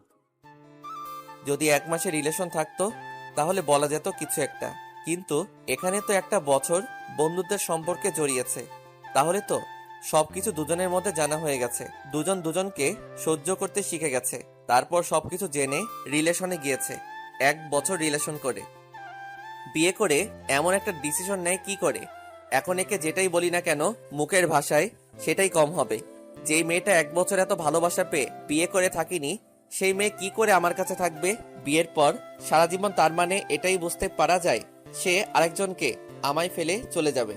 যদি 1 মাসের রিলেশন থাকতো তাহলে বলা যেত কিছু একটা, কিন্তু এখানে তো 1 বছর বন্ধুত্বের সম্পর্কে জড়িয়েছে। তাহলে তো সবকিছু দুজনের মধ্যে জানা হয়ে গেছে, দুজন দুজনকে সহ্য করতে শিখে গেছে, তারপর সবকিছু জেনে রিলেশনে গিয়েছে। 1 বছর রিলেশন করে বিয়ে করে এমন একটা ডিসিশন নেয় কি করে? এখন একে যেটাই বলি না কেন মুখের ভাষায় সেটাই কম হবে। যেই মেয়েটা 1 বছর এত ভালোবাসা পেয়ে বিয়ে করে থাকিনি, সেই মেয়ে কি করে আমার কাছে থাকবে বিয়ের পর সারা জীবন? তার মানে এটাই বুঝতে পারা যায় সে আরেকজনকে আমায় ফেলে চলে যাবে।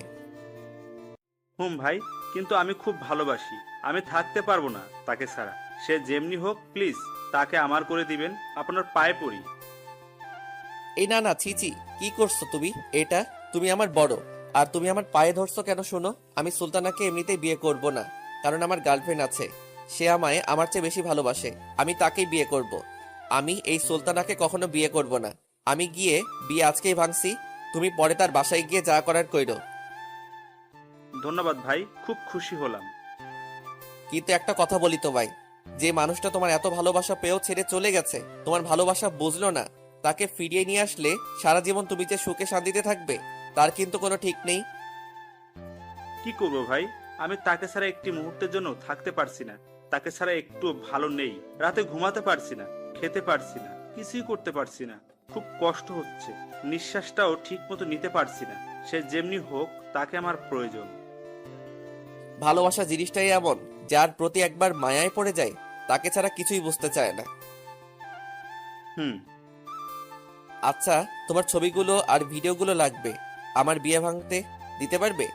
ভাই, কিন্তু আমি খুব ভালোবাসি, আমি থাকতে পারবো না তাকে ছাড়া। সে যেমনি হোক, প্লিজ তাকে আমার করে দিবেন, আপনার পায়ে পড়ি। এই না না, ছিচি, কি করছো তুমি? এটা তুমি আমার বড়, আর তুমি আমার পায়ে ধরছো কেন? শোনো, আমি সুলতানাকে এমনিতেই বিয়ে করব না, কারণ আমার গার্লফ্রেন্ড আছে, সে আমায় আমার চেয়ে বেশি ভালোবাসে, আমি তাকেই বিয়ে করব। আমি এই সুলতানাকে কখনো বিয়ে করব না। আমি গিয়ে বিয়ে আজকেই ভাঙছি, তুমি পরে তার বাসায় গিয়ে যা করার কইরো। ধন্যবাদ ভাই, খুব খুশি হলাম। কিন্তু একটা কথা বলি তোমায়, যে মানুষটা তোমার এত ভালোবাসা পেয়েও ছেড়ে চলে গেছে, তোমার ভালোবাসা বুঝলো না, তাকে ফিরিয়ে নিয়ে আসলে সারা জীবন তুমি যে সুখে শান্তিতে থাকবে তার কিন্তু কোনো ঠিক নেই। কি করবো ভাই, আমি তাকে ছাড়া একটি মুহূর্তের জন্য থাকতে পারছি না। তাকে ছাড়া একটু ভালো নেই, রাতে ঘুমাতে পারছি না, খেতে পারছি না, কিছুই করতে পারছি না, খুব কষ্ট হচ্ছে, নিঃশ্বাসটাও ঠিক মতো নিতে পারছি না। সে যেমনি হোক, তাকে আমার প্রয়োজন। ভালোবাসা জিনিসটাই এমন, যার প্রতি একবার মায়ায় পড়ে যায় তাকে ছাড়া কিছুই বুঝতে চায় না। আচ্ছা, তোমার ছবিগুলো আর ভিডিওগুলো লাগবে, আমার বিয়ে ভাঙতে দিতে পারবে?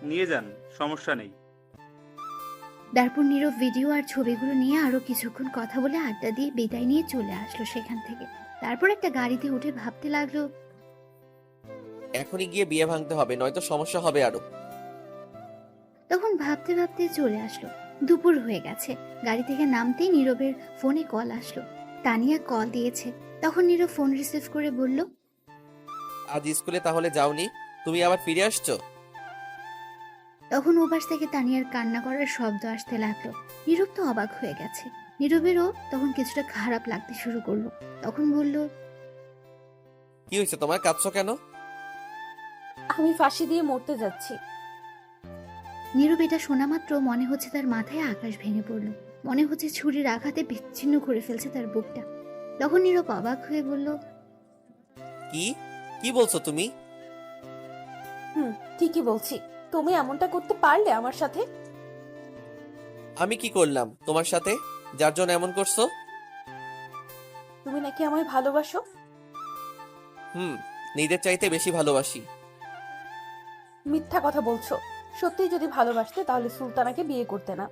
নিয়ে যান, সমস্যা নেই। তারপর নীরব ভিডিও আর ছবিগুলো নিয়ে আরো কিছুক্ষণ কথা বলে আড্ডা দিয়ে বিদায় নিয়ে চলে আসলো সেখান থেকে। তারপর একটা গাড়িতে উঠে ভাবতে লাগলো, এখনই গিয়ে বিয়ে ভাঙতে হবে, নয়তো সমস্যা হবে আরো। তখন ভাবতে ভাবতে চলে আসলো। দুপুর হয়ে গেছে। গাড়ি থেকে নামতেই নীরবের ফোনে কল আসলো। তানিয়া কল দিয়েছে। তখন নীরব ফোন রিসিভ করে বলল, আজ স্কুলে তাহলে যাওনি, তুমি আবার ফিরে আসছো? তখন ওপাশ থেকে তানিয়ার কান্না করার শব্দ আসতে লাগলো। নীরব তো অবাক হয়ে গেছে। নীরবেরও তখন কিছুটা খারাপ লাগতে শুরু করলো। তখন বলল, কি হয়েছে তোমার, কাঁদছো কেন? আমি ফাঁসি দিয়ে মরতে যাচ্ছি। নীরব এটা শোনা মাত্র মনে হচ্ছে তার মাথায় আকাশ ভেঙে পড়ল, মনে হচ্ছে ছুরির আঘাতে বিচ্ছিন্ন করে ফেলছে তার বুকটা। তখন নীরব অবাক হয়ে বলল, কি কি বলছো তুমি? ঠিকই বলছি। তুমি এমনটা করতে পারলে আমার সাথে? আমি কি করলাম তোমার সাথে যার জন্য এমন করছো? তুমি নাকি আমায় ভালোবাসো। নিজের চাইতে বেশি ভালোবাসি। মিথ্যা কথা বলছো। সত্যি যদি ভালোবাসতে তাহলে সুলতানাকে বিয়ে করতে না।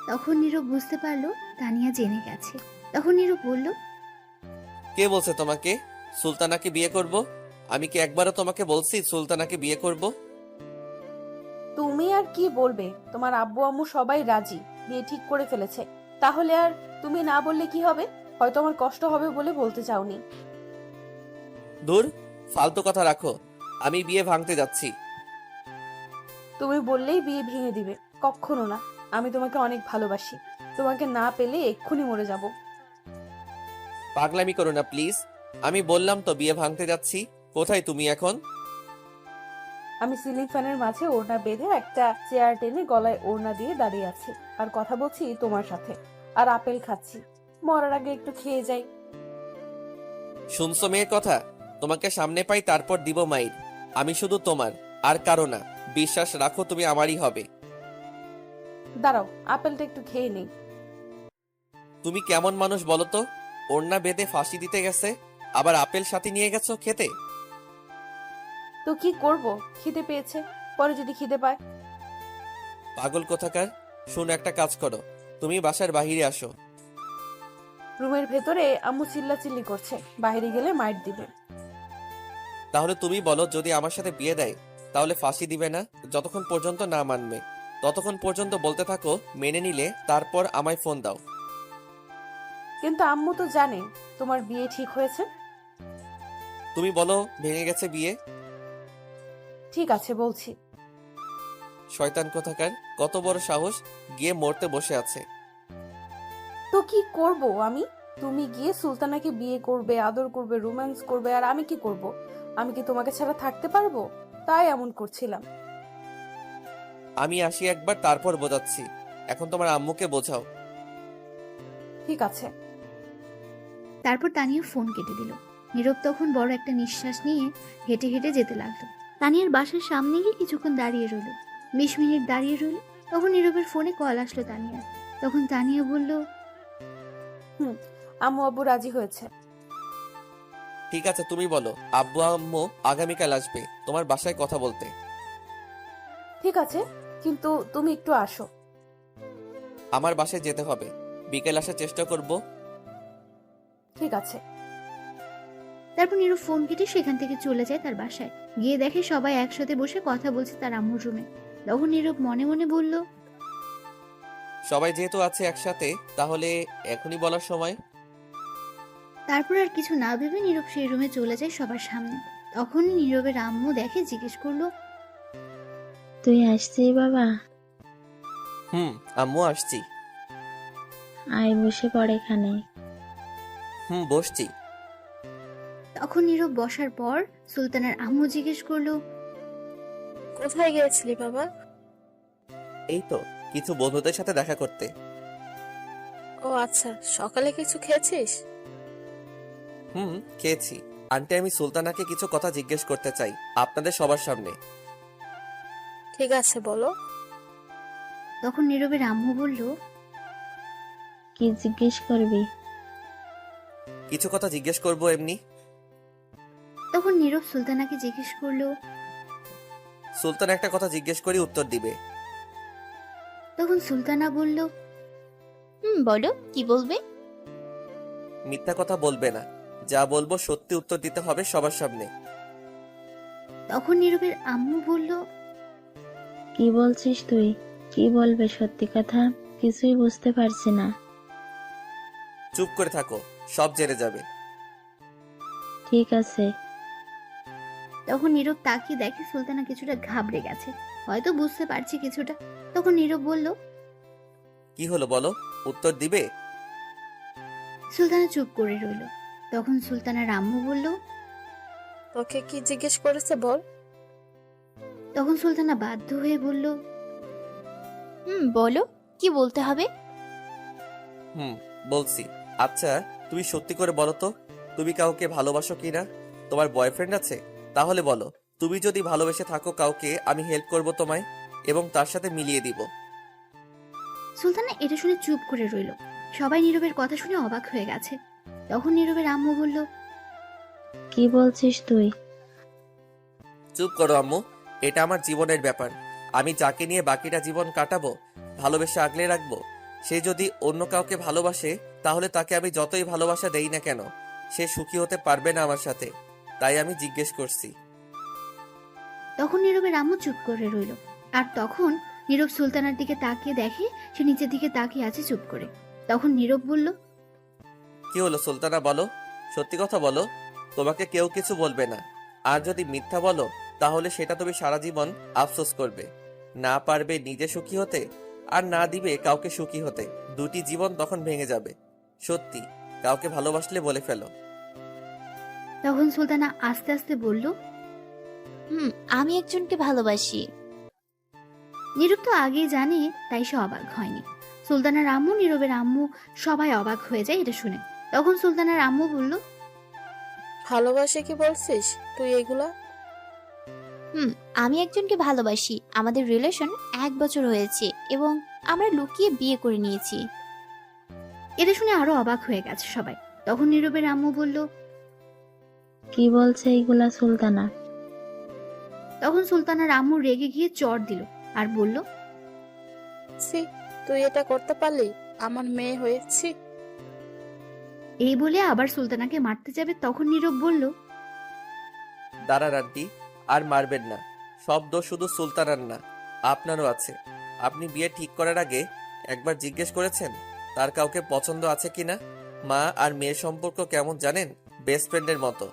তখন নীরব বুঝতে পারলো তানিয়া জেনে গেছে। তখন নীরব বলল, কে বলছে তোমাকে সুলতানাকে বিয়ে করব? আমি কি একবারও তোমাকে বলছি সুলতানাকে বিয়ে করব? তুমি আর কি বলবে? তোমার আব্বু আম্মু সবাই রাজি, বিয়ে ঠিক করে ফেলেছে। তাহলে আর তুমি না বললে কি হবে? হয়তো আমার কষ্ট হবে বলে বলতে চাওনি। দূর, ফালতু কথা রাখো। আমি বিয়ে ভাঙতে যাচ্ছি। তুমি বললেই বিয়ে ভেঙে দিবে? কখনো না। আমি তোমাকে অনেক ভালোবাসি। তোমাকে না পেলে এক্ষুনি মরে যাব। পাগলামি করো না প্লিজ। আমি বললাম তো বিয়ে ভাঙতে যাচ্ছি। কোথায় তুমি এখন? আমি সিলিং ফ্যানের মাঝে ওড়না বেঁধে একটা চেয়ার টেনে গলায় ওড়না দিয়ে দাঁড়িয়ে আছি আর কথা বলছি তোমার সাথে, আর আপেল খাচ্ছি। মরার আগে একটু খেয়ে যাই। শুনছো মেয়ের কথা? তোমাকে সামনে পাই তারপর দিব মাইর। আমি শুধু তোমার, আর কারো না। বিশ্বাস রাখো তুমি আমারই হবে। দাঁড়াও, আপেলটা একটু খেয়ে নেই। তুমি কেমন মানুষ বলো তো? ওড়না বেঁধে ফাঁসি দিতে গেছে, আবার আপেল সাথে নিয়ে গেছো খেতে। তো কি করব? খিদে পেয়েছে, পরে যদি খিদে পায়। পাগল কোথাকার। শুন, একটা কাজ করো, তুমি বাসার বাহিরে আসো। রুমের ভেতরে আম্মু চিল্লাচিল্লি করছে, বাইরে গেলে মাইর দিবে। তাহলে তুমি বলো, যদি আমার সাথে বিয়ে দেয় তাহলে ফাঁসি দিবে না? যতক্ষণ পর্যন্ত না মানবে ততক্ষণ পর্যন্ত বলতে থাকো, মেনে নিলে তারপর আমায় ফোন দাও। কিন্তু আম্মু তো জানে তোমার বিয়ে ঠিক হয়েছে। তুমি বলো ভেঙে গেছে বিয়ে। ঠিক আছে, বলছি। শয়তান কোথাকার, কত বড় সাহস, গিয়ে মরতে বসে আছে। তো কি করব আমি? তুমি গিয়ে সুলতানাকে বিয়ে করবে, আদর করবে, রোম্যান্স করবে, আর আমি কি করব? আমি কি তোমাকে ছাড়া থাকতে পারবো? তাই এমন করছিলাম। আমি আসি একবার, তারপর বোঝাচ্ছি। এখন তোমার আম্মুকে বোঝাও। ঠিক আছে। তারপর তানিয়া ফোন কেটে দিল। নীরব তখন বড় একটা নিঃশ্বাস নিয়ে হেঁটে হেঁটে যেতে লাগলো। তানিয়ার বাসার সামনে গিয়ে কিছুক্ষণ দাঁড়িয়ে রইল, 20 মিনিট দাঁড়িয়ে রইল। তখন নীরবের ফোনে কল আসলো তানিয়ার। তখন তানিয়া বলল, আম্মু আব্বু রাজি হয়েছে। ঠিক আছে, তুমি বলো আব্বু আম্মু আগামীকাল আসবে তোমার বাসায় কথা বলতে। ঠিক আছে, কিন্তু তুমি একটু আসো। আমার বাসায় যেতে হবে, বিকেল আসার চেষ্টা করব। ঠিক আছে। তারপর নীরব ফোন কেটে সেখান থেকে চলে যায় তার বাসায়। গিয়ে দেখে সবাই একসাথে বসে কথা বলছে তার আম্মুর রুমে। তখন নীরব মনে মনে বলল, সবাই যেহেতু আছে একসাথে, তাহলে এখনই বলার সময়। তারপর আর কিছু না ভেবে নীরব সেই রুমে চলে যায় সবার সামনে। তখন নীরবের আম্মু দেখে জিজ্ঞেস করলো, তুই আসছিস বাবা? আম্মু আসছি। আয় বসে পড় এখানে। বসছি। তখন নীরব বসার পর সুলতানার আম্মু জিজ্ঞেস করলো, কোথায় গিয়েছিলি বাবা? এই তো কিছু বন্ধুদের সাথে দেখা করতে। ও আচ্ছা, সকালে কিছু খেয়েছিস? খেয়েছি। আন্টি, আমি সুলতানাকে কিছু কথা জিজ্ঞেস করতে চাই আপনাদের সবার সামনে। ঠিক আছে, বলো। তখন নীরবের আম্মু বলল, কি জিজ্ঞেস করবি? কিছু কথা জিজ্ঞেস করব এমনি। তখন নীরব সুলতানাকে জিজ্ঞেস করলো, সুলতান একটা কথা জিজ্ঞেস করি, উত্তর দিবে। তখন সুলতানা বলল, বলো কি বলবে? মিথ্যা কথা বলবে না, যা বলবো সত্যি উত্তর দিতে হবে সবার সামনে। তখন নীরবের আম্মু বলল, কি বলছিস তুই? কি বলবে সত্যি কথা? কিছুই বুঝতে পারছি না। চুপ করে থাকো, সব জেনে যাবে। ঠিক আছে। তখন নীরব তাকিয়ে দেখে সুলতানা কিছুটা ঘাবড়ে গেছে, হয়তো বুঝতে পারছি কিছুটা। তখন নীরব বলল, কি হলো বলো, উত্তর দিবে? সুলতানা চুপ করে রইল। তখন সুলতানার আম্মু বলল, তোকে কি জিজ্ঞেস করেছে বল। তখন সুলতানা বাধ্য হয়ে বলল, বলো, কি বলতে হবে? বলছি। আচ্ছা, তুমি সত্যি করে বলো তো, তুমি কাউকে ভালোবাসো কিনা? তোমার বয়ফ্রেন্ড আছে? তাহলে বলো, তুমি যদি ভালোবেসে থাকো কাউকে, আমি হেল্প করব তোমায় এবং তার সাথে মিলিয়ে দিব। সুলতানা এটা শুনে চুপ করে রইল। সবাই নীরবের কথা শুনে অবাক হয়ে গেছে। তখন নীরবের আম্মু বলল, কি বলছিস তুই? চুপ করো আম্মু, এটা আমার জীবনের ব্যাপার। আমি যাকে নিয়ে বাকিটা জীবন কাটাবো, ভালোবেসে আগলে রাখবো, সে যদি অন্য কাউকে ভালোবাসে, তাহলে তাকে আমি যতই ভালোবাসা দেই না কেন, সে সুখী হতে পারবে না আমার সাথে। তাই আমি জিজ্ঞেস করছি। তখন নীরবের আম্মু চুপ করে রইল। আর তখন নীরব সুলতানার দিকে তাকিয়ে দেখে সে নিচের দিকে তাকিয়ে আছে চুপ করে। তখন নীরব বলল, কি হলো সুলতানা, বলো, সত্যি কথা বলো। তোমাকে কেউ কিছু বলবে না। আর যদি মিথ্যা বলো, তাহলে সেটা তুমি সারা জীবন আফসোস করবে। না পারবে নিজে সুখী হতে, আর না দিবে কাউকে সুখী হতে। দুটি জীবন তখন ভেঙে যাবে। সত্যি, কাউকে ভালোবাসলে বলে ফেলো। তখন সুলতানা আস্তে আস্তে বলল, আমি একজনকে ভালোবাসি। নীরব তো আগেই জানে, তাই সে অবাক হয়নি। সুলতানার আম্মু, নীরবের আম্মু সবাই অবাক হয়ে যায় এটা শুনে। তখন সুলতানার আম্মু বলল, ভালোবাসে কি বলছিস তুই এগুলা? আমি একজনকে ভালোবাসি। আমাদের রিলেশন 1 বছর হয়েছে এবং আমরা লুকিয়ে বিয়ে করে নিয়েছি। এটা শুনে আরো অবাক হয়ে গেছে সবাই। তখন নীরবের আম্মু বলল, কি বলছে এইগুলা সুলতানা? তখন সুলতানার আম্মু রেগে গিয়ে চড় দিল আর বলল, ছি, তুই এটা করতে পারলি আমার মেয়ে হয়েছি? এই বলে আবার সুলতানাকে মারতে যাবে। তখন নীরব বলল, দাঁড়ান আন্টি, আর মারবেন না। সব দোষ শুধু সুলতানার না, আপনারও আছে। আপনি বিয়ে ঠিক করার আগে একবার জিজ্ঞেস করেছেন তার কাউকে পছন্দ আছে কিনা? মা আর মেয়ের সম্পর্ক কেমন জানেন? বেস্ট ফ্রেন্ডের মতো।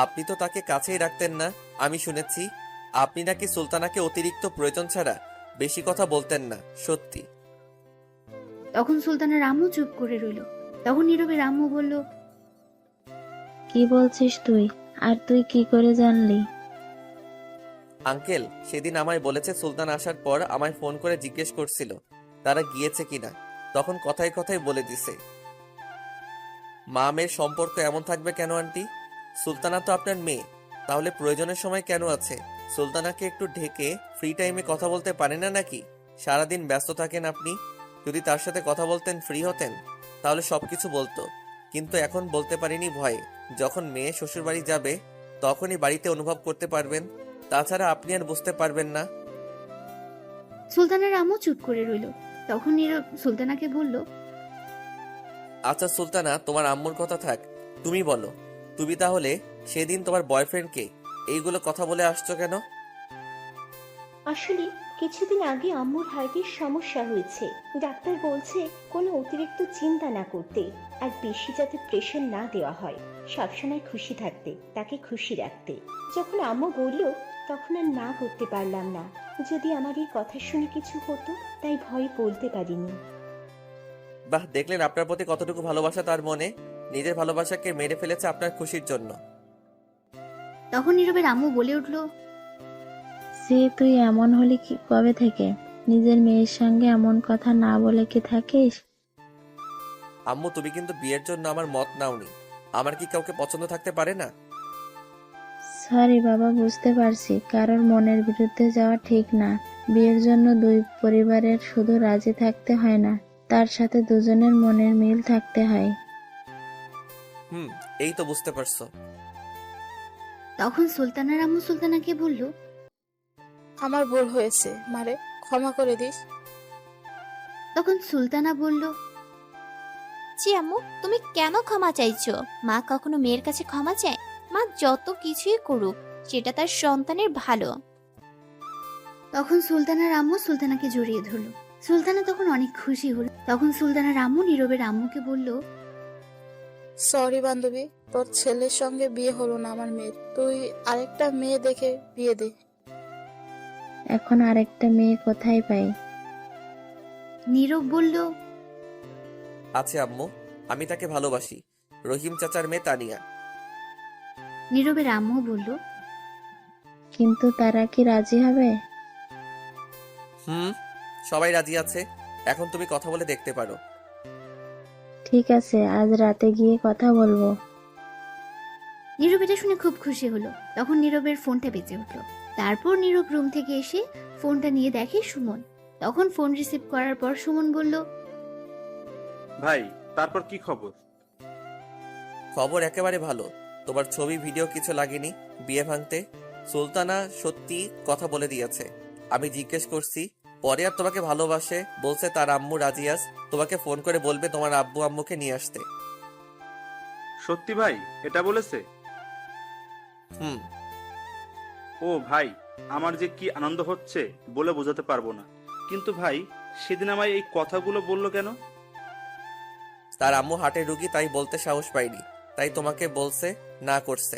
আপনি তো তাকে কাছেই রাখতেন না। আমি শুনেছি আপনি নাকি সুলতানাকে অতিরিক্ত প্রয়োজন ছাড়া বেশি কথা বলতেন না। সত্যি? তখন সুলতানার আম্মু চুপ করে রইল। তখন নীরবের আম্মু বলল, কি বলছিস তুই? আর তুই কি করে জানলি? আঙ্কেল সেদিন আমায় বলেছে সুলতান আসার পর আমায় ফোন করে জিজ্ঞেস করছিল তারা গিয়েছে কিনা। তখন কথায় কথায় বলে দিছে। মা মেয়ের সম্পর্ক এমন থাকবে কেন আন্টি? সুলতানা তো আপনার মেয়ে, তাহলে প্রয়োজনের সময় কেন আছে? সুলতানাকে একটু ঢেকে ফ্রি টাইমে কথা বলতে পারে না নাকি? সারাদিন ব্যস্ত থাকেন আপনি। যদি তার সাথে কথা বলতেন, ফ্রি হতেন, তাহলে সবকিছু বলতো। কিন্তু এখন বলতে পারিনি ভয়ে। যখন মেয়ে শ্বশুরবাড়ি যাবে, তখনই বাড়িতে অনুভব করতে পারবেন। তাছাড়া আপনি আর বুঝতে পারবেন না। সুলতানার আম্মু চুপ করে রইল। তখন নীরব সুলতানাকে বলল, আচ্ছা সুলতানা, তোমার আম্মুর কথা থাক, তুমি বলো, তুমি তাহলে সেদিন তোমার বয়ফ্রেন্ডকে এইগুলো কথা বলে আসছো কেন? আসলে কিছুদিন আগে আম্মুর হার্টের সমস্যা হয়েছে। ডাক্তার বলছে কোনো অতিরিক্ত চিন্তা না করতে, আর বেশি যাতে প্রেশার না দেওয়া হয়, সবসময় খুশি থাকতে, তাকে খুশি রাখতে। যখন আম্মু বলল, তখন আর না করতে পারলাম না। যদি আমার এই কথা শুনে কিছু হতো, তাই ভয় বলতে পারিনি। বাহ, দেখলেন আপনার প্রতি কতটুকু ভালোবাসা তার মনে। নিজের ভালোবাসাকে মেরে ফেলেছে আপনার খুশির জন্য। তখন নীরবের আম্মু বলে উঠল, সে তুই এমন হলি কি কবে থেকে? নিজের মেয়ের সঙ্গে এমন কথা না বলে কি থাকিস? আম্মু, তুমি কিন্তু বিয়ের জন্য আমার মত নাওনি। আমার কি কাউকে পছন্দ থাকতে পারে না? সরি বাবা, বুঝতে পারছি কারোর মনের বিরুদ্ধে যাওয়া ঠিক না। বিয়ের জন্য দুই পরিবারের শুধু রাজি থাকতে হয় না, তার সাথে দুজনের মনের মিল থাকতে হয়। এই তো বুঝতে পারছো। তখন সুলতানার আম্মু সুলতানাকে বলল, আমার ভুল হয়েছে, মারে ক্ষমা করে দিস। তখন সুলতানা বলল, জি আম্মু, তুমি কেন ক্ষমা চাইছো? মা কখনো মেয়ের কাছে ক্ষমা চায়? মা যত কিছুই করুক, সেটা তার সন্তানের ভালো। তখন সুলতানার আম্মু সুলতানাকে জড়িয়ে ধরল। সুলতানা তখন অনেক খুশি হল। তখন সুলতানার আম্মু নীরবের আম্মুকে বলল, সরি বান্ধবী, তোর ছেলের সঙ্গে বিয়ে হলো না আমার মেয়ের। তুই আরেকটা মেয়ে দেখে বিয়ে দে। এখন আরেকটা মেয়ে কোথায় পাই? নীরব বলল, আছে আম্মু, আমি তাকে ভালোবাসি। রহিম চাচার মেয়ে তানিয়া। নীরবের আম্মু বলল, কিন্তু তারা কি রাজি হবে? হুম, সবাই রাজি আছে। এখন তুমি কথা বলে দেখতে পারো। ঠিক আছে, আজ রাতে গিয়ে কথা বলবো। নীরব এটা শুনে খুব খুশি হলো। তখন নীরবের ফোনটা বেজে উঠলো। তারপর নীরব রুম থেকে এসে ফোনটা নিয়ে দেখে সুমন। তখন ফোন রিসিভ করার পর সুমন বলল, ভাই, তারপর কি খবর? খবর একেবারে ভালো। তোমার ছবি ভিডিও কিছু লাগেনি বিয়ে ভাঙতে। সুলতানা সত্যি কথা বলে দিয়েছে। আমি জিজ্ঞেস করছি, পরে আর তোমাকে ভালোবাসে বলছে। তার আম্মু রাজিয়াস তোমাকে ফোন করে বলবে তোমার আব্বু আম্মুকে নিয়ে আসতে। সত্যি ভাই এটা বলেছে? হুম। ও ভাই, আমার যে কি আনন্দ হচ্ছে বলে বোঝাতে পারবো না। কিন্তু ভাই, সেদিন আমায় এই কথাগুলো বললো কেন? তার আম্মু হার্টের রুগী, তাই বলতে সাহস পাইনি, তাই তোমাকে বলছে না করছে।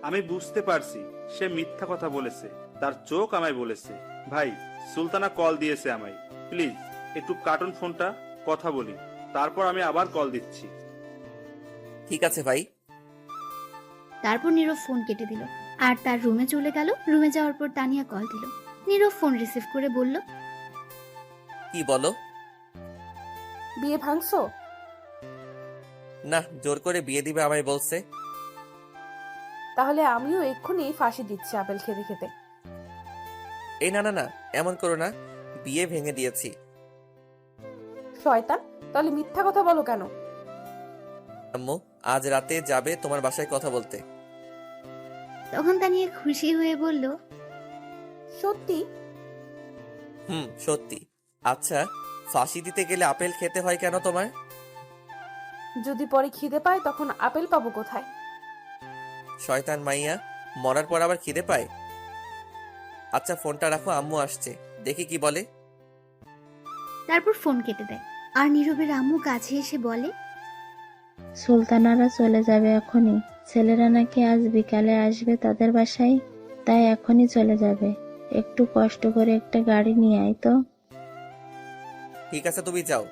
আমি বুঝতে পারছি সে মিথ্যা কথা বলেছে, তার চোখ আমায় বলেছে। ভাই, সুলতানা কল দিয়েছে আমায়। প্লিজ একটু কার্টুন ফোনটা, কথা বলি, তারপর আমি আবার কল দিচ্ছি। ঠিক আছে ভাই। তারপর নীরব ফোন কেটে দিল আর তার রুমে চলে গেল। রুমে যাওয়ার পর তানিয়া কল দিল। নীরব ফোন রিসিভ করে বলল, কি বলো? বিয়ে ভাঙছো? না, জোর করে বিয়ে দিবে আমায় বলছে। তাহলে আমিও এক্ষুনি ফাঁসি দিচ্ছি আপেল খেতে খেতে। এই না না না, এমন করো না, বিয়ে ভেঙে দিয়েছি। শয়তান, তাহলে মিথ্যা কথা বলো কেন? আম্মু আজ রাতে যাবে তোমার বাসায় কথা বলতে। তখন তানিয়া খুশি হয়ে বলল, সত্যি? হুম, সত্যি। আচ্ছা, ফাঁসি দিতে গেলে আপেল খেতে হয় কেন তোমার? যদি পরে খিদে পায় তখন আপেল পাবো কোথায়? শয়তান মাইয়া, মরার পর আবার খিদে পায়? আচ্ছা ফোনটা রাখো, আম্মু আসছে, দেখি কি বলে। তারপর ফোন কেটে দেয়। আর নীরবের আম্মু কাছে এসে বলে, সুলতানারা চলে যাবে এখনই। ছেলেরা নাকি আজ বিকালে আসবে তাদের বাসায়, তাই এখনই চলে যাবে। একটু কষ্ট করে একটা গাড়ি নিয়ে আয় তো। ঠিক আছে, তুমি যাও।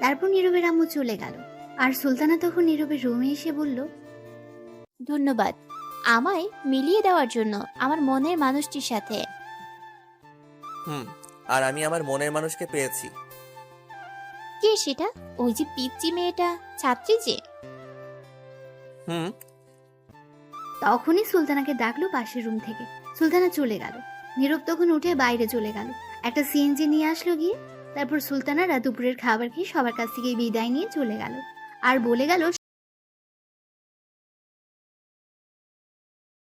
তারপর নীরবের আম্মু চলে গেল। আর সুলতানা তখন নীরবের রুমে এসে বলল, ধন্যবাদ আমায় মিলিয়ে দেওয়ার জন্য আমার মনের মানুষটির সাথে। হুম, আর আমি আমার মনের মানুষকে পেয়েছি। কে সেটা? ওই যে পিচ্চি মেয়েটা, ছাত্রী যে? হুম। তখনই সুলতানাকে ডাকলো পাশের রুম থেকে। সুলতানা চলে গেল। নীরব তখন উঠে বাইরে চলে গেল। একটা সিএনজি নিয়ে আসলো গিয়ে। তারপর সুলতানারা দুপুরের খাবার খেয়ে সবার কাছ থেকে বিদায় নিয়ে চলে গেল। আর বলে গেল